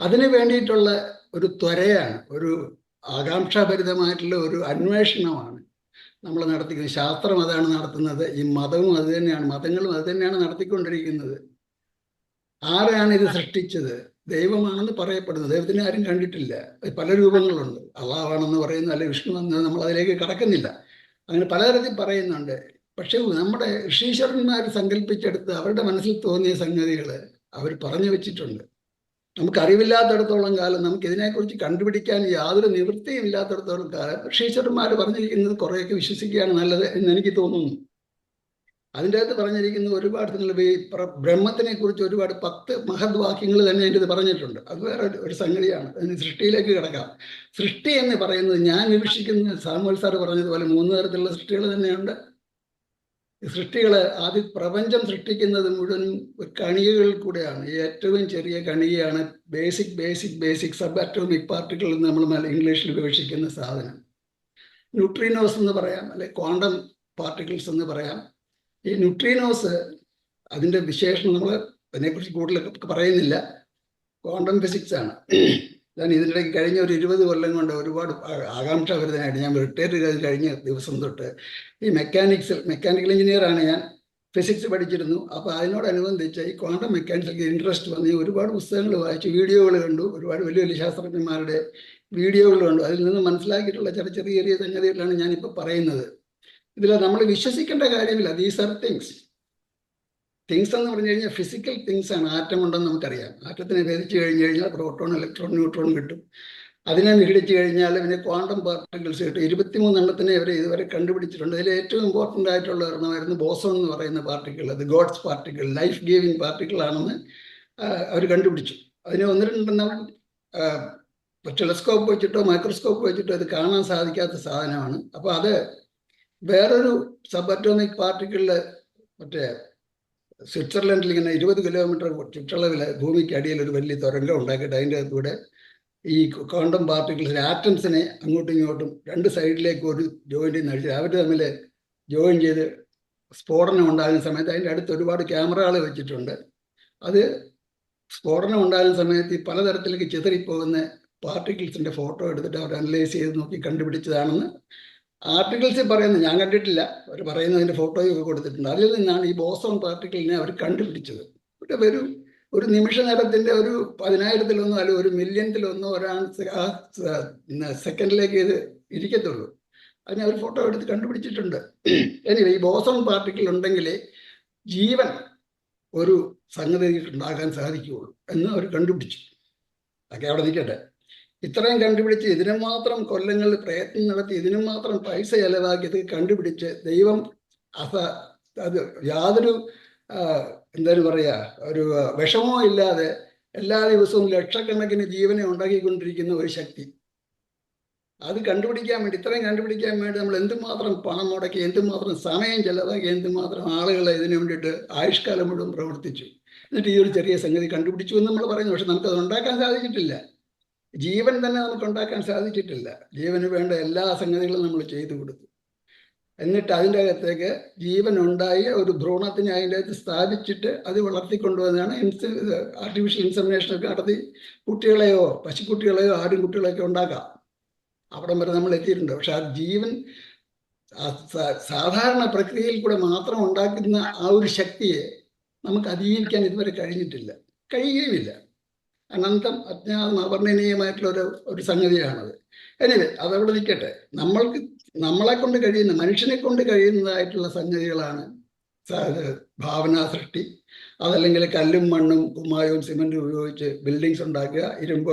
അതിനു വേണ്ടിയിട്ടുള്ള ഒരു ത്വരയാണ്, ഒരു ആകാംക്ഷാഭരിതമായിട്ടുള്ള ഒരു അന്വേഷണമാണ് നമ്മൾ നടത്തിക്കുന്നത്. ശാസ്ത്രം അതാണ് നടത്തുന്നത്. ഈ മതവും അത് തന്നെയാണ്, മതങ്ങളും അത് തന്നെയാണ് നടത്തിക്കൊണ്ടിരിക്കുന്നത്. ആരാണ് ഇത് സൃഷ്ടിച്ചത്? ദൈവമാണെന്ന് പറയപ്പെടുന്നത്. ദൈവത്തിനെ ആരും കണ്ടിട്ടില്ല. പല രൂപങ്ങളുണ്ട്. അള്ളാഹാണെന്ന് പറയുന്നു, അല്ലെ വിഷ്ണു എന്ന്, നമ്മൾ അതിലേക്ക് കടക്കുന്നില്ല. അങ്ങനെ പലതരത്തിൽ പറയുന്നുണ്ട്. പക്ഷെ നമ്മുടെ ഋഷീശ്വരന്മാർ സങ്കല്പിച്ചെടുത്ത് അവരുടെ മനസ്സിൽ തോന്നിയ സംഗതികൾ അവർ പറഞ്ഞു വെച്ചിട്ടുണ്ട്. നമുക്കറിവില്ലാത്തടത്തോളം കാലം, നമുക്ക് ഇതിനെക്കുറിച്ച് കണ്ടുപിടിക്കാൻ യാതൊരു നിവൃത്തിയും ഇല്ലാത്തടത്തോളം കാലം ഋഷീശ്വരന്മാർ പറഞ്ഞിരിക്കുന്നത് കുറേയൊക്കെ വിശ്വസിക്കുകയാണ് നല്ലത് എന്ന് എനിക്ക് തോന്നുന്നു. അതിൻ്റെ അകത്ത് പറഞ്ഞിരിക്കുന്ന ഒരുപാട് ബ്രഹ്മത്തിനെ കുറിച്ച് ഒരുപാട് 10 മഹത് വാക്യങ്ങൾ തന്നെ അതിൻ്റെ പറഞ്ഞിട്ടുണ്ട്. അത് വേറെ ഒരു സംഗതിയാണ്. അതിന് സൃഷ്ടിയിലേക്ക് കിടക്കാം. സൃഷ്ടി എന്ന് പറയുന്നത് ഞാൻ വിവക്ഷിക്കുന്ന സാമുവൽ സാർ പറഞ്ഞതുപോലെ 3 തരത്തിലുള്ള സൃഷ്ടികൾ തന്നെയുണ്ട്. സൃഷ്ടികൾ ആദ്യം പ്രപഞ്ചം സൃഷ്ടിക്കുന്നത് മുഴുവനും കണികകളിൽ കൂടെയാണ്. ഈ ഏറ്റവും ചെറിയ കണികയാണ് ബേസിക് സബ് അറ്റോമിക് പാർട്ടിക്കിൾ എന്ന് നമ്മൾ ഇംഗ്ലീഷിൽ വിവക്ഷിക്കുന്ന സാധനം. ന്യൂട്രീനോസ് എന്ന് പറയാം, അല്ലെ ക്വാണ്ടം പാർട്ടിക്കിൾസ് എന്ന് പറയാം. ഈ ന്യൂട്രീനോസ് അതിൻ്റെ വിശേഷണം നമ്മൾ അതിനെക്കുറിച്ച് കൂടുതൽ പറയുന്നില്ല. ക്വാണ്ടം ഫിസിക്സ് ആണ്. ഞാൻ ഇതിനിടയ്ക്ക് കഴിഞ്ഞ ഒരു 20 കൊല്ലം കൊണ്ട് ഒരുപാട് ആകാംക്ഷാഭരിതനായിട്ട്, ഞാൻ റിട്ടയർ ചെയ്ത് കഴിഞ്ഞ ദിവസം തൊട്ട് ഈ മെക്കാനിക്കൽ എഞ്ചിനീയറാണ് ഞാൻ. ഫിസിക്സ് പഠിച്ചിരുന്നു. അപ്പോൾ അതിനോടനുബന്ധിച്ച് ഈ ക്വാണ്ടം മെക്കാനിക്സിലേക്ക് ഇൻട്രസ്റ്റ് വന്ന് ഒരുപാട് പുസ്തകങ്ങൾ വായിച്ചു, വീഡിയോകൾ കണ്ടു, ഒരുപാട് വലിയ വലിയ ശാസ്ത്രജ്ഞന്മാരുടെ വീഡിയോകൾ കണ്ടു. അതിൽ നിന്ന് മനസ്സിലാക്കിയിട്ടുള്ള ചെറിയ സംഗതികളാണ് ഞാനിപ്പോൾ പറയുന്നത്. ഇതിൽ നമ്മൾ വിശ്വസിക്കേണ്ട കാര്യമില്ല. ദീസ് ആർ തിങ്സ് എന്ന് പറഞ്ഞു കഴിഞ്ഞാൽ ഫിസിക്കൽ തിങ്സ് ആണ്. ആറ്റം ഉണ്ടെന്ന് നമുക്കറിയാം. ആറ്റത്തിനെ ഭേദിച്ചു കഴിഞ്ഞു കഴിഞ്ഞാൽ പ്രോട്ടോൺ, ഇലക്ട്രോൺ, ന്യൂട്രോൺ കിട്ടും. അതിനെ വിഘടിച്ചു കഴിഞ്ഞാൽ പിന്നെ ക്വാണ്ടം പാർട്ടിക്കിൾസ് കിട്ടും. 23 എണ്ണത്തിനെ ഇതുവരെ കണ്ടുപിടിച്ചിട്ടുണ്ട്. അതിൽ ഏറ്റവും ഇമ്പോർട്ടൻ്റ് ആയിട്ടുള്ള ഒരെണ്ണമായിരുന്നു ബോസോൺ എന്ന് പറയുന്ന പാർട്ടിക്കിൾ. അത് God's particle, life giving particle ആണെന്ന് അവർ കണ്ടുപിടിച്ചു. അതിന് 1-2 ടെലസ്കോപ്പ് വെച്ചിട്ടോ മൈക്രോസ്കോപ്പ് വെച്ചിട്ടോ അത് കാണാൻ സാധിക്കാത്ത സാധനമാണ്. അപ്പോൾ അത് വേറൊരു സബ് അറ്റോമിക് പാർട്ടിക്കിളിൽ മറ്റേ സ്വിറ്റ്സർലൻഡിൽ ഇങ്ങനെ 20 കിലോമീറ്റർ ചുറ്റളവിൽ ഭൂമിക്ക് അടിയിൽ ഒരു വലിയ തുരങ്കം ഉണ്ടാക്കിയിട്ട് അതിൻ്റെ അകത്തൂടെ ഈ ക്വാണ്ടം പാർട്ടിക്കിൾസിന് ആറ്റംസിനെ അങ്ങോട്ടും ഇങ്ങോട്ടും 2 സൈഡിലേക്ക് ഒരു ജോയിൻ്റ് നടിച്ച് അവർ തമ്മിൽ ജോയിൻ ചെയ്ത് സ്ഫോടനം ഉണ്ടാകുന്ന സമയത്ത് അതിൻ്റെ അടുത്ത് ഒരുപാട് ക്യാമറകൾ വെച്ചിട്ടുണ്ട്. അത് സ്ഫോടനം ഉണ്ടാകുന്ന സമയത്ത് ഈ പലതരത്തിലേക്ക് ചിതറിപ്പോകുന്ന പാർട്ടിക്കിൾസിൻ്റെ ഫോട്ടോ എടുത്തിട്ട് അവർ അനലൈസ് ചെയ്ത് നോക്കി കണ്ടുപിടിച്ചതാണെന്ന് ആർട്ടിക്കിൾസിൽ പറയുന്നത്. ഞാൻ കണ്ടിട്ടില്ല. അവർ പറയുന്നതിൻ്റെ ഫോട്ടോയൊക്കെ കൊടുത്തിട്ടുണ്ട്. അതിൽ നിന്നാണ് ഈ ബോസോൺ പാർട്ടിക്കിളിനെ അവർ കണ്ടുപിടിച്ചത്. ഒരു നിമിഷ നേരത്തിൻ്റെ ഒരു 10,000-ലൊന്നോ അല്ലെങ്കിൽ 1,000,000-ലൊന്നോ സെക്കൻഡിലേക്ക് ഇത് ഇരിക്കത്തുള്ളൂ. അതിനെ അവർ ഫോട്ടോ എടുത്ത് കണ്ടുപിടിച്ചിട്ടുണ്ട്. എനിവേ, ഈ ബോസോൺ പാർട്ടിക്കിൾ ഉണ്ടെങ്കിൽ ജീവൻ ഒരു സംഗതി ഉണ്ടാകാൻ സാധിക്കുകയുള്ളൂ എന്ന് അവർ കണ്ടുപിടിച്ചു. അതൊക്കെ അവിടെ നിൽക്കട്ടെ. ഇത്രയും കണ്ടുപിടിച്ച് ഇതിനു മാത്രം കൊല്ലങ്ങളിൽ പ്രയത്നം നടത്തി ഇതിനു മാത്രം പൈസ ചെലവാക്കി ഇത് കണ്ടുപിടിച്ച് ദൈവം അത് യാതൊരു എന്തായാലും പറയുക ഒരു വിഷമോ ഇല്ലാതെ എല്ലാ ദിവസവും ലക്ഷക്കണക്കിന് ജീവനെ ഉണ്ടാക്കിക്കൊണ്ടിരിക്കുന്ന ഒരു ശക്തി. അത് കണ്ടുപിടിക്കാൻ വേണ്ടി, ഇത്രയും കണ്ടുപിടിക്കാൻ വേണ്ടി നമ്മൾ എന്തുമാത്രം പണം മുടക്കി, എന്തുമാത്രം സമയം ചെലവാക്കി, എന്തുമാത്രം ആളുകളെ ഇതിനു വേണ്ടിയിട്ട് ആയുഷ്കാലം മുഴുവൻ പ്രവർത്തിച്ചു. എന്നിട്ട് ഈ ഒരു ചെറിയ സംഗതി കണ്ടുപിടിച്ചു എന്ന് നമ്മൾ പറയുന്നു. പക്ഷെ നമുക്കത് ഉണ്ടാക്കാൻ സാധിച്ചിട്ടില്ല. ജീവൻ തന്നെ നമുക്ക് ഉണ്ടാക്കാൻ സാധിച്ചിട്ടില്ല. ജീവന് വേണ്ട എല്ലാ സംഗതികളും നമ്മൾ ചെയ്തു കൊടുത്തു. എന്നിട്ട് അതിൻ്റെ അകത്തേക്ക് ജീവൻ ഉണ്ടായി ഒരു ഭ്രൂണത്തിനെ അതിൻ്റെ അകത്ത് സ്ഥാപിച്ചിട്ട് അത് വളർത്തിക്കൊണ്ടുവന്നാണ് ആർട്ടിഫിഷ്യൽ ഇൻസെമിനേഷനൊക്കെ നടത്തി കുട്ടികളെയോ പശുക്കുട്ടികളെയോ ആടുംകുട്ടികളെയൊക്കെ ഉണ്ടാക്കാം. അവിടം വരെ നമ്മൾ എത്തിയിട്ടുണ്ട്. പക്ഷെ ആ ജീവൻ സാധാരണ പ്രക്രിയയിൽ കൂടെ മാത്രം ഉണ്ടാക്കുന്ന ആ ഒരു ശക്തിയെ നമുക്ക് അതിജീവിക്കാൻ ഇതുവരെ കഴിഞ്ഞിട്ടില്ല, കഴിയുകയുമില്ല. അനന്തം അജ്ഞാതം അവർണ്ണനീയമായിട്ടുള്ള ഒരു സംഗതിയാണത്. എനിവേ, അതവിടെ നിൽക്കട്ടെ. നമ്മളെ കൊണ്ട് കഴിയുന്ന, മനുഷ്യനെ കൊണ്ട് കഴിയുന്നതായിട്ടുള്ള സംഗതികളാണ് ഭാവനാ സൃഷ്ടി. അതല്ലെങ്കിൽ കല്ലും മണ്ണും കുമ്മായവും സിമെന്റും ഉപയോഗിച്ച് ബിൽഡിങ്സ് ഉണ്ടാക്കുക, ഇരുമ്പ്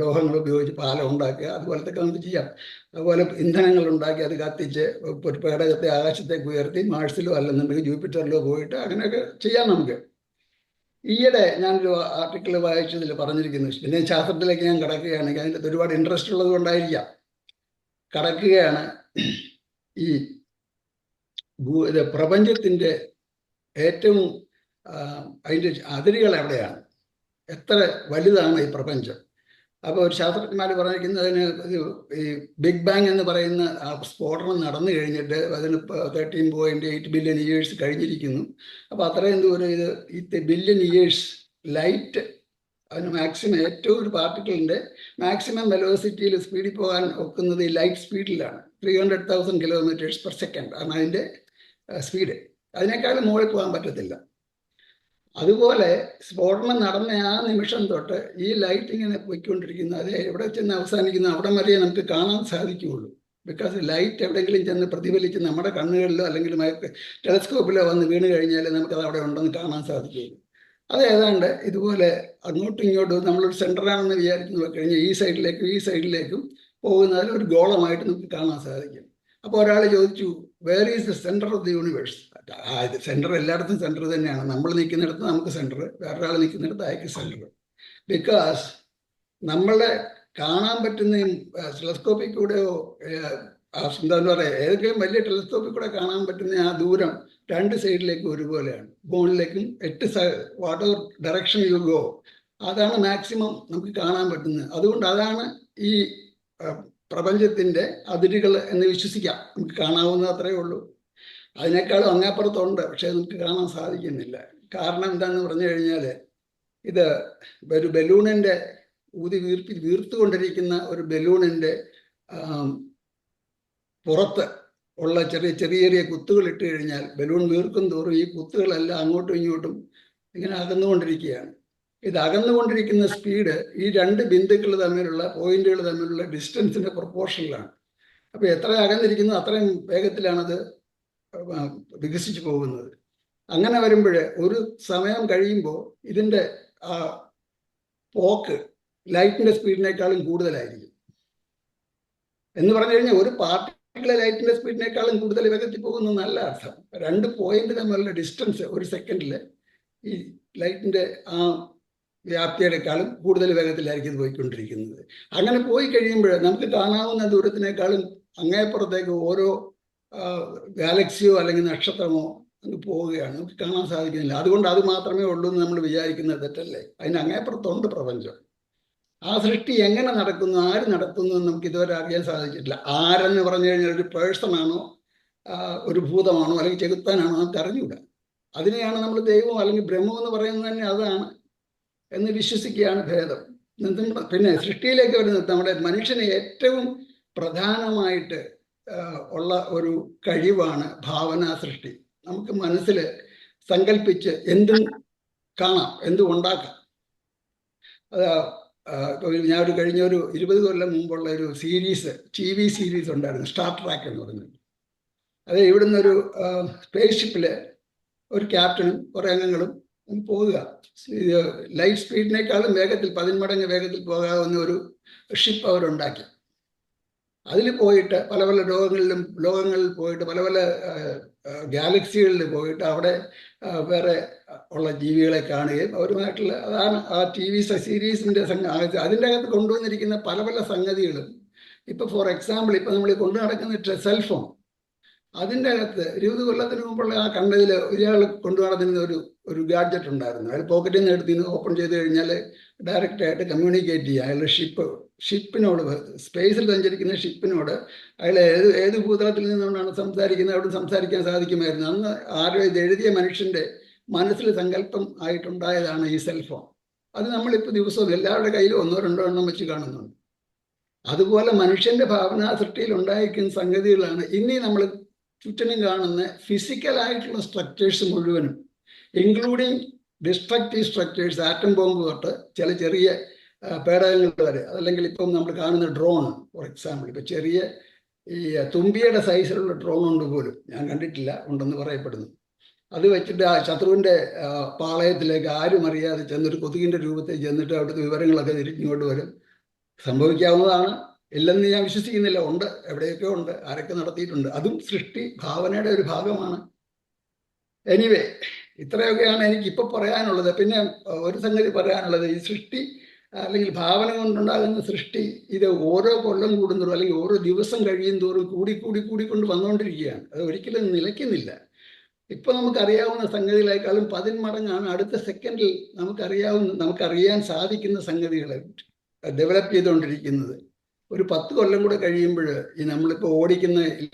ലോഹങ്ങൾ ഉപയോഗിച്ച് പാലം ഉണ്ടാക്കുക, അതുപോലത്തൊക്കെ നമുക്ക് ചെയ്യാം. അതുപോലെ ഇന്ധനങ്ങൾ ഉണ്ടാക്കി അത് കത്തിച്ച് ഒരു പേടകത്തെ ആകാശത്തേക്ക് ഉയർത്തി മാർസിലോ അല്ലെന്നുണ്ടെങ്കിൽ ജൂപ്പിറ്ററിലോ പോയിട്ട് അങ്ങനെയൊക്കെ ചെയ്യാം നമുക്ക്. ഈയിടെ ഞാനൊരു ആർട്ടിക്കിൾ വായിച്ചതിൽ പറഞ്ഞിരിക്കുന്നു, പിന്നെ ശാസ്ത്രത്തിലേക്ക് ഞാൻ കടക്കുകയാണെങ്കിൽ അതിൻ്റെ ഒരുപാട് ഇൻട്രസ്റ്റ് ഉള്ളത് കൊണ്ടായിരിക്കാം കടക്കുകയാണ്. ഈ പ്രപഞ്ചത്തിൻ്റെ ഏറ്റവും അതിൻ്റെ അതിരുകൾ എവിടെയാണ്, എത്ര വലുതാണ് ഈ പ്രപഞ്ചം? അപ്പോൾ ഒരു ശാസ്ത്രജ്ഞന്മാർ പറഞ്ഞിരിക്കുന്നതിന് ഈ ബിഗ് ബാങ് എന്ന് പറയുന്ന ആ സ്ഫോടനം നടന്നു കഴിഞ്ഞിട്ട് അതിന് 13.8 ബില്യൺ ഇയേഴ്സ് കഴിഞ്ഞിരിക്കുന്നു. അപ്പോൾ അത്രയും ദൂരം ഇത് ബില്യൺ ഇയേഴ്സ് ലൈറ്റ് അതിന് മാക്സിമം ഏറ്റവും ഒരു പാർട്ടിക്കിളിൻ്റെ മാക്സിമം വെലോസിറ്റിയിൽ സ്പീഡിൽ പോകാൻ ഒക്കുന്നത് ഈ ലൈറ്റ് സ്പീഡിലാണ്. 300,000 km/s ആണ് അതിൻ്റെ സ്പീഡ്. അതിനേക്കാളും മുകളിൽ പോകാൻ പറ്റത്തില്ല. അതുപോലെ സ്ഫോടനം നടന്ന ആ നിമിഷം തൊട്ട് ഈ ലൈറ്റ് ഇങ്ങനെ പോയിക്കൊണ്ടിരിക്കുന്നു. അത് എവിടെ ചെന്ന് അവസാനിക്കുന്നു അവിടെ വരെ നമുക്ക് കാണാൻ സാധിക്കുകയുള്ളൂ. ബിക്കോസ് ലൈറ്റ് എവിടെയെങ്കിലും ചെന്ന് പ്രതിഫലിച്ച് നമ്മുടെ കണ്ണുകളിലോ അല്ലെങ്കിൽ ടെലസ്കോപ്പിലോ വന്ന് വീണ് കഴിഞ്ഞാൽ നമുക്കത് അവിടെ ഉണ്ടെന്ന് കാണാൻ സാധിക്കുകയുള്ളൂ. അത് ഏതാണ്ട് ഇതുപോലെ അങ്ങോട്ടും ഇങ്ങോട്ടും നമ്മളൊരു സെൻറ്ററാണെന്ന് വിചാരിക്കുന്നു കഴിഞ്ഞാൽ ഈ സൈഡിലേക്കും പോകുന്നതിൽ ഒരു ഗോളമായിട്ട് നമുക്ക് കാണാൻ സാധിക്കും. അപ്പോൾ ഒരാൾ ചോദിച്ചു, where is the centre of the universe? Centre എല്ലായിടത്തും സെൻറ്റർ തന്നെയാണ്. നമ്മൾ നിൽക്കുന്നിടത്ത് നമുക്ക് സെൻറ്റർ, വേറൊരാൾ നിൽക്കുന്നിടത്ത് അയക്ക് സെൻറ്റർ. ബിക്കോസ് നമ്മളെ കാണാൻ പറ്റുന്ന ടെലസ്കോപ്പിൽ കൂടെയോ എന്താ പറയുക, ഏതൊക്കെയും വലിയ ടെലസ്കോപ്പിൽ കൂടെ കാണാൻ പറ്റുന്ന ആ ദൂരം 2 സൈഡിലേക്കും ഒരുപോലെയാണ്. മുകളിലേക്കും 8 what ever direction you go, അതാണ് മാക്സിമം നമുക്ക് കാണാൻ പറ്റുന്നത്. അതുകൊണ്ട് അതാണ് ഈ പ്രപഞ്ചത്തിൻ്റെ അതിരുകൾ എന്ന് വിശ്വസിക്കാം. നമുക്ക് കാണാവുന്ന അത്രയേ ഉള്ളൂ. അതിനേക്കാളും അങ്ങേപ്പുറത്തുണ്ട്, പക്ഷേ നമുക്ക് കാണാൻ സാധിക്കുന്നില്ല. കാരണം എന്താണെന്ന് പറഞ്ഞു കഴിഞ്ഞാൽ ഇത് ഒരു ബലൂണിൻ്റെ വീർത്തുകൊണ്ടിരിക്കുന്ന ഒരു ബലൂണിൻ്റെ പുറത്ത് ഉള്ള ചെറിയ ചെറിയ കുത്തുകൾ ഇട്ട് കഴിഞ്ഞാൽ ബലൂൺ വീർക്കും തോറും ഈ കുത്തുകളെല്ലാം അങ്ങോട്ടും ഇങ്ങോട്ടും ഇങ്ങനെ അകന്നുകൊണ്ടിരിക്കുകയാണ്. ഇത് അകന്നുകൊണ്ടിരിക്കുന്ന സ്പീഡ് ഈ 2 ബിന്ദുക്കൾ തമ്മിലുള്ള പോയിന്റുകൾ തമ്മിലുള്ള ഡിസ്റ്റൻസിൻ്റെ പ്രൊപ്പോർഷനിലാണ്. അപ്പോൾ എത്ര അകന്നിരിക്കുന്നു അത്രയും വേഗത്തിലാണത് വികസിച്ചു പോകുന്നത്. അങ്ങനെ വരുമ്പോൾ ഒരു സമയം കഴിയുമ്പോൾ ഇതിൻ്റെ പോക്ക് ലൈറ്റിൻ്റെ സ്പീഡിനേക്കാളും കൂടുതലായിരിക്കും. എന്ന് പറഞ്ഞു കഴിഞ്ഞാൽ ഒരു പാർട്ടിക്കിളെ ലൈറ്റിൻ്റെ സ്പീഡിനേക്കാളും കൂടുതൽ വേഗത്തിൽ പോകുന്നു നല്ല അർത്ഥം. 2 പോയിന്റ് തമ്മിലുള്ള ഡിസ്റ്റൻസ് ഒരു സെക്കൻഡിൽ ഈ ലൈറ്റിൻ്റെ ആ വ്യാപ്തിയേക്കാളും കൂടുതൽ വേഗത്തിലായിരിക്കും ഇത് പോയിക്കൊണ്ടിരിക്കുന്നത്. അങ്ങനെ പോയി കഴിയുമ്പോൾ നമുക്ക് കാണാവുന്ന ദൂരത്തിനേക്കാളും അങ്ങേപ്പുറത്തേക്ക് ഓരോ ഗാലക്സിയോ അല്ലെങ്കിൽ നക്ഷത്രമോ അങ്ങ് പോവുകയാണ്, നമുക്ക് കാണാൻ സാധിക്കുന്നില്ല. അതുകൊണ്ട് അത് മാത്രമേ ഉള്ളൂ എന്ന് നമ്മൾ വിചാരിക്കുന്നത് തെറ്റല്ലേ. അതിന് അങ്ങേപ്പുറത്തുണ്ട് പ്രപഞ്ചം. ആ സൃഷ്ടി എങ്ങനെ നടക്കുന്നു, ആര് നടത്തുന്നു എന്ന് നമുക്ക് ഇതുവരെ അറിയാൻ സാധിച്ചിട്ടില്ല. ആരെന്ന് പറഞ്ഞു കഴിഞ്ഞാൽ ഒരു പേഴ്സണാണോ, ഒരു ഭൂതമാണോ, അല്ലെങ്കിൽ ചെകുത്താനാണോ നമുക്ക് അറിഞ്ഞൂടാ. അതിനെയാണ് നമ്മൾ ദൈവം അല്ലെങ്കിൽ ബ്രഹ്മം എന്ന് പറയുന്നത് തന്നെ അതാണ് എന്ന് വിശ്വസിക്കുകയാണ് ഭേദം. പിന്നെ സൃഷ്ടിയിലേക്ക് വരുന്നത് നമ്മുടെ മനുഷ്യന് ഏറ്റവും പ്രധാനമായിട്ട് ഉള്ള ഒരു കഴിവാണ് ഭാവനാ സൃഷ്ടി. നമുക്ക് മനസ്സിൽ സങ്കല്പിച്ച് എന്തും കാണാം, എന്തും ഉണ്ടാക്കാം. ഞാൻ കഴിഞ്ഞ ഒരു 20 കൊല്ലം മുമ്പുള്ള ഒരു സീരീസ്, TV സീരീസ് ഉണ്ടായിരുന്നു, സ്റ്റാർ ട്രാക്ക് എന്ന് പറയുന്നത്. അത് ഇവിടുന്ന് ഒരു സ്പേസ് ഷിപ്പിൽ ഒരു ക്യാപ്റ്റനും കുറേ അംഗങ്ങളും പോവുക. ലൈറ്റ് സ്പീഡിനേക്കാളും വേഗത്തിൽ 10 മടങ്ങ് വേഗത്തിൽ പോകാവുന്ന ഒരു ഷിപ്പ് അവരുണ്ടാക്കി. അതിൽ പോയിട്ട് പല പല ലോകങ്ങളിൽ പോയിട്ട് പല പല ഗാലക്സികളിൽ പോയിട്ട് അവിടെ വേറെ ഉള്ള ജീവികളെ കാണുകയും അവരുമായിട്ടുള്ള അതാണ് ആ TV സീരീസിൻ്റെ അതിൻ്റെ അകത്ത് കൊണ്ടുവന്നിരിക്കുന്ന പല പല സംഗതികളും. ഇപ്പോൾ ഫോർ എക്സാമ്പിൾ ഇപ്പോൾ നമ്മൾ കൊണ്ടു നടക്കുന്ന സെൽഫോൺ, അതിൻ്റെ അകത്ത് 20 കൊല്ലത്തിന് മുമ്പുള്ള ആ കണ്ടതിൽ ഒരാൾ കൊണ്ടു നടന്നിരുന്ന ഒരു ഗാഡ്ജറ്റ് ഉണ്ടായിരുന്നു. അയാൾ പോക്കറ്റിൽ നിന്ന് എടുത്ത് ഓപ്പൺ ചെയ്ത് കഴിഞ്ഞാൽ ഡയറക്റ്റായിട്ട് കമ്മ്യൂണിക്കേറ്റ് ചെയ്യുക. അയാളുടെ ഷിപ്പിനോട്, സ്പേസിൽ സഞ്ചരിക്കുന്ന ഷിപ്പിനോട് അയാൾ ഏത് ഭൂതലത്തിൽ നിന്നുകൊണ്ടാണ് സംസാരിക്കുന്നത് അവിടെ സംസാരിക്കാൻ സാധിക്കുമായിരുന്നു. അന്ന് ആരോ ഇത് എഴുതിയ മനുഷ്യൻ്റെ മനസ്സിൽ സങ്കല്പം ആയിട്ടുണ്ടായതാണ് ഈ സെൽഫോൺ. അത് നമ്മളിപ്പോൾ ദിവസവും എല്ലാവരുടെ കയ്യിലും 1 2 എണ്ണം വെച്ച് കാണുന്നുണ്ട്. അതുപോലെ മനുഷ്യൻ്റെ ഭാവനാ സൃഷ്ടിയിൽ ഉണ്ടായിരിക്കുന്ന സംഗതികളാണ് ഇനി നമ്മൾ ചുറ്റിനും കാണുന്ന ഫിസിക്കലായിട്ടുള്ള സ്ട്രക്ചേഴ്സ് മുഴുവനും, including destructive structures, atom bomb തൊട്ട് ചില ചെറിയ പേടകങ്ങൾ വരെ. അതല്ലെങ്കിൽ ഇപ്പം നമ്മൾ കാണുന്ന ഡ്രോൺ ഫോർ എക്സാമ്പിൾ, ഇപ്പം ചെറിയ ഈ തുമ്പിയുടെ സൈസിലുള്ള ഡ്രോൺ ഉണ്ട് പോലും, ഞാൻ കണ്ടിട്ടില്ല, ഉണ്ടെന്ന് പറയപ്പെടുന്നു. അത് വെച്ചിട്ട് ആ ശത്രുവിൻ്റെ പാളയത്തിലേക്ക് ആരും അറിയാതെ ചെന്നൊരു കൊതുകിൻ്റെ രൂപത്തിൽ ചെന്നിട്ട് അവിടുത്തെ വിവരങ്ങളൊക്കെ തിരിച്ചിങ്ങോട്ട് വരും. സംഭവിക്കാവുന്നതാണ്. ഇല്ലെന്ന് ഞാൻ വിശ്വസിക്കുന്നില്ല. ഉണ്ട്, എവിടെയൊക്കെ ഉണ്ട്, ആരൊക്കെ നടത്തിയിട്ടുണ്ട്. അതും സൃഷ്ടി ഭാവനയുടെ ഒരു ഭാഗമാണ്. എനിവേ, ഇത്രയൊക്കെയാണ് എനിക്കിപ്പോൾ പറയാനുള്ളത്. പിന്നെ ഒരു സംഗതി പറയാനുള്ളത്, ഈ സൃഷ്ടി അല്ലെങ്കിൽ ഭാവന കൊണ്ടുണ്ടാകുന്ന സൃഷ്ടി ഇത് ഓരോ കൊല്ലം കൂടുന്നതോറും അല്ലെങ്കിൽ ഓരോ ദിവസം കഴിയും തോറും കൂടിക്കൊണ്ട് വന്നുകൊണ്ടിരിക്കുകയാണ്. അത് ഒരിക്കലും നിലയ്ക്കുന്നില്ല. ഇപ്പൊ നമുക്കറിയാവുന്ന സംഗതികളെക്കാളും 10 മടങ്ങാണ് അടുത്ത സെക്കൻഡിൽ നമുക്കറിയാൻ സാധിക്കുന്ന സംഗതികൾ ഡെവലപ്പ് ചെയ്തുകൊണ്ടിരിക്കുന്നത്. ഒരു 10 കൊല്ലം കൂടെ കഴിയുമ്പോൾ ഈ നമ്മളിപ്പോൾ ഓടിക്കുന്ന ഈ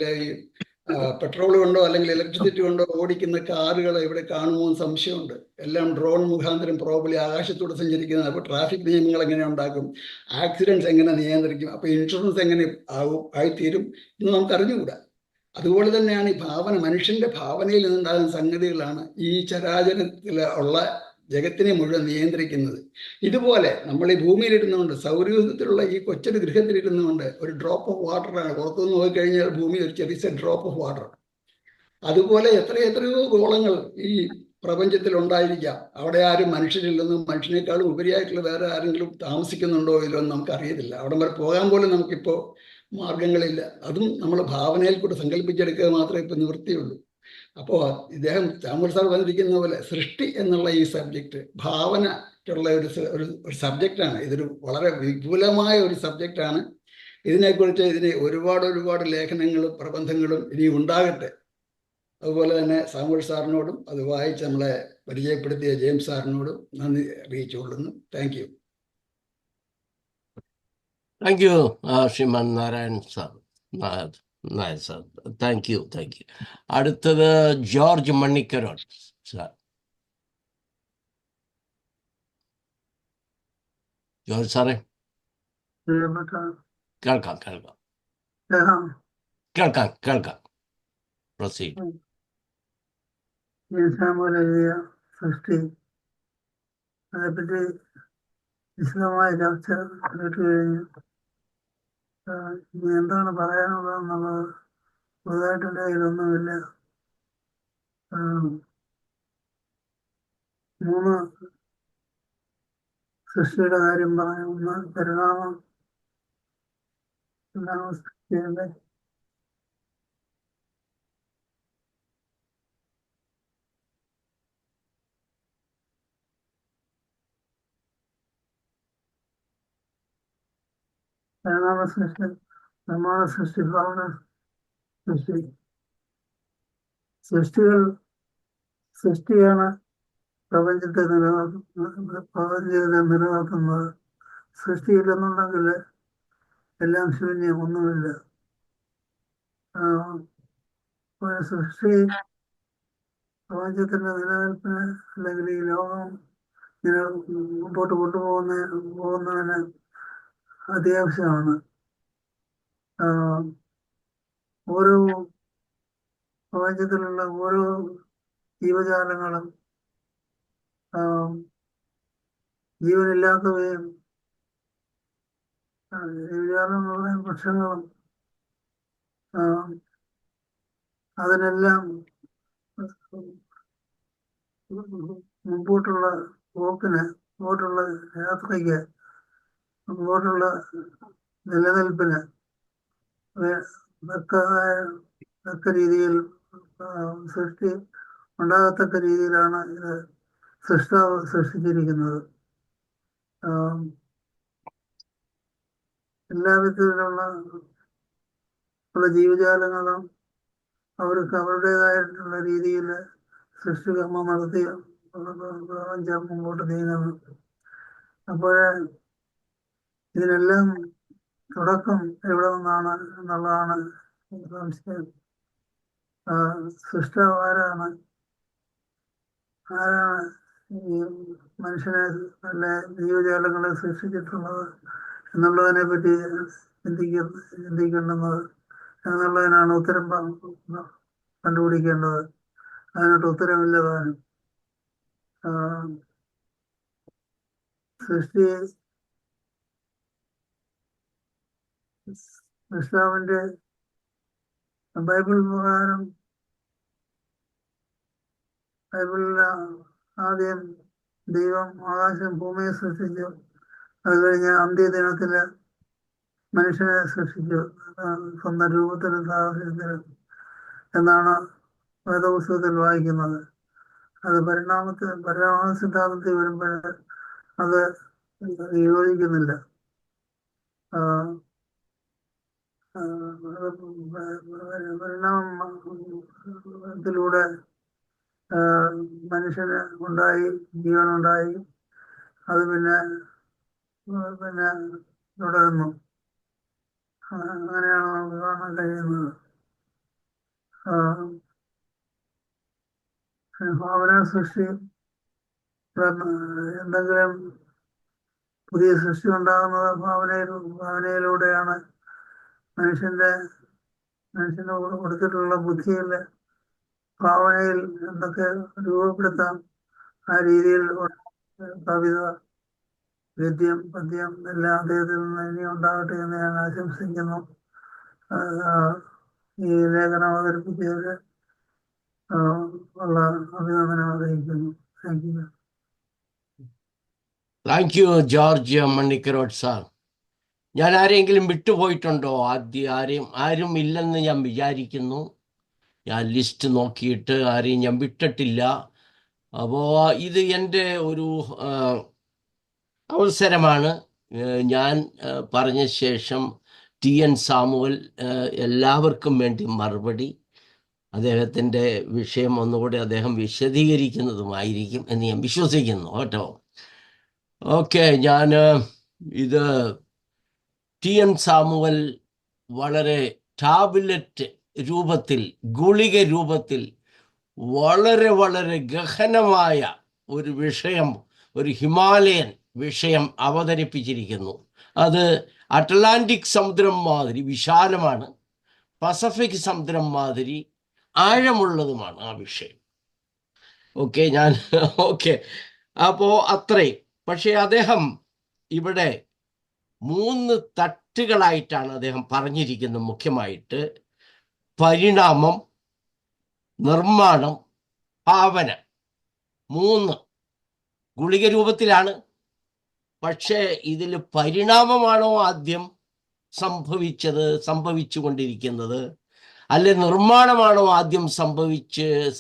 പെട്രോൾ കൊണ്ടോ അല്ലെങ്കിൽ ഇലക്ട്രിസിറ്റി കൊണ്ടോ ഓടിക്കുന്ന കാറുകൾ ഇവിടെ കാണുമോ എന്ന് സംശയമുണ്ട്. എല്ലാം ഡ്രോൺ മുഖാന്തരം പ്രോബ്ലി ആകാശത്തൂടെ സഞ്ചരിക്കുന്നത്. അപ്പോൾ ട്രാഫിക് നിയമങ്ങൾ എങ്ങനെ ഉണ്ടാക്കും, ആക്സിഡൻറ്റ്സ് എങ്ങനെ നിയന്ത്രിക്കും, അപ്പോൾ ഇൻഷുറൻസ് എങ്ങനെ ആയിത്തീരും എന്ന് നമുക്ക് അറിഞ്ഞുകൂടാ. അതുപോലെ തന്നെയാണ് ഈ ഭാവന, മനുഷ്യന്റെ ഭാവനയിൽ നിന്നുണ്ടാകുന്ന സംഗതികളാണ് ഈ ചരാചരത്തിൽ ഉള്ള ജഗത്തിനെ മുഴുവൻ നിയന്ത്രിക്കുന്നത്. ഇതുപോലെ നമ്മൾ ഈ ഭൂമിയിലിരുന്നുകൊണ്ട്, സൗരയൂഥത്തിലുള്ള ഈ കൊച്ചൊരു ഗൃഹത്തിലിരുന്നുകൊണ്ട് ഒരു ഡ്രോപ്പ് ഓഫ് വാട്ടറാണ്. പുറത്തുനിന്ന് നോക്കിക്കഴിഞ്ഞാൽ ഭൂമി ഒരു ചെറിയ ഡ്രോപ്പ് ഓഫ് വാട്ടർ. അതുപോലെ എത്രയോ ഗോളങ്ങൾ ഈ പ്രപഞ്ചത്തിൽ ഉണ്ടായിരിക്കാം. അവിടെ ആരും മനുഷ്യരില്ലെന്നും മനുഷ്യനേക്കാളും ഉപരിയായിട്ടുള്ള വേറെ ആരെങ്കിലും താമസിക്കുന്നുണ്ടോ ഇല്ലോ എന്ന് നമുക്കറിയത്തില്ല. അവിടെ വരെ പോകാൻ പോലും നമുക്കിപ്പോൾ മാർഗങ്ങളില്ല. അതും നമ്മൾ ഭാവനയിൽ കൂടെ സങ്കല്പിച്ചെടുക്കുക മാത്രമേ ഇപ്പം നിവൃത്തിയുള്ളൂ. അപ്പോൾ ഇദ്ദേഹം സാമുവൽ സാർ വന്നിരിക്കുന്ന പോലെ സൃഷ്ടി എന്നുള്ള ഈ സബ്ജക്റ്റ് ഭാവനയ്ക്കുള്ള ഒരു സബ്ജക്റ്റാണ്. ഇതൊരു വളരെ വിപുലമായ ഒരു സബ്ജക്റ്റാണ്. ഇതിനെ ഒരുപാട് ലേഖനങ്ങളും പ്രബന്ധങ്ങളും ഇനി ഉണ്ടാകട്ടെ. അതുപോലെ തന്നെ സാമുവൽ സാറിനോടും അത് വായിച്ച് നമ്മളെ പരിചയപ്പെടുത്തിയ ജെയിംസ് സാറിനോടും നന്ദി അറിയിച്ചുകൊള്ളുന്നു. Thank you. Thank you Shriman Narayan sir, Nair sir. Thank you. അടുത്തത് ജോർജ് മണ്ണിക്കരോട് സാർ. ജോർജ് സാറേ, കേൾക്കാം. പ്രൊസീഡ്. എഴുതിയ സൃഷ്ടി, അതേപ്പറ്റി വിശദമായ ചർച്ച കേട്ടു കഴിഞ്ഞു. ഇനി എന്താണ് പറയാനുള്ളതെന്നുള്ളത് പുതുതായിട്ട് എൻ്റെ കയ്യിലൊന്നുമില്ല. 3 സൃഷ്ടിയുടെ കാര്യം പറഞ്ഞു. ഒന്ന് പരിണാമം, എന്താണ് സൃഷ്ടിയുടെ പരിണാമ സൃഷ്ടി, നിർമ്മാണ സൃഷ്ടി, ഭാവന സൃഷ്ടി. സൃഷ്ടിയാണ് പ്രപഞ്ചത്തെ നിലനിർത്തുന്നത്. സൃഷ്ടിയില്ലെന്നുണ്ടെങ്കിൽ എല്ലാം ശൂന്യം, ഒന്നുമില്ല. സൃഷ്ടി പ്രപഞ്ചത്തിന്റെ നിലനിൽപ്പിന് അല്ലെങ്കിൽ ഈ ലോകം മുമ്പോട്ട് പോകുന്നതിന് അത്യാവശ്യമാണ്. ഓരോ പ്രപഞ്ചത്തിലുള്ള ഓരോ ജീവജാലങ്ങളും ജീവനില്ലാത്തവയും ജീവജാലം എന്ന് പറയുന്ന വൃക്ഷങ്ങളും അതിനെല്ലാം മുമ്പോട്ടുള്ള യാത്രയ്ക്ക്, മുമ്പോട്ടുള്ള നിലനിൽപ്പിന് തക്ക രീതിയിൽ സൃഷ്ടി ഉണ്ടാകത്തക്ക രീതിയിലാണ് ഇത് സൃഷ്ടാവ് സൃഷ്ടിച്ചിരിക്കുന്നത്. എല്ലാ വിധത്തിലുള്ള ജീവജാലങ്ങളും അവർക്ക് അവരുടേതായിട്ടുള്ള രീതിയിൽ സൃഷ്ടികർമ്മം നടത്തി പ്രപഞ്ചം മുമ്പോട്ട് നീങ്ങുന്നു. അപ്പോൾ ഇതിനെല്ലാം തുടക്കം എവിടെ നിന്നാണ് എന്നുള്ളതാണ് സംശയം. സൃഷ്ടാവ് ആരാണ് ഈ മനുഷ്യനെ അല്ലെ ജീവജാലങ്ങളെ സൃഷ്ടിച്ചിട്ടുള്ളത് എന്നുള്ളതിനെ പറ്റി ചിന്തിക്കേണ്ടുന്നത് എന്നുള്ളതിനാണ് ഉത്തരം കണ്ടുപിടിക്കേണ്ടത്. അതിനോട്ട് ഉത്തരമില്ല താനും. സൃഷ്ടാവിന്റെ ബൈബിൾ പ്രകാരം ബൈബിളിൽ ആദ്യം ദൈവം ആകാശം ഭൂമിയെ സൃഷ്ടിച്ചു. അത് കഴിഞ്ഞ് അന്ത്യദിനത്തില് മനുഷ്യനെ സൃഷ്ടിച്ചു, സ്വന്തം രൂപത്തിലും സാഹചര്യത്തിലും എന്നാണ് വേദപുസ്തകത്തിൽ വായിക്കുന്നത്. അത് പരിണാമ സിദ്ധാന്തത്തിൽ വരുമ്പോൾ അത് യോജിക്കുന്നില്ല. പരിണാമത്തിലൂടെ മനുഷ്യന് ഉണ്ടായി, ജീവനുണ്ടായി, അത് പിന്നെ തുടരുന്നു. അങ്ങനെയാണ് നമുക്ക് കാണാൻ കഴിയുന്നത്. ഭാവന സൃഷ്ടി, എന്തെങ്കിലും പുതിയ സൃഷ്ടി ഉണ്ടാകുന്നത് ഭാവനയിലൂടെയാണ്. മനുഷ്യന് കൊടുത്തിട്ടുള്ള ബുദ്ധിയിൽ ഭാവനയിൽ എന്തൊക്കെ രൂപപ്പെടുത്താം, ആ രീതിയിൽ കവിത, ഗദ്യം, പദ്യം എല്ലാം അദ്ദേഹത്തിൽ നിന്ന് ഇനി ഉണ്ടാകട്ടെ എന്ന് ഞാൻ ആശംസിക്കുന്നു. ഈ ലേഖനം അവതരിപ്പിച്ചതിൽ ഉള്ള അഭിനന്ദനം അറിയിക്കുന്നു. Thank you. Thank you George Mannikkarottu sir. ഞാൻ ആരെങ്കിലും വിട്ടുപോയിട്ടുണ്ടോ? ആരും ഇല്ലെന്ന് ഞാൻ വിചാരിക്കുന്നു. ഞാൻ ലിസ്റ്റ് നോക്കിയിട്ട് ആരെയും ഞാൻ വിട്ടിട്ടില്ല. അപ്പോൾ ഇത് എൻ്റെ ഒരു അവസരമാണ്. ഞാൻ പറഞ്ഞ ശേഷം TN സാമുവൽ എല്ലാവർക്കും വേണ്ടി മറുപടി, അദ്ദേഹത്തിൻ്റെ വിഷയം ഒന്നുകൂടി അദ്ദേഹം വിശദീകരിക്കുന്നതുമായിരിക്കും എന്ന് ഞാൻ വിശ്വസിക്കുന്നു കേട്ടോ. ഓക്കെ, ഞാൻ ഇത് TN സാമുവൽ വളരെ ടാബ്ലറ്റ് രൂപത്തിൽ, ഗുളിക രൂപത്തിൽ വളരെ വളരെ ഗഹനമായ ഒരു വിഷയം, ഒരു ഹിമാലയൻ വിഷയം അവതരിപ്പിച്ചിരിക്കുന്നു. അത് അറ്റ്ലാന്റിക് സമുദ്രം മാതിരി വിശാലമാണ്, പസഫിക് സമുദ്രം മാതിരി ആഴമുള്ളതുമാണ് ആ വിഷയം. ഓക്കെ, അപ്പോൾ അത്രയും. പക്ഷേ അദ്ദേഹം ഇവിടെ 3 തട്ടുകളായിട്ടാണ് അദ്ദേഹം പറഞ്ഞിരിക്കുന്നത്. മുഖ്യമായിട്ട് പരിണാമം, നിർമ്മാണം, ഭാവന. 3 ഗുളിക രൂപത്തിലാണ്. പക്ഷേ ഇതിൽ പരിണാമമാണോ ആദ്യം സംഭവിച്ചുകൊണ്ടിരിക്കുന്നത്, അല്ലെ നിർമ്മാണമാണോ ആദ്യം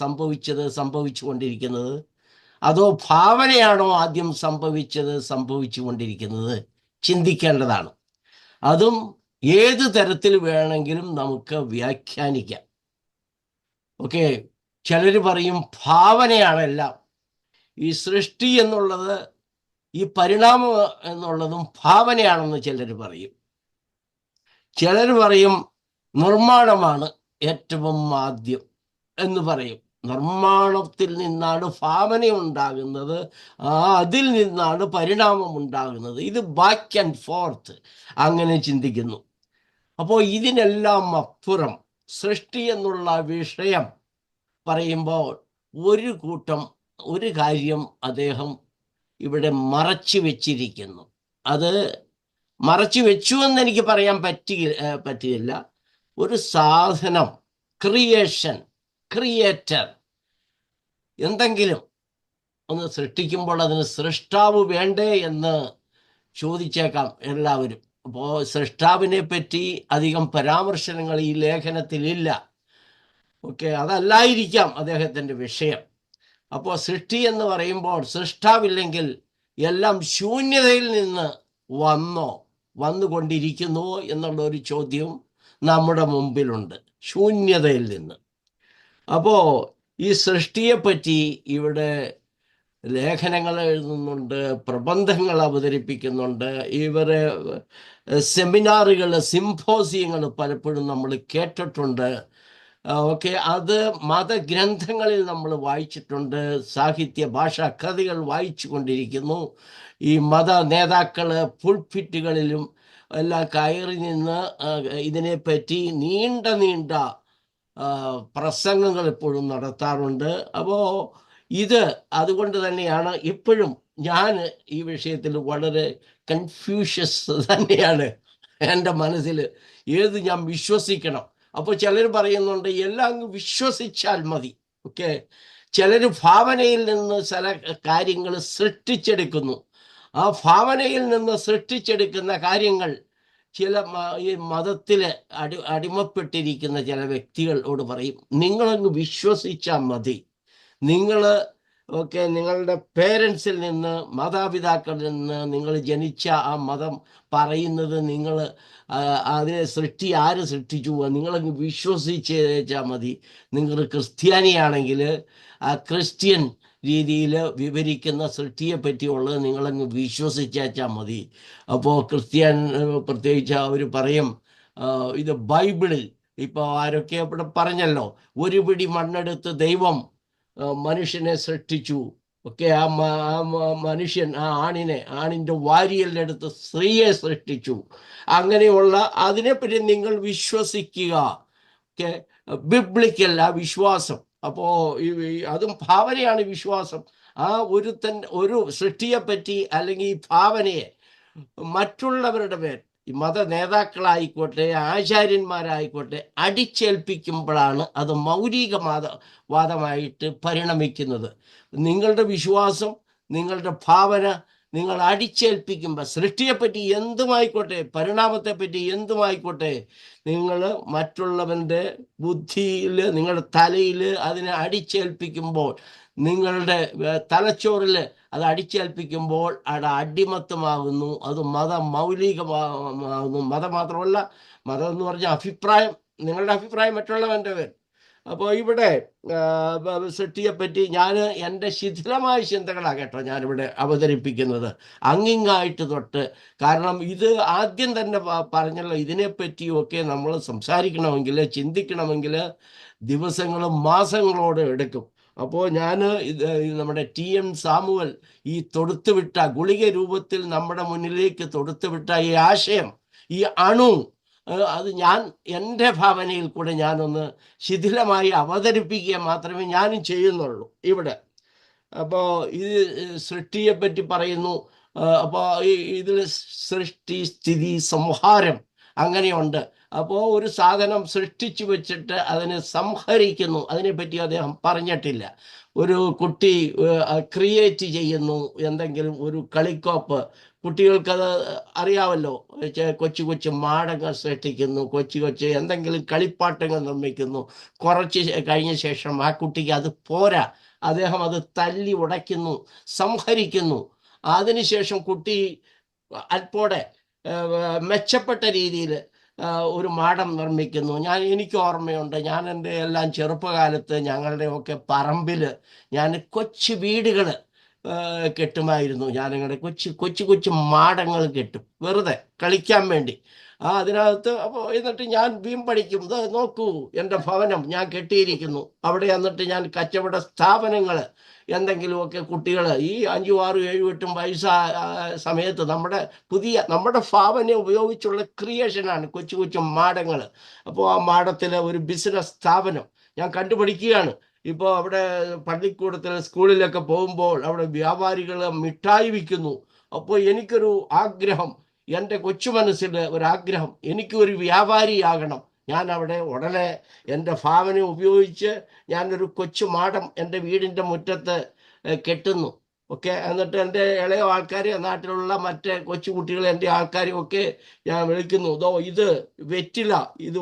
സംഭവിച്ചുകൊണ്ടിരിക്കുന്നത്, അതോ ഭാവനയാണോ ആദ്യം സംഭവിച്ചുകൊണ്ടിരിക്കുന്നത്? ചിന്തിക്കേണ്ടതാണ്. അതും ഏത് തരത്തിൽ വേണമെങ്കിലും നമുക്ക് വ്യാഖ്യാനിക്കാം. ചിലർ പറയും ഭാവനയാണെല്ലാം. ഈ സൃഷ്ടി എന്നുള്ളത്, ഈ പരിണാമം എന്നുള്ളതും ഭാവനയാണെന്ന് ചിലർ പറയും. ചിലർ പറയും നിർമ്മാണമാണ് ഏറ്റവും ആദ്യം എന്ന് പറയും. നിർമ്മാണത്തിൽ നിന്നാണ് ഭാവന ഉണ്ടാകുന്നത്, അതിൽ നിന്നാണ് പരിണാമം ഉണ്ടാകുന്നത്. ഇത് ബാക്ക് ആൻഡ് ഫോർത്ത് അങ്ങനെ ചിന്തിക്കുന്നു. അപ്പോൾ ഇതിനെല്ലാം അപ്പുറം സൃഷ്ടി എന്നുള്ള വിഷയം പറയുമ്പോൾ ഒരു കാര്യം അദ്ദേഹം ഇവിടെ മറച്ചു വെച്ചിരിക്കുന്നു. അത് മറച്ചു വെച്ചു എന്ന് എനിക്ക് പറയാൻ പറ്റില്ല. ഒരു സാധനം, ക്രിയേറ്റർ, എന്തെങ്കിലും ഒന്ന് സൃഷ്ടിക്കുമ്പോൾ അതിന് സൃഷ്ടാവ് വേണ്ടേ എന്ന് ചോദിച്ചേക്കാം എല്ലാവരും. അപ്പോൾ സൃഷ്ടാവിനെ പറ്റി അധികം പരാമർശനങ്ങൾ ഈ ലേഖനത്തിലില്ല. അതല്ലായിരിക്കാം അദ്ദേഹത്തിൻ്റെ വിഷയം. അപ്പോൾ സൃഷ്ടി എന്ന് പറയുമ്പോൾ സൃഷ്ടാവില്ലെങ്കിൽ എല്ലാം ശൂന്യതയിൽ നിന്ന് വന്നുകൊണ്ടിരിക്കുന്നു എന്നുള്ള ഒരു ചോദ്യവും നമ്മുടെ മുമ്പിലുണ്ട്, ശൂന്യതയിൽ നിന്ന്. അപ്പോൾ ഈ സൃഷ്ടിയെപ്പറ്റി ഇവിടെ ലേഖനങ്ങൾ എഴുതുന്നുണ്ട്, പ്രബന്ധങ്ങൾ അവതരിപ്പിക്കുന്നുണ്ട്. ഇവരെ സെമിനാറുകൾ, സിംപോസിയങ്ങൾ പലപ്പോഴും നമ്മൾ കേട്ടിട്ടുണ്ട്. അത് മതഗ്രന്ഥങ്ങളിൽ നമ്മൾ വായിച്ചിട്ടുണ്ട്, സാഹിത്യ ഭാഷാ കൃതികൾ വായിച്ചു കൊണ്ടിരിക്കുന്നു. ഈ മത നേതാക്കൾ പുൾപിറ്റുകളിലും എല്ലാം കയറി നിന്ന് ഇതിനെപ്പറ്റി നീണ്ട പ്രസംഗങ്ങൾ എപ്പോഴും നടത്താറുണ്ട്. അപ്പോൾ അതുകൊണ്ട് തന്നെയാണ് ഇപ്പോഴും ഞാൻ ഈ വിഷയത്തിൽ വളരെ കൺഫ്യൂഷ്യസ് തന്നെയാണ് എൻ്റെ മനസ്സിൽ. ഏത് ഞാൻ വിശ്വസിക്കണം? അപ്പോൾ ചിലർ പറയുന്നുണ്ട് എല്ലാം അങ്ങ് വിശ്വസിച്ചാൽ മതി. ചിലർ ഭാവനയിൽ നിന്ന് ചില കാര്യങ്ങൾ സൃഷ്ടിച്ചെടുക്കുന്നു. ആ ഭാവനയിൽ നിന്ന് സൃഷ്ടിച്ചെടുക്കുന്ന കാര്യങ്ങൾ ചില ഈ മതത്തിൽ അടിമപ്പെട്ടിരിക്കുന്ന ചില വ്യക്തികളോട് പറയും, നിങ്ങളങ്ങ് വിശ്വസിച്ചാൽ മതി. നിങ്ങൾ നിങ്ങളുടെ പേരൻസിൽ നിന്ന്, മാതാപിതാക്കളിൽ നിന്ന് നിങ്ങൾ ജനിച്ച ആ മതം പറയുന്നത് നിങ്ങൾ അതിനെ ആര് സൃഷ്ടിച്ചു നിങ്ങളങ്ങ് വിശ്വസിച്ചാൽ മതി. നിങ്ങൾ ക്രിസ്ത്യാനിയാണെങ്കിൽ ആ ക്രിസ്ത്യൻ രീതിയിൽ വിവരിക്കുന്ന സൃഷ്ടിയെ പറ്റിയുള്ളത് നിങ്ങളങ്ങ് വിശ്വസിച്ചാൽ മതി. അപ്പോൾ ക്രിസ്ത്യൻ പ്രത്യേകിച്ച് അവർ പറയും, ഇത് ബൈബിളിൽ ഇപ്പോൾ ആരൊക്കെ ഇവിടെ പറഞ്ഞല്ലോ, ഒരു പിടി മണ്ണെടുത്ത് ദൈവം മനുഷ്യനെ സൃഷ്ടിച്ചു. ആ മനുഷ്യൻ ആ ആണിൻ്റെ വാരിയലിനെടുത്ത് സ്ത്രീയെ സൃഷ്ടിച്ചു. അങ്ങനെയുള്ള അതിനെപ്പറ്റി നിങ്ങൾ വിശ്വസിക്കുക. ബിബ്ലിക്കൽ ആ വിശ്വാസം. അപ്പോൾ അതും ഭാവനയാണ് വിശ്വാസം. ആ ഒരു സൃഷ്ടിയെപ്പറ്റി അല്ലെങ്കിൽ ഈ ഭാവനയെ മറ്റുള്ളവരുടെ മേൽ, ഈ മത നേതാക്കളായിക്കോട്ടെ ആചാര്യന്മാരായിക്കോട്ടെ അടിച്ചേൽപ്പിക്കുമ്പോഴാണ് അത് മൗലികവാദമായിട്ട് പരിണമിക്കുന്നത്. നിങ്ങളുടെ വിശ്വാസം, നിങ്ങളുടെ ഭാവന നിങ്ങൾ അടിച്ചേൽപ്പിക്കുമ്പോൾ, സൃഷ്ടിയെപ്പറ്റി എന്തുമായിക്കോട്ടെ, പരിണാമത്തെപ്പറ്റി എന്തുമായിക്കോട്ടെ, നിങ്ങൾ മറ്റുള്ളവൻ്റെ ബുദ്ധിയിൽ, നിങ്ങളുടെ തലയിൽ അതിനെ അടിച്ചേൽപ്പിക്കുമ്പോൾ, നിങ്ങളുടെ തലച്ചോറിൽ അത് അടിച്ചേൽപ്പിക്കുമ്പോൾ അത് അടിമത്തമാകുന്നു. അത് മൗലികമാകുന്നു. മതം മാത്രമല്ല, മതം എന്ന് പറഞ്ഞ അഭിപ്രായം, നിങ്ങളുടെ അഭിപ്രായം മറ്റുള്ളവൻ്റെ പേര്. അപ്പോൾ ഇവിടെ സൃഷ്ടിയെപ്പറ്റി ഞാൻ എൻ്റെ ശിഥിലമായ ചിന്തകളാണ് കേട്ടോ ഞാനിവിടെ അവതരിപ്പിക്കുന്നത്, അങ്ങിങ്ങായിട്ട് തൊട്ട്. കാരണം ഇത് ആദ്യം തന്നെ പറഞ്ഞല്ലോ, ഇതിനെപ്പറ്റിയൊക്കെ നമ്മൾ സംസാരിക്കണമെങ്കിൽ, ചിന്തിക്കണമെങ്കിൽ ദിവസങ്ങളും മാസങ്ങളോട് എടുക്കും. അപ്പോൾ ഞാൻ നമ്മുടെ TN സാമുവൽ ഈ തൊടുത്തുവിട്ട ഗുളിക രൂപത്തിൽ നമ്മുടെ മുന്നിലേക്ക് തൊടുത്തുവിട്ട ഈ ആശയം, ഈ അണു, അത് ഞാൻ എൻ്റെ ഭാവനയിൽ കൂടെ ഞാനൊന്ന് ശിഥിലമായി അവതരിപ്പിക്കുക മാത്രമേ ഞാനും ചെയ്യുന്നുള്ളൂ ഇവിടെ. അപ്പോൾ ഇത് സൃഷ്ടിയെപ്പറ്റി പറയുന്നു. അപ്പോൾ ഇതിൽ സൃഷ്ടി, സ്ഥിതി, സംഹാരം അങ്ങനെയുണ്ട്. അപ്പോൾ ഒരു സാധനം സൃഷ്ടിച്ചു വെച്ചിട്ട് അതിനെ സംഹരിക്കുന്നു, അതിനെപ്പറ്റി അദ്ദേഹം പറഞ്ഞിട്ടില്ല. ഒരു കുട്ടി ക്രിയേറ്റ് ചെയ്യുന്നു എന്തെങ്കിലും ഒരു കളിക്കോപ്പ്, കുട്ടികൾക്കത് അറിയാമല്ലോ. കൊച്ചു കൊച്ചു മാടങ്ങൾ സൃഷ്ടിക്കുന്നു, കൊച്ചു എന്തെങ്കിലും കളിപ്പാട്ടങ്ങൾ നിർമ്മിക്കുന്നു. കുറച്ച് കഴിഞ്ഞ ശേഷം ആ കുട്ടിക്ക് അത് പോരാ, അദ്ദേഹം അത് തല്ലി ഉടയ്ക്കുന്നു, സംഹരിക്കുന്നു. അതിനുശേഷം കുട്ടി അല്പോടെ മെച്ചപ്പെട്ട രീതിയിൽ ഒരു മാടം നിർമ്മിക്കുന്നു. എനിക്ക് ഓർമ്മയുണ്ട്, ഞാൻ എൻ്റെ എല്ലാം ചെറുപ്പകാലത്ത് ഞങ്ങളുടെയൊക്കെ പറമ്പിൽ ഞാൻ കൊച്ചു വീടുകൾ കെട്ടുമായിരുന്നു. ഞാനിങ്ങനെ കൊച്ചു മാടങ്ങൾ കെട്ടും, വെറുതെ കളിക്കാൻ വേണ്ടി. അതിനകത്ത് അപ്പോൾ എന്നിട്ട് ഞാൻ പഠിക്കും. ഇത് നോക്കൂ, എൻ്റെ ഭവനം ഞാൻ കെട്ടിയിരിക്കുന്നു. അവിടെ എന്നിട്ട് ഞാൻ കച്ചവട സ്ഥാപനങ്ങൾ എന്തെങ്കിലുമൊക്കെ കുട്ടികൾ ഈ 5, 6, 7, 8 വയസ്സ് സമയത്ത് നമ്മുടെ ഭാവന ഉപയോഗിച്ചുള്ള ക്രിയേഷനാണ് കൊച്ചു മാടങ്ങൾ. അപ്പോൾ ആ മാടത്തിൽ ഒരു ബിസിനസ് സ്ഥാപനം ഞാൻ കണ്ടുപിടിക്കുകയാണ്. ഇപ്പോൾ അവിടെ പള്ളിക്കൂടത്തിൽ, സ്കൂളിലൊക്കെ പോകുമ്പോൾ അവിടെ വ്യാപാരികൾ മിഠായി വിൽക്കുന്നു. അപ്പോൾ എനിക്കൊരു ആഗ്രഹം, എൻ്റെ കൊച്ചു മനസ്സിൽ ഒരാഗ്രഹം, എനിക്കൊരു വ്യാപാരിയാകണം. ഞാൻ അവിടെ ഉടനെ എൻ്റെ ഭാവന ഉപയോഗിച്ച് ഞാനൊരു കൊച്ചു മാടം എൻ്റെ വീടിൻ്റെ മുറ്റത്ത് കെട്ടുന്നു. എന്നിട്ട് എൻ്റെ ഇളയ ആൾക്കാർ, നാട്ടിലുള്ള മറ്റേ കൊച്ചു കുട്ടികളെ, എൻ്റെ ആൾക്കാരും ഒക്കെ ഞാൻ വിളിക്കുന്നു. ഇത് വെറ്റില, ഇത്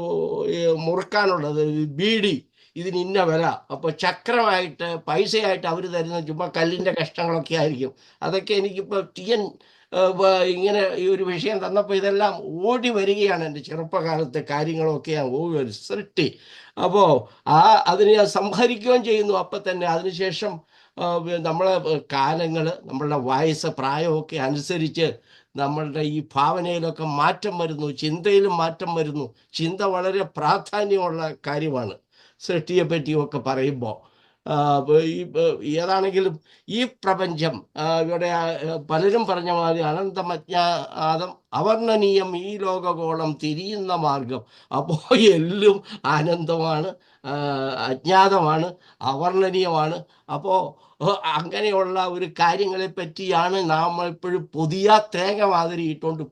മുറുക്കാനുള്ളത്, ബീഡി, ഇതിന് ഇന്ന വില. അപ്പോൾ ചക്രമായിട്ട് പൈസയായിട്ട് അവർ തരുന്ന ചുമ്മാ കല്ലിൻ്റെ കഷ്ണങ്ങളൊക്കെ ആയിരിക്കും. അതൊക്കെ എനിക്കിപ്പോൾ TN ഇങ്ങനെ ഈ ഒരു വിഷയം തന്നപ്പോൾ ഇതെല്ലാം ഓടി വരികയാണ്. എൻ്റെ ചെറുപ്പകാലത്തെ കാര്യങ്ങളൊക്കെ ഞാൻ ഓടി വരും, സൃഷ്ടി. അപ്പോൾ അതിനെ ഞാൻ സംഹരിക്കുകയും ചെയ്യുന്നു. അപ്പം തന്നെ അതിനുശേഷം നമ്മളെ കാലങ്ങൾ, നമ്മളുടെ വയസ്സ്, പ്രായമൊക്കെ അനുസരിച്ച് നമ്മളുടെ ഈ ഭാവനയിലൊക്കെ മാറ്റം വരുന്നു, ചിന്തയിലും മാറ്റം വരുന്നു. ചിന്ത വളരെ പ്രാധാന്യമുള്ള കാര്യമാണ് സൃഷ്ടിയെ പറ്റിയൊക്കെ പറയുമ്പോൾ. ഏതാണെങ്കിലും ഈ പ്രപഞ്ചം ഇവിടെ പലരും പറഞ്ഞ മാതിരി അനന്തമജ്ഞാതം അവർണ്ണനീയം, ഈ ലോകഗോളം തിരിയുന്ന മാർഗം. അപ്പോൾ എല്ലാം ആനന്ദമാണ്, അജ്ഞാതമാണ്, അവർണ്ണനീയമാണ്. അപ്പോൾ അങ്ങനെയുള്ള ഒരു കാര്യങ്ങളെ പറ്റിയാണ് നാം എപ്പോഴും തേങ്ങ മാതിരി ഇട്ടുകൊണ്ട്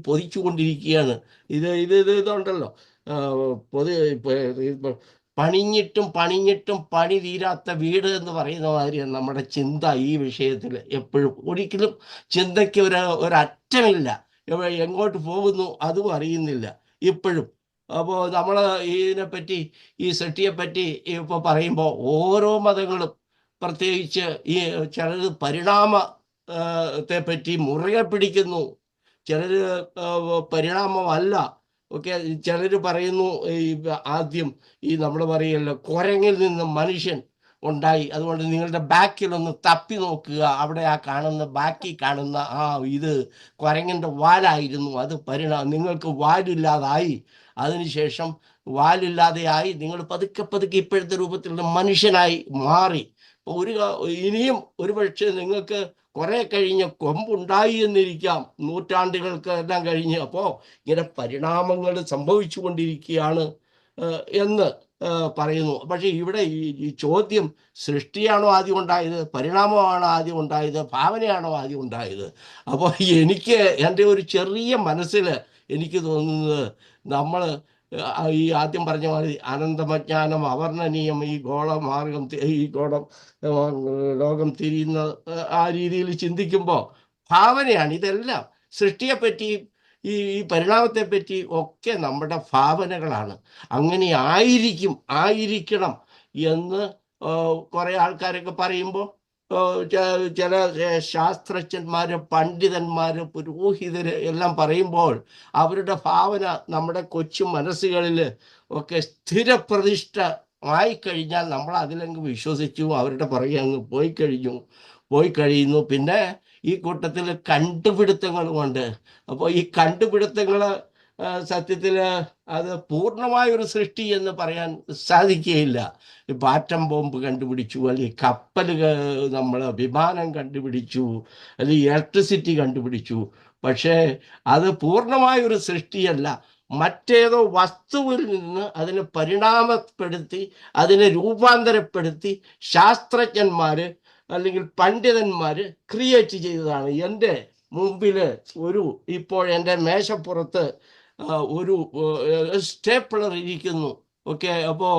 പൊതിച്ചു കൊണ്ടിരിക്കുകയാണ്. ഇതുണ്ടല്ലോ, പണിഞ്ഞിട്ടും പണിഞ്ഞിട്ടും പണി തീരാത്ത വീട് എന്ന് പറയുന്ന മാതിരിയാണ് നമ്മുടെ ചിന്ത ഈ വിഷയത്തിൽ. എപ്പോഴും ഒരിക്കലും ചിന്തയ്ക്ക് ഒരറ്റമില്ല. എങ്ങോട്ട് പോകുന്നു അതും അറിയുന്നില്ല ഇപ്പോഴും. അപ്പോൾ നമ്മൾ ഇതിനെപ്പറ്റി, ഈ സൃഷ്ടിയെപ്പറ്റി ഇപ്പോൾ പറയുമ്പോൾ ഓരോ മതങ്ങളും, പ്രത്യേകിച്ച് ഈ ചിലർ പരിണാമത്തെ പറ്റി മുറുകെ പിടിക്കുന്നു, ചിലർ പരിണാമമല്ല. ഒക്കെ ചിലർ പറയുന്നു ഈ ആദ്യം ഈ നമ്മൾ പറയല്ലോ കുരങ്ങിൽ നിന്ന് മനുഷ്യൻ ഉണ്ടായി, അതുകൊണ്ട് നിങ്ങളുടെ ബാക്കിലൊന്ന് തപ്പി നോക്കുക, അവിടെ ആ കാണുന്ന ബാക്കിൽ കാണുന്ന ഇത് കുരങ്ങിൻ്റെ വാലായിരുന്നു, അത് നിങ്ങൾക്ക് വാലില്ലാതായി, അതിനുശേഷം വാലില്ലാതെയായി നിങ്ങൾ പതുക്കെ പതുക്കെ ഇപ്പോഴത്തെ രൂപത്തിലുള്ള മനുഷ്യനായി മാറി. ഇനിയും ഒരുപക്ഷെ നിങ്ങൾക്ക് കുറെ കഴിഞ്ഞ് കൊമ്പുണ്ടായി എന്നിരിക്കാം, നൂറ്റാണ്ടുകൾക്ക് എല്ലാം കഴിഞ്ഞ്. അപ്പോൾ ഇങ്ങനെ പരിണാമങ്ങൾ സംഭവിച്ചു കൊണ്ടിരിക്കുകയാണ് എന്ന് പറയുന്നു. പക്ഷെ ഇവിടെ ഈ ചോദ്യം, സൃഷ്ടിയാണോ ആദ്യം ഉണ്ടായത്, പരിണാമമാണോ ആദ്യം ഉണ്ടായത്, ഭാവനയാണോ ആദ്യം ഉണ്ടായത്? അപ്പോൾ എനിക്ക് എൻ്റെ ഒരു ചെറിയ മനസ്സിൽ എനിക്ക് തോന്നുന്നത്, നമ്മൾ ഈ ആദ്യം പറഞ്ഞ മാതിരി അനന്തമജ്ഞാനം അവർണ്ണനീയം, ഈ ഗോളമാർഗം, ഈ ലോകം തിരിയുന്ന ആ രീതിയിൽ ചിന്തിക്കുമ്പോൾ ഭാവനയാണ് ഇതെല്ലാം. സൃഷ്ടിയെപ്പറ്റി ഈ പരിണാമത്തെപ്പറ്റി ഒക്കെ നമ്മുടെ ഭാവനകളാണ്. അങ്ങനെ ആയിരിക്കണം എന്ന് കുറേ ആൾക്കാരൊക്കെ പറയുമ്പോൾ, ചില ശാസ്ത്രജ്ഞന്മാര്, പണ്ഡിതന്മാര്, പുരോഹിതര് എല്ലാം പറയുമ്പോൾ അവരുടെ ഭാവന നമ്മുടെ കൊച്ചു മനസ്സുകളിൽ ഒക്കെ സ്ഥിരപ്രതിഷ്ഠ ആയിക്കഴിഞ്ഞാൽ നമ്മൾ അതിലങ്ങ് വിശ്വസിച്ചു, അവരുടെ പുറകെ അങ്ങ് പോയി കഴിയുന്നു. പിന്നെ ഈ കൂട്ടത്തിൽ കണ്ടുപിടുത്തങ്ങളുമുണ്ട്. അപ്പോൾ ഈ കണ്ടുപിടുത്തങ്ങൾ സത്യത്തിൽ അത് പൂർണ്ണമായൊരു സൃഷ്ടി എന്ന് പറയാൻ സാധിക്കുകയില്ല. ഇപ്പം ആറ്റം ബോംബ് കണ്ടുപിടിച്ചു, അല്ലെങ്കിൽ നമ്മൾ വിമാനം കണ്ടുപിടിച്ചു, അല്ലെങ്കിൽ ഇലക്ട്രിസിറ്റി കണ്ടുപിടിച്ചു. പക്ഷേ അത് പൂർണ്ണമായൊരു സൃഷ്ടിയല്ല. മറ്റേതോ വസ്തുവിൽ നിന്ന് അതിനെ പരിണാമപ്പെടുത്തി, അതിനെ രൂപാന്തരപ്പെടുത്തി ശാസ്ത്രജ്ഞന്മാര് അല്ലെങ്കിൽ പണ്ഡിതന്മാര് ക്രിയേറ്റ് ചെയ്തതാണ്. എൻ്റെ മുമ്പിൽ ഇപ്പോൾ എൻ്റെ മേശപ്പുറത്ത് ഒരു സ്റ്റേപ്പിളർ ഇരിക്കുന്നു. ഓക്കെ, അപ്പോൾ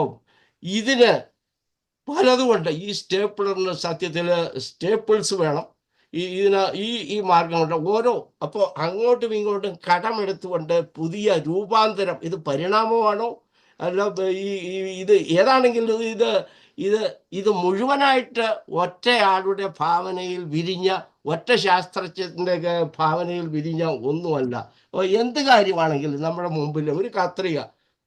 ഇതിന് പലതുകൊണ്ട് ഈ സ്റ്റേപ്പിളറിന് സത്യത്തിൽ സ്റ്റേപ്പിൾസ് വേണം. ഈ മാർഗമുണ്ട് അപ്പോൾ അങ്ങോട്ടും ഇങ്ങോട്ടും കടമെടുത്തുകൊണ്ട് പുതിയ രൂപാന്തരം, ഇത് പരിണാമമാണോ അല്ല ഇത് ഏതാണെങ്കിലും ഇത് മുഴുവനായിട്ട് ഒറ്റയാളുടെ ഭാവനയിൽ വിരിഞ്ഞ, ഒറ്റ ശാസ്ത്രജ്ഞന്റെ ഭാവനയിൽ വിരിഞ്ഞ ഒന്നുമല്ല. എന്ത് കാര്യമാണെങ്കിലും നമ്മുടെ മുമ്പിൽ ഒരു കത്രിക,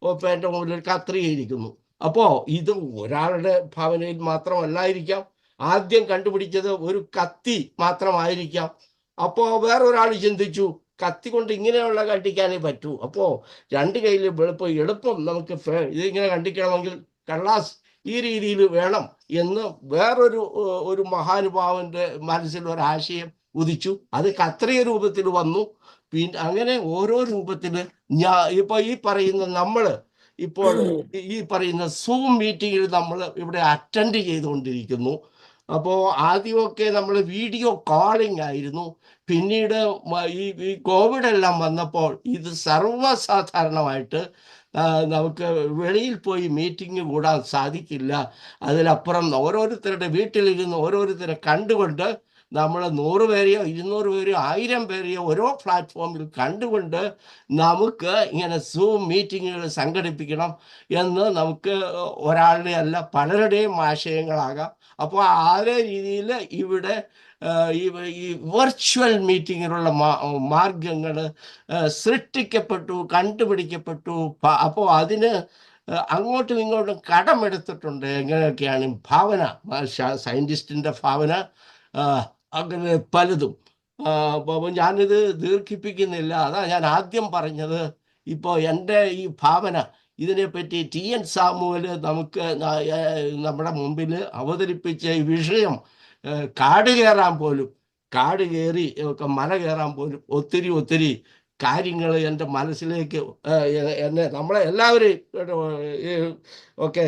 ഇപ്പം എൻ്റെ മുമ്പിൽ ഒരു കത്രിക ഇരിക്കുന്നു. അപ്പോൾ ഇത് ഒരാളുടെ ഭാവനയിൽ മാത്രമല്ലായിരിക്കാം. ആദ്യം കണ്ടുപിടിച്ചത് ഒരു കത്തി മാത്രമായിരിക്കാം. അപ്പോൾ വേറൊരാൾ ചിന്തിച്ചു കത്തി കൊണ്ട് ഇങ്ങനെയുള്ള കണ്ടിക്കാനേ പറ്റൂ. അപ്പോൾ രണ്ട് കയ്യിൽ എളുപ്പം നമുക്ക് ഇതിങ്ങനെ കണ്ടിക്കണമെങ്കിൽ കള്ളാസ് ഈ രീതിയിൽ വേണം എന്ന് വേറൊരു മഹാനുഭാവന്റെ മനസ്സിൽ ഒരാശയം ഉദിച്ചു. അത് കത്രിക രൂപത്തിൽ വന്നു. പിന്നെ അങ്ങനെ ഓരോ രൂപത്തിൽ ഇപ്പോൾ ഈ പറയുന്ന സൂം മീറ്റിങ്ങിൽ നമ്മൾ ഇവിടെ അറ്റൻഡ് ചെയ്തുകൊണ്ടിരിക്കുന്നു. അപ്പോൾ ആദ്യമൊക്കെ നമ്മൾ വീഡിയോ കോളിംഗ് ആയിരുന്നു. പിന്നീട് ഈ കോവിഡ് എല്ലാം വന്നപ്പോൾ ഇത് സർവ്വസാധാരണമായിട്ട് നമുക്ക് വെളിയിൽ പോയി മീറ്റിംഗ് കൂടാൻ സാധിക്കില്ല. അതിലപ്പുറം ഓരോരുത്തരുടെ വീട്ടിലിരുന്ന് ഓരോരുത്തരെ കണ്ടുകൊണ്ട് നമ്മൾ 100 പേരെയോ 200 പേരെയോ 1000 പേരെയോ ഓരോ പ്ലാറ്റ്ഫോമിൽ കണ്ടുകൊണ്ട് നമുക്ക് ഇങ്ങനെ സൂം മീറ്റിങ്ങുകൾ സംഘടിപ്പിക്കണം എന്ന് നമുക്ക് ഒരാളുടെ അല്ല പലരുടെയും ആശയങ്ങളാകാം. അപ്പോൾ അതേ രീതിയിൽ ഇവിടെ ഈ വെർച്വൽ മീറ്റിങ്ങിനുള്ള മാർഗങ്ങൾ സൃഷ്ടിക്കപ്പെട്ടു, കണ്ടുപിടിക്കപ്പെട്ടു. അപ്പോൾ അതിന് അങ്ങോട്ടും ഇങ്ങോട്ടും കടമെടുത്തിട്ടുണ്ട്. എങ്ങനെയൊക്കെയാണ് ഭാവന, സയൻറ്റിസ്റ്റിൻ്റെ ഭാവന, അങ്ങനെ പലതും. അപ്പോൾ ഞാനിത് ദീർഘിപ്പിക്കുന്നില്ല. അതാ ഞാൻ ആദ്യം പറഞ്ഞത്. ഇപ്പോൾ എൻ്റെ ഈ ഭാവന ഇതിനെപ്പറ്റി TN സാമുവൽ നമുക്ക് നമ്മുടെ മുമ്പിൽ അവതരിപ്പിച്ച ഈ വിഷയം, കാട് കയറി ഒക്കെ മല കയറാൻ പോലും ഒത്തിരി കാര്യങ്ങൾ എൻ്റെ മനസ്സിലേക്ക് നമ്മളെ എല്ലാവരെയും ഒക്കെ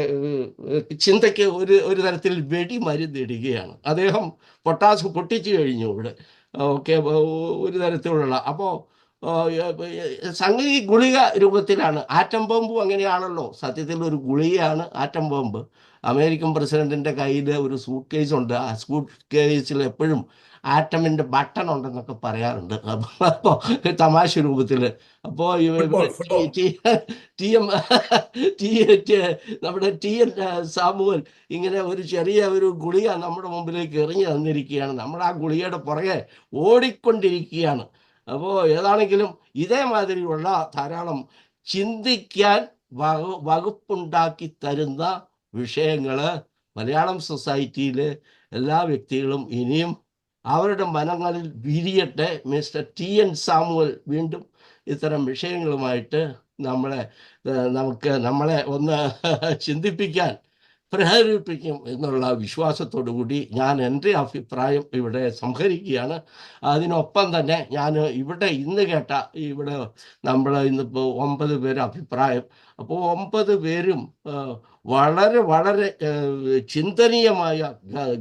ചിന്തയ്ക്ക് ഒരു തരത്തിൽ വെടിമരുന്നിടുകയാണ്. അദ്ദേഹം പൊട്ടാസ് പൊട്ടിച്ചു കഴിഞ്ഞു ഇവിടെ. ഓക്കെ, ഒരു തരത്തിലുള്ള. അപ്പോൾ സംഗതി ഗുളിക രൂപത്തിലാണ്. ആറ്റം ബോംബും അങ്ങനെയാണല്ലോ. സത്യത്തിൽ ഒരു ഗുളികയാണ് ആറ്റം ബോംബ്. അമേരിക്കൻ പ്രസിഡന്റിന്റെ കയ്യിൽ ഒരു സൂട്ട് കേസ് ഉണ്ട്. ആ സൂട്ട് കേസിൽ എപ്പോഴും ആറ്റമിന്റെ ബട്ടൺ ഉണ്ടെന്നൊക്കെ പറയാറുണ്ട്. അപ്പോൾ തമാശ രൂപത്തിൽ. അപ്പോൾ ഫുട്ബോൾ നമ്മുടെ TN സാമുവൽ ഇങ്ങനെ ഒരു ചെറിയ ഒരു ഗുളിക നമ്മുടെ മുമ്പിലേക്ക് എറിഞ്ഞു തന്നിരിക്കുകയാണ്. നമ്മൾ ആ ഗുളികയുടെ പുറകെ ഓടിക്കൊണ്ടിരിക്കുകയാണ്. അപ്പോൾ ഏതാണെങ്കിലും ഇതേമാതിരിയുള്ള ധാരാളം ചിന്തിക്കാൻ വകുപ്പുണ്ടാക്കി തരുന്ന വിഷയങ്ങൾ മലയാളം സൊസൈറ്റിയിൽ എല്ലാ വ്യക്തികളും ഇനിയും അവരുടെ മനങ്ങളിൽ വിരിയട്ടെ. മിസ്റ്റർ TN സാമുവൽ വീണ്ടും ഇത്തരം വിഷയങ്ങളുമായിട്ട് നമ്മളെ ഒന്ന് ചിന്തിപ്പിക്കാൻ പ്രേരിപ്പിക്കും എന്നുള്ള വിശ്വാസത്തോടു കൂടി ഞാൻ എൻ്റെ അഭിപ്രായം ഇവിടെ സംഹരിക്കുകയാണ്. അതിനൊപ്പം തന്നെ ഞാൻ ഇന്ന് കേട്ട നമ്മൾ ഇന്നിപ്പോൾ 9 പേര് അഭിപ്രായം. അപ്പോൾ 9 പേരും വളരെ വളരെ ചിന്തനീയമായ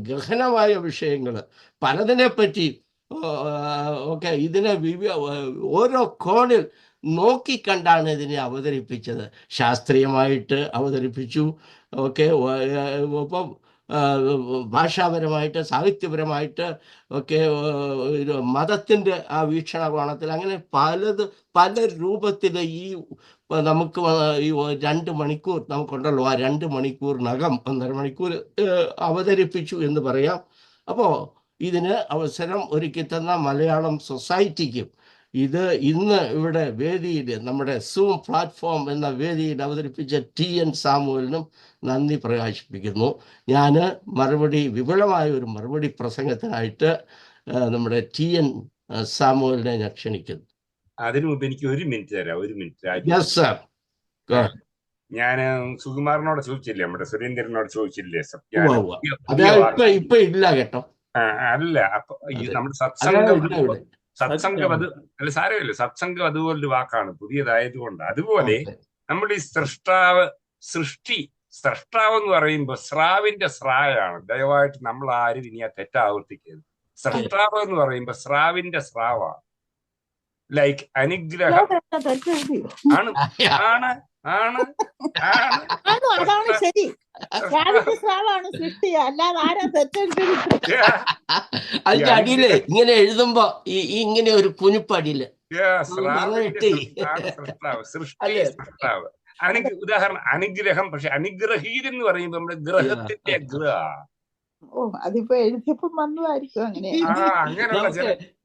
ഗഹനമായ വിഷയങ്ങൾ പലതിനെപ്പറ്റി ഒക്കെ ഇതിനെ ഓരോ കോണിൽ നോക്കിക്കണ്ടാണ് ഇതിനെ അവതരിപ്പിച്ചത്. ശാസ്ത്രീയമായിട്ട് അവതരിപ്പിച്ചു. ഒക്കെ ഇപ്പം ഭാഷാപരമായിട്ട് സാഹിത്യപരമായിട്ട് ഒക്കെ മതത്തിൻ്റെ ആ വീക്ഷണകോണത്തിൽ അങ്ങനെ പല രൂപത്തിൽ നമുക്ക് ഈ 2 മണിക്കൂർ നമുക്കുണ്ടല്ലോ, ആ 2 മണിക്കൂറിനകം 1.5 മണിക്കൂർ അവതരിപ്പിച്ചു എന്ന് പറയാം. അപ്പോൾ ഇതിന് അവസരം ഒരുക്കി തന്ന മലയാളം സൊസൈറ്റിക്കും ഇത് ഇന്ന് ഇവിടെ വേദിയിൽ നമ്മുടെ സൂം പ്ലാറ്റ്ഫോം എന്ന വേദിയിൽ അവതരിപ്പിച്ച TN സാമുവലിനും നന്ദി പ്രകാശിപ്പിക്കുന്നു. ഞാൻ വിപുലമായ ഒരു മറുപടി പ്രസംഗത്തിനായിട്ട് നമ്മുടെ TN സാമുവലിനെ ഞാൻ ക്ഷണിക്കുന്നു. അതിനു മുമ്പ് എനിക്ക് 1 മിനിറ്റ് തരാം. 1 മിനിറ്റ്. Yes sir. ഞാൻ സുകുമാരനോട് ചോദിച്ചില്ലേ, നമ്മുടെ സുരേന്ദ്രനോട് ചോദിച്ചില്ലേ, ഇപ്പൊ ഇല്ല കേട്ടോ. അല്ല, അപ്പൊ ഈ നമ്മുടെ സത്സംഗം അല്ല സാരമില്ല, സത്സംഗം അതുപോലൊരു വാക്കാണ്, പുതിയതായതുകൊണ്ട്. അതുപോലെ നമ്മുടെ ഈ സ്രഷ്ടാവ് എന്ന് പറയുമ്പോൾ സ്രാവിന്റെ സ്രാവാണ്. ദയവായിട്ട് നമ്മൾ ആരും ഇനി ആ തെറ്റാവർത്തിക്കരുത്. സ്രഷ്ടാവ് എന്ന് പറയുമ്പോൾ സ്രാവിന്റെ സ്രാവാണ്. ലൈക്ക് അനുഗ്രഹം ആണ് ആണ് ആണ് അതാണ് ശരി. സൃഷ്ടി, അല്ലാതെ ആരാ തെറ്റെടുത്ത് അതിന്റെ അടിയില് ഇങ്ങനെ എഴുതുമ്പോ ഇങ്ങനെ ഒരു കുനിപ്പടിയില് സൃഷ്ടാവ്. ഉദാഹരണം അനുഗ്രഹം. പക്ഷെ അനുഗ്രഹീരെന്ന് പറയുമ്പോ നമ്മുടെ ഗ്രഹത്തിന്റെ അതിപ്പോ എഴുതിയപ്പോ വന്നതായിരിക്കും. അങ്ങനെ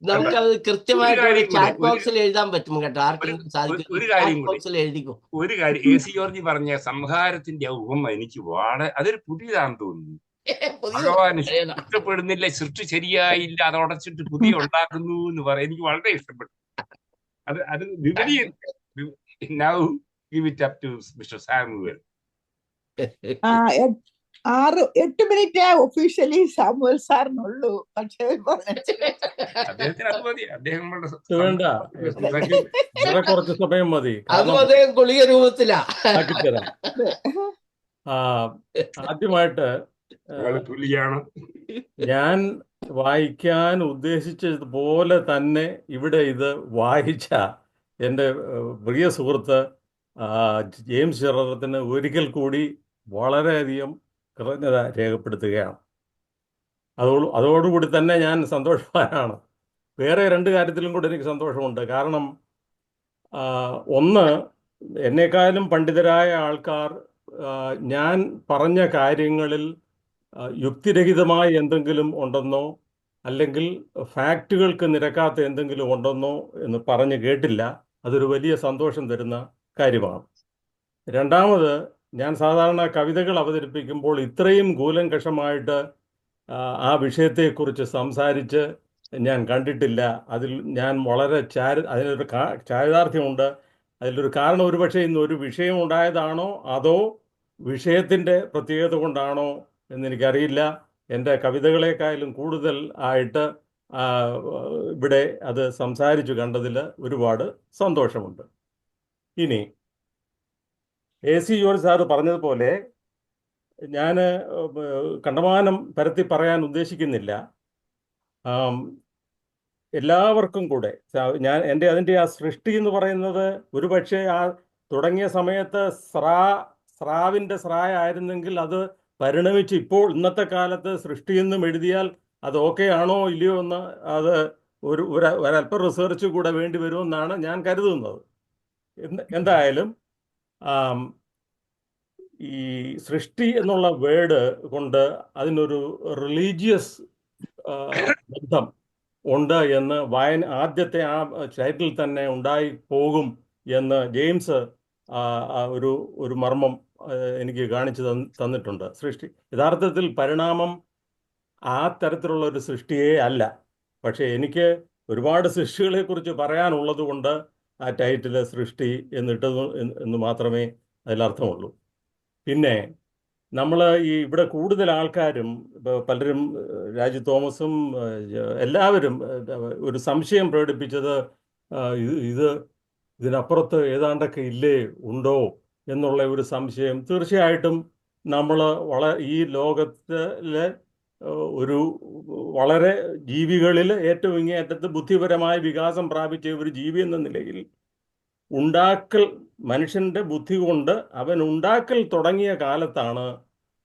നമുക്കത് കൃത്യമായിട്ട് ചാറ്റ് ബോക്സിൽ എഴുതാൻ പറ്റും കേട്ടോ. ഒരു കാര്യം AC ജോർജ് പറഞ്ഞ സംഹാരത്തിന്റെ ഉപമ എനിക്ക് അതൊരു പുതിയതാണെന്ന് തോന്നുന്നു. ഭഗവാൻ ഇഷ്ടപ്പെടുന്നില്ല, സൃഷ്ടി ശരിയായില്ല, അത് ഉടച്ചിട്ട് പുതിയ ഉണ്ടാക്കുന്നു എന്ന് പറയാൻ എനിക്ക് വളരെ ഇഷ്ടപ്പെട്ടു. അത് വിപരീത. Now give it up to Mr. Samuel. 8 minute officially Samuel സാറിനുള്ളൂ. പക്ഷേ അദ്ദേഹത്തിന് അത് മതി. അദ്ദേഹം വേണ്ട, കുറച്ച് സമയം മതി. ഗുളിക രൂപത്തിലാ. ആദ്യമായിട്ട് ഞാൻ വായിക്കാൻ ഉദ്ദേശിച്ചതുപോലെ തന്നെ ഇവിടെ ഇത് വായിച്ച എൻ്റെ പ്രിയ സുഹൃത്ത് ജെയിംസ് ചെറത്തിന് ഒരിക്കൽ കൂടി വളരെയധികം കൃതജ്ഞത രേഖപ്പെടുത്തുകയാണ്. അതോടുകൂടി തന്നെ ഞാൻ സന്തോഷവാനാണ്. വേറെ 2 കാര്യത്തിലും കൂടി എനിക്ക് സന്തോഷമുണ്ട്. കാരണം ഒന്ന്, എന്നെക്കാളും പണ്ഡിതരായ ആൾക്കാർ ഞാൻ പറഞ്ഞ കാര്യങ്ങളിൽ യുക്തിരഹിതമായ എന്തെങ്കിലും ഉണ്ടെന്നോ അല്ലെങ്കിൽ ഫാക്റ്റുകൾക്ക് നിരക്കാത്ത എന്തെങ്കിലും ഉണ്ടെന്നോ എന്ന് പറഞ്ഞ് കേട്ടില്ല. അതൊരു വലിയ സന്തോഷം തരുന്ന കാര്യമാണ്. രണ്ടാമത്, ഞാൻ സാധാരണ കവിതകൾ അവതരിപ്പിക്കുമ്പോൾ ഇത്രയും കൂലങ്കഷമായിട്ട് ആ വിഷയത്തെക്കുറിച്ച് സംസാരിച്ച് ഞാൻ കണ്ടിട്ടില്ല. അതിൽ ഞാൻ വളരെ അതിനൊരു ചാരിതാർത്ഥ്യമുണ്ട്. അതിലൊരു കാരണം ഒരുപക്ഷെ ഇന്നൊരു വിഷയം ഉണ്ടായതാണോ അതോ വിഷയത്തിൻ്റെ പ്രത്യേകത കൊണ്ടാണോ എന്നെനിക്കറിയില്ല. എൻ്റെ കവിതകളെക്കാളും കൂടുതൽ ആയിട്ട് ഇവിടെ അത് സംസാരിച്ചു കണ്ടതിൽ ഒരുപാട് സന്തോഷമുണ്ട്. ഇനി AC ജോർജ് സാറ് പറഞ്ഞതുപോലെ ഞാൻ കണ്ടമാനം പരത്തി പറയാൻ ഉദ്ദേശിക്കുന്നില്ല. എല്ലാവർക്കും കൂടെ അതിൻ്റെ ആ സൃഷ്ടി എന്ന് പറയുന്നത് ഒരു പക്ഷേ ആ തുടങ്ങിയ സമയത്ത് സ്രാവിൻ്റെ സ്രായ ആയിരുന്നെങ്കിൽ അത് പരിണമിച്ച് ഇപ്പോൾ ഇന്നത്തെ കാലത്ത് സൃഷ്ടിയെന്നും എഴുതിയാൽ അത് ഓക്കെ ആണോ ഇല്ലയോ എന്ന് അത് ഒരല്പം റിസർച്ച് കൂടെ വേണ്ടി വരുമെന്നാണ് ഞാൻ കരുതുന്നത്. എന്തായാലും ഈ സൃഷ്ടി എന്നുള്ള വേർഡ് കൊണ്ട് അതിനൊരു റിലീജിയസ് ബന്ധം ഉണ്ട് എന്ന് ആദ്യത്തെ ആ ടൈറ്റിൽ തന്നെ ഉണ്ടായി പോകും എന്ന് ജെയിംസ് ഒരു മർമ്മം എനിക്ക് കാണിച്ചു തന്നിട്ടുണ്ട്. സൃഷ്ടി യഥാർത്ഥത്തിൽ പരിണാമം ആ തരത്തിലുള്ള ഒരു സൃഷ്ടിയേ അല്ല. പക്ഷേ എനിക്ക് ഒരുപാട് സൃഷ്ടികളെ കുറിച്ച് പറയാനുള്ളത് കൊണ്ട് ആ ടൈറ്റിൽ സൃഷ്ടി എന്നിട്ടത് എന്ന് മാത്രമേ അതിലർത്ഥമുള്ളൂ. പിന്നെ നമ്മൾ ഇവിടെ കൂടുതൽ ആൾക്കാരും പലരും രാജു തോമസും എല്ലാവരും ഒരു സംശയം പ്രകടിപ്പിച്ചത് ഇതിനപ്പുറത്ത് ഏതാണ്ടൊക്കെ ഇല്ലേ ഉണ്ടോ എന്നുള്ള ഒരു സംശയം. തീർച്ചയായിട്ടും നമ്മൾ ഈ ലോകത്തിലെ ഒരു വളരെ ജീവികളിൽ ഏറ്റവും ഇങ്ങേയറ്റത്ത് ബുദ്ധിപരമായ വികാസം പ്രാപിച്ച ഒരു ജീവി എന്ന നിലയിൽ മനുഷ്യൻ്റെ ബുദ്ധി കൊണ്ട് അവൻ ഉണ്ടാക്കൽ തുടങ്ങിയ കാലത്താണ്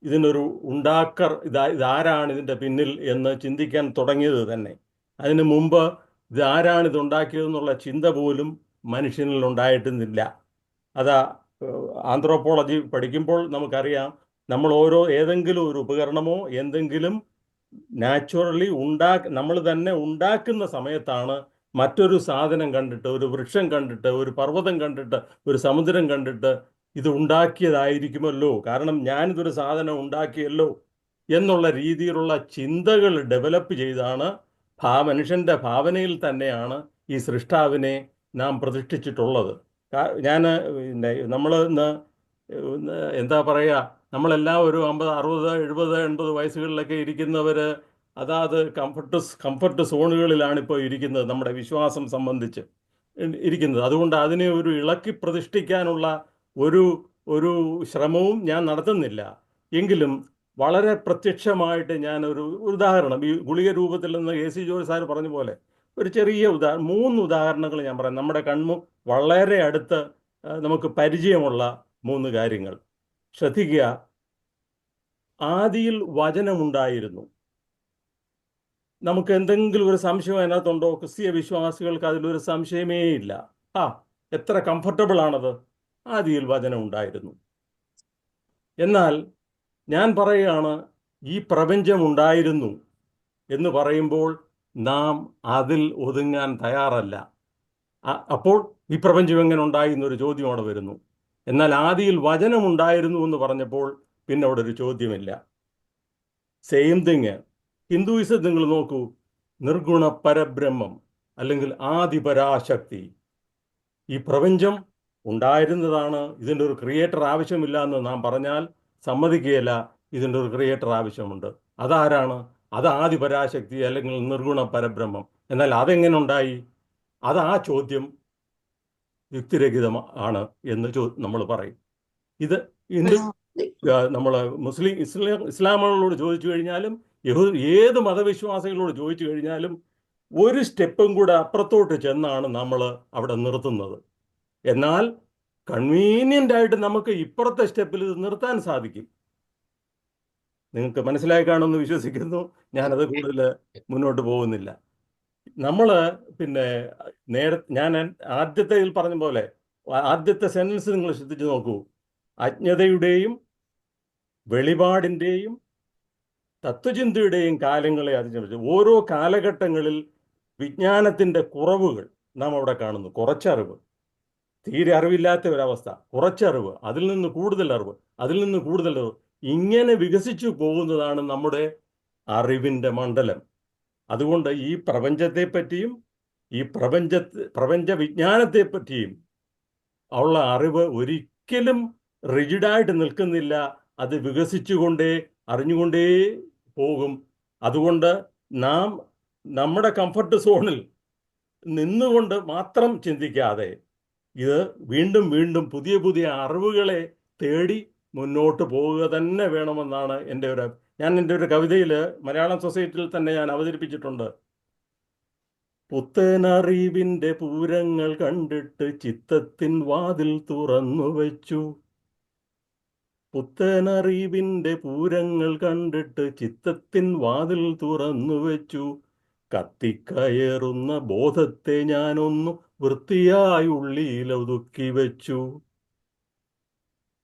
ഇതിനൊരു ഇതാരാണ് ഇതിൻ്റെ പിന്നിൽ എന്ന് ചിന്തിക്കാൻ തുടങ്ങിയത് തന്നെ. അതിനു മുമ്പ് ഇതാരാണ് ഇതുണ്ടാക്കിയതെന്നുള്ള ചിന്ത പോലും മനുഷ്യനിൽ ഉണ്ടായിരുന്നില്ല. ആന്ത്രോപോളജി പഠിക്കുമ്പോൾ നമുക്കറിയാം, നമ്മൾ ഏതെങ്കിലും ഒരു ഉപകരണമോ എന്തെങ്കിലും നാച്ചുറലി നമ്മൾ തന്നെ ഉണ്ടാക്കുന്ന സമയത്താണ് മറ്റൊരു സാധനം കണ്ടിട്ട്, ഒരു വൃക്ഷം കണ്ടിട്ട്, ഒരു പർവ്വതം കണ്ടിട്ട്, ഒരു സമുദ്രം കണ്ടിട്ട് ഇത് ഉണ്ടാക്കിയതായിരിക്കുമല്ലോ, കാരണം ഞാനിതൊരു സാധനം ഉണ്ടാക്കിയല്ലോ എന്നുള്ള രീതിയിലുള്ള ചിന്തകൾ ഡെവലപ്പ് ചെയ്താണ് മനുഷ്യൻ്റെ ഭാവനയിൽ തന്നെയാണ് ഈ സൃഷ്ടാവിനെ നാം പ്രതിഷ്ഠിച്ചിട്ടുള്ളത്. നമ്മൾ എന്താ പറയുക, നമ്മളെല്ലാം ഒരു 50, 60, 70, 80 വയസ്സുകളിലൊക്കെ ഇരിക്കുന്നവർ കംഫർട്ട് സോണുകളിലാണ് ഇപ്പോൾ ഇരിക്കുന്നത്, നമ്മുടെ വിശ്വാസം സംബന്ധിച്ച് ഇരിക്കുന്നത്. അതുകൊണ്ട് അതിനെ ഒരു ഇളക്കി പ്രതിഷ്ഠിക്കാനുള്ള ഒരു ശ്രമവും ഞാൻ നടത്തുന്നില്ല. എങ്കിലും വളരെ പ്രത്യക്ഷമായിട്ട് ഞാനൊരു ഉദാഹരണം ഈ ഗുളിക രൂപത്തിൽ നിന്ന് AC ജോർജ് സാർ പറഞ്ഞ പോലെ ഒരു ചെറിയ 3 ഉദാഹരണങ്ങൾ ഞാൻ പറയാം. നമ്മുടെ വളരെ അടുത്ത് നമുക്ക് പരിചയമുള്ള 3 കാര്യങ്ങൾ ശ്രദ്ധിക്കുക. ആദിയിൽ വചനമുണ്ടായിരുന്നു. നമുക്ക് എന്തെങ്കിലും ഒരു സംശയം അതിനകത്തുണ്ടോ? ക്രിസ്തീയ വിശ്വാസികൾക്ക് അതിലൊരു സംശയമേ ഇല്ല. എത്ര കംഫർട്ടബിൾ ആണത്. ആദിയിൽ വചനം ഉണ്ടായിരുന്നു. എന്നാൽ ഞാൻ പറയുകയാണ്, ഈ പ്രപഞ്ചം ഉണ്ടായിരുന്നു എന്ന് പറയുമ്പോൾ നാം അതിൽ ഒതുങ്ങാൻ തയ്യാറല്ല. അപ്പോൾ ഈ പ്രപഞ്ചം എങ്ങനെ ഉണ്ടായി എന്നൊരു ചോദ്യം അവിടെ വരുന്നു. എന്നാൽ ആദിയിൽ വചനമുണ്ടായിരുന്നു എന്ന് പറഞ്ഞപ്പോൾ പിന്നെ അവിടെ ഒരു ചോദ്യമില്ല. സെയിം തിങ് ഹിന്ദുയിസം നിങ്ങൾ നോക്കൂ, നിർഗുണ പരബ്രഹ്മം അല്ലെങ്കിൽ ആദിപരാശക്തി. ഈ പ്രപഞ്ചം ഉണ്ടായിരുന്നതാണ്, ഇതിൻ്റെ ഒരു ക്രിയേറ്റർ ആവശ്യമില്ല എന്ന് നാം പറഞ്ഞാൽ സമ്മതിക്കുകയില്ല. ഇതിൻ്റെ ഒരു ക്രിയേറ്റർ ആവശ്യമുണ്ട്. അതാരാണ്? അത് ആദിപരാശക്തി അല്ലെങ്കിൽ നിർഗുണ പരബ്രഹ്മം. എന്നാൽ അതെങ്ങനെ ഉണ്ടായി? ആ ചോദ്യം യുക്തിരഹിതമാണ് എന്ന് നമ്മൾ പറയും. ഇത് നമ്മൾ ഇസ്ലാമുകളോട് ചോദിച്ചു കഴിഞ്ഞാലും ഏത് മതവിശ്വാസികളോട് ചോദിച്ചു കഴിഞ്ഞാലും ഒരു സ്റ്റെപ്പും കൂടെ അപ്പുറത്തോട്ട് ചെന്നാണ് നമ്മൾ അവിടെ നിർത്തുന്നത്. എന്നാൽ കൺവീനിയൻ്റ് ആയിട്ട് നമുക്ക് ഇപ്പുറത്തെ സ്റ്റെപ്പിൽ ഇത് നിർത്താൻ സാധിക്കും. നിങ്ങൾക്ക് മനസ്സിലായി കാണുമെന്ന് വിശ്വസിക്കുന്നു. ഞാനത് കൂടുതൽ മുന്നോട്ട് പോകുന്നില്ല. നമ്മൾ പിന്നെ ഞാൻ ആദ്യത്തേതിൽ പറഞ്ഞ പോലെ ആദ്യത്തെ സെൻറ്റൻസ് നിങ്ങൾ ശ്രദ്ധിച്ച് നോക്കൂ. അജ്ഞതയുടെയും വെളിപാടിൻ്റെയും തത്വചിന്തയുടെയും കാലങ്ങളെ അതിജീവിച്ചു. ഓരോ കാലഘട്ടങ്ങളിൽ വിജ്ഞാനത്തിൻ്റെ കുറവുകൾ നാം അവിടെ കാണുന്നു. കുറച്ചറിവ്, തീരെ അറിവില്ലാത്ത ഒരവസ്ഥ, കുറച്ചറിവ്, അതിൽ നിന്ന് കൂടുതൽ അറിവ്, അതിൽ നിന്ന് കൂടുതൽ അറിവ്, ഇങ്ങനെ വികസിച്ചു പോകുന്നതാണ് നമ്മുടെ അറിവിൻ്റെ മണ്ഡലം. അതുകൊണ്ട് ഈ പ്രപഞ്ചത്തെപ്പറ്റിയും ഈ പ്രപഞ്ച വിജ്ഞാനത്തെപ്പറ്റിയും ഉള്ള അറിവ് ഒരിക്കലും റിജിഡായിട്ട് നിൽക്കുന്നില്ല. അത് വികസിച്ചുകൊണ്ടേ അറിഞ്ഞുകൊണ്ടേ പോകും. അതുകൊണ്ട് നാം നമ്മുടെ കംഫർട്ട് സോണിൽ നിന്നുകൊണ്ട് മാത്രം ചിന്തിക്കാതെ ഇത് വീണ്ടും വീണ്ടും പുതിയ പുതിയ അറിവുകളെ തേടി മുന്നോട്ട് പോവുക തന്നെ വേണമെന്നാണ് എൻ്റെ ഒരു. ഞാൻ എൻ്റെ ഒരു കവിതയിൽ മലയാളം സൊസൈറ്റിയിൽ തന്നെ ഞാൻ അവതരിപ്പിച്ചിട്ടുണ്ട്. പുത്തനറിവിൻ്റെ പൂരങ്ങൾ കണ്ടിട്ട് ചിത്തത്തിൻ വാതിൽ തുറന്നു വച്ചു. പുത്തനറിവിൻ്റെ പൂരങ്ങൾ കണ്ടിട്ട് ചിത്തത്തിൻ വാതിൽ തുറന്നു വെച്ചു. കത്തിക്കയറുന്ന ബോധത്തെ ഞാനൊന്നു വൃത്തിയായി ഉള്ളിലൊതുക്കി വെച്ചു.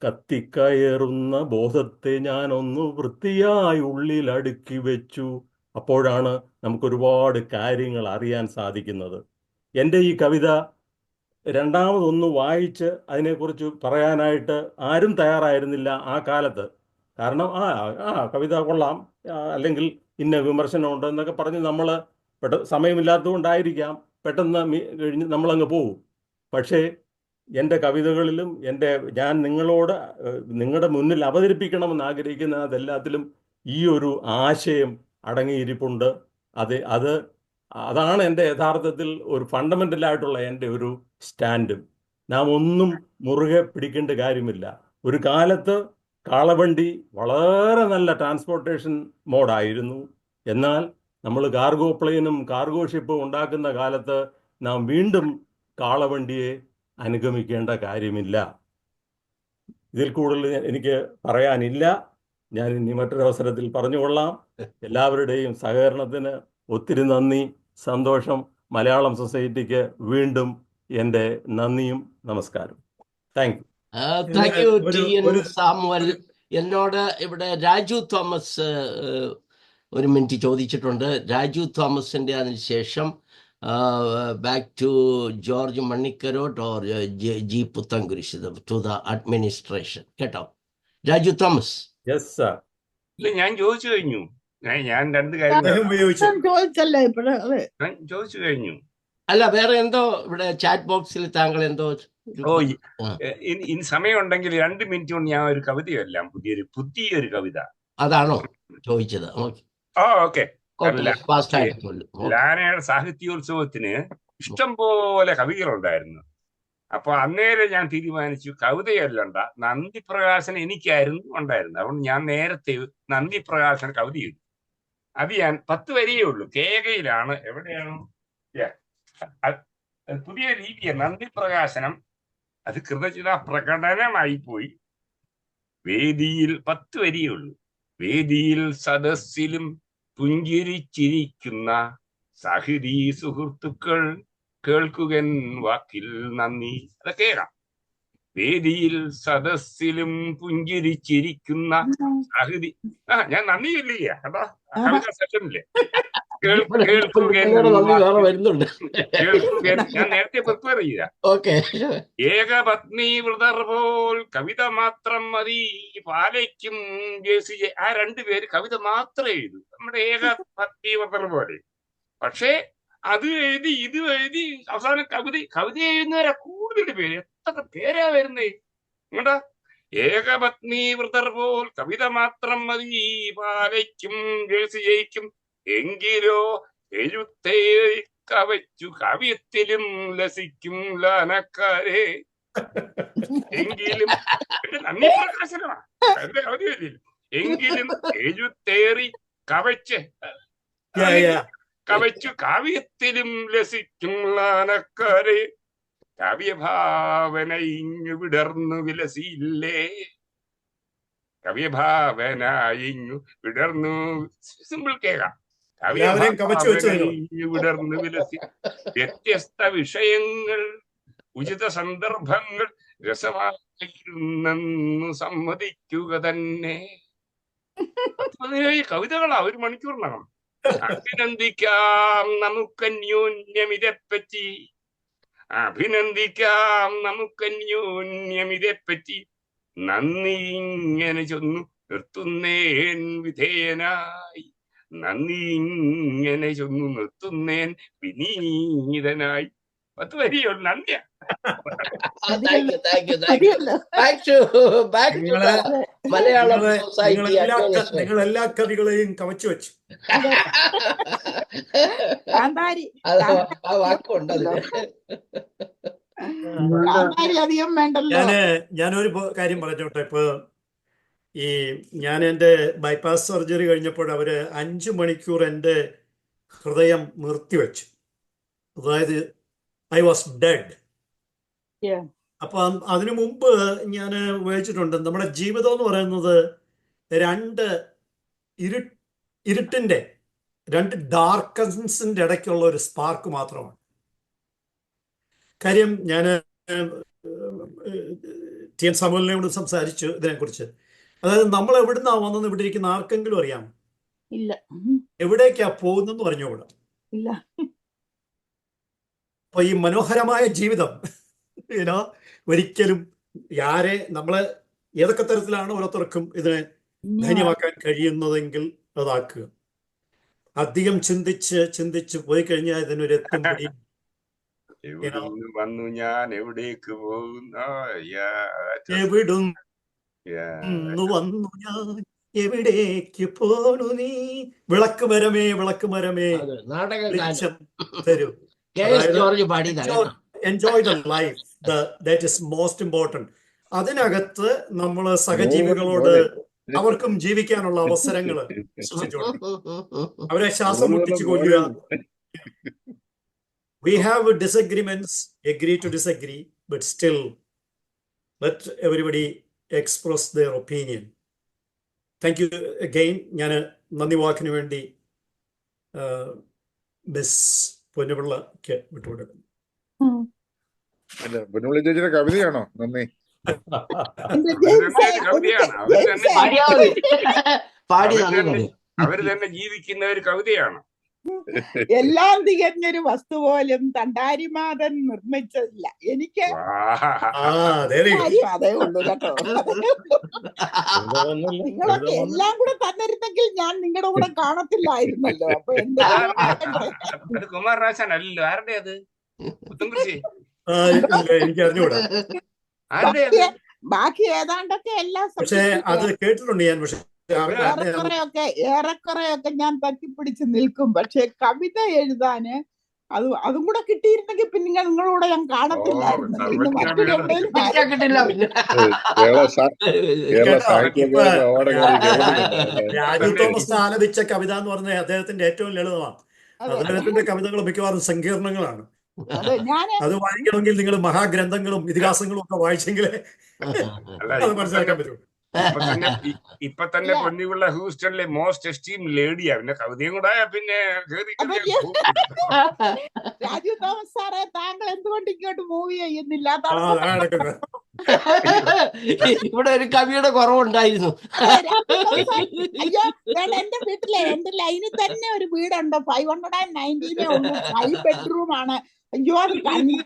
കത്തിക്കയറുന്ന ബോധത്തെ ഞാനൊന്നു വൃത്തിയായി ഉള്ളിലടുക്കി വെച്ചു. അപ്പോഴാണ് നമുക്കൊരുപാട് കാര്യങ്ങൾ അറിയാൻ സാധിക്കുന്നത്. എൻ്റെ ഈ കവിത രണ്ടാമതൊന്ന് വായിച്ച് അതിനെക്കുറിച്ച് പറയാനായിട്ട് ആരും തയ്യാറായിരുന്നില്ല ആ കാലത്ത്. കാരണം കവിത കൊള്ളാം, അല്ലെങ്കിൽ ഇന്ന വിമർശനമുണ്ട് എന്നൊക്കെ പറഞ്ഞ് നമ്മൾ സമയമില്ലാത്തതുകൊണ്ടായിരിക്കാം പെട്ടെന്ന് കഴിഞ്ഞ് നമ്മളങ്ങ് പോകും. പക്ഷേ എൻ്റെ കവിതകളിലും ഞാൻ നിങ്ങളുടെ മുന്നിൽ അവതരിപ്പിക്കണമെന്ന് ആഗ്രഹിക്കുന്ന അതെല്ലാത്തിലും ഈ ഒരു ആശയം അടങ്ങിയിരിപ്പുണ്ട്. അതാണ് എൻ്റെ യഥാർത്ഥത്തിൽ ഒരു ഫണ്ടമെൻ്റലായിട്ടുള്ള എൻ്റെ ഒരു സ്റ്റാൻഡും. നാം ഒന്നും മുറുകെ പിടിക്കേണ്ട കാര്യമില്ല. ഒരു കാലത്ത് കാളവണ്ടി വളരെ നല്ല ട്രാൻസ്പോർട്ടേഷൻ മോഡായിരുന്നു. എന്നാൽ നമ്മൾ കാർഗോ പ്ലെയിനും കാർഗോ ഷിപ്പും ഉണ്ടാക്കുന്ന കാലത്ത് നാം വീണ്ടും കാളവണ്ടിയെ അനുഗമിക്കേണ്ട കാര്യമില്ല. ഇതിൽ കൂടുതൽ എനിക്ക് പറയാനില്ല. ഞാൻ ഇനി മറ്റൊരവസരത്തിൽ പറഞ്ഞുകൊള്ളാം. എല്ലാവരുടെയും സഹകരണത്തിന് ഒത്തിരി നന്ദി, സന്തോഷം. മലയാളം സൊസൈറ്റിക്ക് വീണ്ടും എൻ്റെ നന്ദിയും നമസ്കാരം. Thank thank you TN. Samuel. എന്നോട് ഇവിടെ രാജു തോമസ് ഒരു മിനിറ്റ് ചോദിച്ചിട്ടുണ്ട്. രാജു തോമസിൻ്റെ അതിനുശേഷം back to George Mannikkarottu or G Puthenkurish to the administration. കേട്ടോ രാജു തോമസ്? Yes sir. ഇല്ല, ഞാൻ ചോദിച്ചു കഴിഞ്ഞു. ഞാൻ രണ്ട് കാര്യം ചോദിച്ചല്ലേ ഇപ്പോഴേ? ഞാൻ ചോദിച്ചു കഴിഞ്ഞു. അല്ല, വേറെ എന്തോ ഇവിടെ ചാറ്റ് ബോക്സിൽ താങ്കൾ എന്തോ. ഇനി സമയമുണ്ടെങ്കിൽ 2 മിനിറ്റ് കൊണ്ട് ഞാൻ ഒരു കവിതയെല്ലാം പുതിയൊരു കവിത. അതാണോ ചോദിച്ചത്? ഓക്കെ. ലാനയുടെ സാഹിത്യോത്സവത്തിന് ഇഷ്ടം പോലെ കവികളുണ്ടായിരുന്നു. അപ്പൊ അന്നേരം ഞാൻ തീരുമാനിച്ചു കവിതയല്ലണ്ട, നന്ദി പ്രകാശനം എനിക്കായിരുന്നു ഉണ്ടായിരുന്നത്. അതുകൊണ്ട് ഞാൻ നേരത്തെ നന്ദി പ്രകാശന കവിത ചെയ്തു. അത് ഞാൻ 10 വരിയേ ഉള്ളൂ. കേകയിലാണ്. എവിടെയാണ്? പുതിയ രീതിയാണ് നന്ദി പ്രകാശനം. അത് കൃതജ്ഞതാ പ്രകടനമായി പോയി. വേദിയിൽ 10 വരിയേ ഉള്ളൂ. വേദിയിൽ സദസ്സിലും പുഞ്ചിരിച്ചിരിക്കുന്ന സാഹിതി സുഹൃത്തുക്കൾ കേൾക്കുകൻ വാക്കിൽ നന്ദി. അതൊക്കെ കേൾക്കാം. വേദിയിൽ സദസ്സിലും പുഞ്ചിരിച്ചിരിക്കുന്ന സാഹിതി. ഞാൻ നന്ദി ഇല്ലേ കേട്ടോ, കവിത സെഷനില്ലേ? കേൾക്കുകൻ ഞാൻ നേരത്തെ പ്രിപ്പയർ ചെയ്ത ഏകപത്നി വൃതർ പോൽ കവിത മാത്രം മതി പാലയ്ക്കും ജേസി. ആ 2 പേര് കവിത മാത്രമേ എഴുതൂ, നമ്മുടെ ഏകപത്നി വൃതർ പോലെ. പക്ഷേ അത് എഴുതി ഇത് എഴുതി അവസാനം കവിത എഴുതുന്നവരെ കൂടുതൽ പേര്. എത്ര പേരാ വരുന്നേ ഇങ്ങോട്ടാ? ഏകപത്നി വൃതർ പോൽ കവിത മാത്രം മതി പാലയ്ക്കും ജേഴ്സി ജയിക്കും. എങ്കിലോ എഴുത്തേറി കവച്ചു കവിയത്തിലും ലസിക്കും ലാനക്കാരെ. എങ്കിലും നന്ദി പ്രകാശനമാണ് കവിതയില്ല. എങ്കിലും എഴുത്തേറി കവച്ചു കാവ്യത്തിലും ലസിക്കും ലാനക്കാരെ. കാവ്യഭാവന ഇഞ്ഞു വിടർന്നു വിലസിയില്ലേ. കവ്യഭാവന ഇഞ്ഞു വിടർന്നു. സിമ്പിൾ കേൾക്കാം. വിടർന്നു വിലസി. വ്യത്യസ്ത വിഷയങ്ങൾ, ഉചിത സന്ദർഭങ്ങൾ രസമായിരുന്നെന്നു സമ്മതിക്കുക തന്നെ. കവിതകളാ 1 മണിക്കൂറിനകം. അഭിനന്ദിക്കാം നമുക്കന്യോന്യമിതെപ്പറ്റി. അഭിനന്ദിക്കാം നമുക്കന്യോന്യമിതെപ്പറ്റി. നന്ദി ഇങ്ങനെ ചൊന്നു നിർത്തുന്നേൻ വിധേയനായി. നന്ദി ഇങ്ങനെ ചൊന്നു നിർത്തുന്നേൻ വിനീതനായി. 10 വരിയുള്ളൂ. നന്ദിയാ. നിങ്ങൾ എല്ലാ കവികളെയും കവച്ചു വെച്ചു. ഞാനൊരു കാര്യം പറഞ്ഞോട്ടെ. ഇപ്പൊ ഞാൻ എൻ്റെ ബൈപ്പാസ് സർജറി കഴിഞ്ഞപ്പോൾ അവര് 5 മണിക്കൂർ എൻ്റെ ഹൃദയം നിർത്തിവെച്ചു. അതായത് ഐ വാസ് ഡെഡ്. Yeah. അപ്പൊ അതിനു മുമ്പ് ഞാൻ ഉപയോഗിച്ചിട്ടുണ്ട്. നമ്മുടെ ജീവിതം എന്ന് പറയുന്നത് രണ്ട് ഇരുട്ടിന്റെ, രണ്ട് ഡാർക്കൻസിന്റെ ഇടയ്ക്കുള്ള ഒരു സ്പാർക്ക് മാത്രമാണ്. കാര്യം ഞാൻ ടി എൻ സാമുവലിനോട് സംസാരിച്ചു ഇതിനെക്കുറിച്ച്. അതായത് നമ്മൾ എവിടുന്നാ വന്നെന്ന് ഇവിടെ ഇരിക്കുന്ന ആർക്കെങ്കിലും അറിയാം? ഇല്ല. എവിടേക്കാ പോകുന്നെന്ന് പറഞ്ഞുകൂടാ. ഇല്ല. അപ്പൊ ഈ മനോഹരമായ ജീവിതം ഒരിക്കലും നമ്മളെ ഏതൊക്കെ തരത്തിലാണ് ഓരോരുത്തർക്കും ഇതിനെ ധന്യമാക്കാൻ കഴിയുന്നതെങ്കിൽ അതാക്കുക. അധികം ചിന്തിച്ച് പോയി കഴിഞ്ഞാൽ ഇതിനൊരു എത്തുമ്പടി എവിടുന്ന് വന്നു ഞാൻ എവിടേക്ക് പോകുന്നു, എവിടുന്ന് വന്നു ഞാൻ എവിടേക്ക് പോണു നീ, വിളക്ക് മരമേ വെളിച്ചം തരൂ. ജോർജ് പാടിയതാണ്. Enjoy the life, that is most important. അതിനകത്ത് നമ്മൾ സഹജീവികളോട് അവർക്കും ജീവിക്കാനുള്ള അവസരങ്ങൾ സൃഷ്ടിച്ചു കൊടുക്കുക. അവരെ ശ്വാസം മുട്ടിച്ചു കൊല്ലുക. We have disagreements, agree to disagree, but still let everybody express their opinion. Thank you again. ഞാൻ നന്ദി വാക്കിന് വേണ്ടി മിസ് പൊന്നുപിള്ളക്ക് വിട്ടുകൊടുക്കുന്നു. അല്ല, പൊന്നുപിള്ള ചേച്ചിയുടെ കവിതയാണോ? നന്ദി. അവര് തന്നെ ജീവിക്കുന്ന ഒരു കവിതയാണ്. എല്ലാം തികഞ്ഞൊരു വസ്തു പോലും തണ്ടാരിമാതൻ നിർമ്മിച്ചതില്ല. എനിക്ക് അതേ ഉള്ളൂ കേട്ടോ. നിങ്ങളൊക്കെ എല്ലാം കൂടെ തന്നിരുന്നെങ്കിൽ ഞാൻ നിങ്ങളുടെ കൂടെ കാണത്തില്ലായിരുന്നല്ലോ. അപ്പൊ കുമാർ രാജൻ അല്ലല്ലോ. ആരുടെ അത്? എനിക്ക് അറിഞ്ഞൂടാ. ബാക്കി ഏതാണ്ടൊക്കെ എല്ലാം അത് കേട്ടിട്ടുണ്ട് ഞാൻ. പക്ഷെ ഏറെക്കുറെയൊക്കെ ഞാൻ തട്ടിപ്പിടിച്ച് നിൽക്കും. പക്ഷെ കവിത എഴുതാന് അതും കൂടെ കിട്ടിയിരുന്നെങ്കിൽ പിന്നെ നിങ്ങളൂടെ ഞാൻ കാണത്തില്ലായിരുന്നു. രാജു തോമസ് ആലപിച്ച കവിത എന്ന് പറഞ്ഞാൽ അദ്ദേഹത്തിന്റെ ഏറ്റവും ലളിതമാണ്. അദ്ദേഹത്തിന്റെ കവിതകൾ മിക്കവാറും സങ്കീർണങ്ങളാണ്. അത് വായിക്കണമെങ്കിൽ നിങ്ങൾ മഹാഗ്രന്ഥങ്ങളും ഇതിഹാസങ്ങളും ഒക്കെ വായിച്ചെങ്കിലേ അത് മനസ്സിലാക്കാൻ പറ്റും. ഇപ്പൊ തന്നെ പൊന്നിയുള്ള ഹൂസ്റ്റണിലെ മോസ്റ്റ് എസ്റ്റീം ലേഡിയാ. പിന്നെ കവിതയും കൂടെ പിന്നെ രാജു തോമസ് സാറേ, താങ്കൾ എന്തുകൊണ്ട് ഇങ്ങോട്ട് മൂവ് ചെയ്യുന്നില്ല? ഇവിടെ ഒരു കവിയുടെ കുറവുണ്ടായിരുന്നു. അയ്യോ, എന്റെ വീട്ടിലെ എന്റെ ലൈനിൽ തന്നെ ഒരു വീടുണ്ട്. 519 ഉള്ളൂ. 5 bedroom ആണ്. അയ്യോ, അത്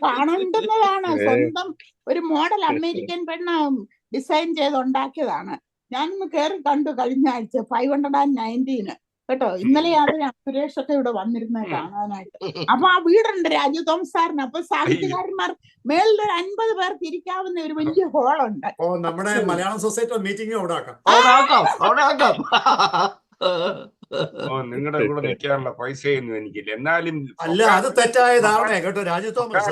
കാണേണ്ടുന്നതാണ്. സ്വന്തം ഒരു മോഡൽ അമേരിക്കൻ പെണ്ണ് ഡിസൈൻ ചെയ്ത് ഉണ്ടാക്കിയതാണ്. ഞാനൊന്ന് കയറി കണ്ടു കഴിഞ്ഞ ആഴ്ച. 519 കേട്ടോ. ഇന്നലെ സുരേഷ് ഒക്കെ ഇവിടെ വന്നിരുന്നത് കാണാനായിട്ട്. അപ്പൊ ആ വീടുണ്ട് രാജു തോമസ് സാറിന്. അപ്പൊ സാഹിത്യകാരന്മാർ മേളിലൊരു 50 പേർക്ക് ഇരിക്കാവുന്ന ഒരു വലിയ ഹോളുണ്ട്. നമ്മുടെ മലയാളം സൊസൈറ്റി മീറ്റിംഗ് അവിടെ ആക്കാം. നിങ്ങളുടെ കൂടെ നിൽക്കാനുള്ള പൈസയൊന്നും എനിക്കില്ല. എന്നാലും അല്ല, അത് തെറ്റായ ധാരണ കേട്ടോ രാജു തോമസ്.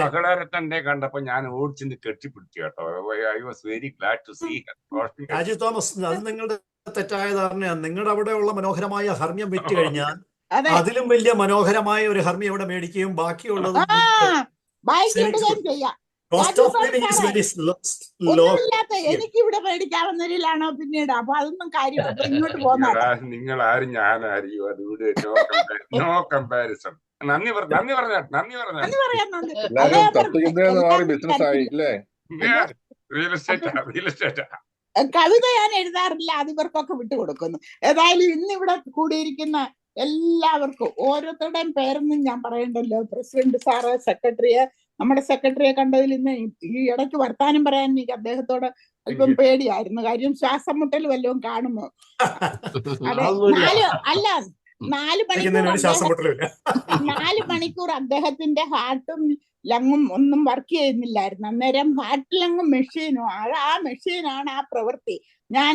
സഹകാരത്തന്നെ കണ്ടപ്പോ ഞാൻ ഓടിച്ചെന്ന് കെട്ടിപ്പിടിച്ചു കേട്ടോ. I was very glad to see Raju Thomas. അത് നിങ്ങളുടെ തെറ്റായ ധാരണയാണ്. നിങ്ങളുടെ അവിടെ ഉള്ള മനോഹരമായ ഹർമ്മ്യം വിറ്റ് കഴിഞ്ഞാൽ അതിലും വലിയ മനോഹരമായ ഒരു ഹർമ്മ്യം ഇവിടെ മേടിക്കുകയും ബാക്കിയുള്ളത് എനിക്കിവിടെ മേടിക്കാവുന്നതിലാണോ പിന്നീട്? അപ്പൊ അതൊന്നും കാര്യം ഇങ്ങോട്ട് പോകുന്ന നിങ്ങൾ ആരും ഞാനായിരിക്കും. അതുകൂടെ നോ കമ്പാരിസൺ. നന്ദി പറയാം. കവിത ഞാൻ എഴുതാറില്ല. അത് ഇവർക്കൊക്കെ വിട്ടുകൊടുക്കുന്നു. ഏതായാലും ഇന്നിവിടെ കൂടിയിരിക്കുന്ന എല്ലാവർക്കും ഓരോരുത്തരുടെയും പേരൊന്നും ഞാൻ പറയണ്ടല്ലോ. പ്രസിഡന്റ് സാറ്, സെക്രട്ടറിയെ, നമ്മുടെ സെക്രട്ടറിയെ കണ്ടതിൽ ഇന്ന് ഈ ഇടയ്ക്ക് വർത്താനം പറയാൻ എനിക്ക് അദ്ദേഹത്തോട് അല്പം പേടിയായിരുന്നു. കാര്യം ശ്വാസം മുട്ടൽ വല്ലതും കാണുമോ? അതെ, 4 മണിക്കൂർ അദ്ദേഹത്തിന്റെ ഹാർട്ടും ലങ്ങും ഒന്നും വർക്ക് ചെയ്യുന്നില്ലായിരുന്നു. അന്നേരം ഹാർട്ട് ലങ്ങും മെഷീനും ആ മെഷീനാണ് ആ പ്രവൃത്തി. ഞാൻ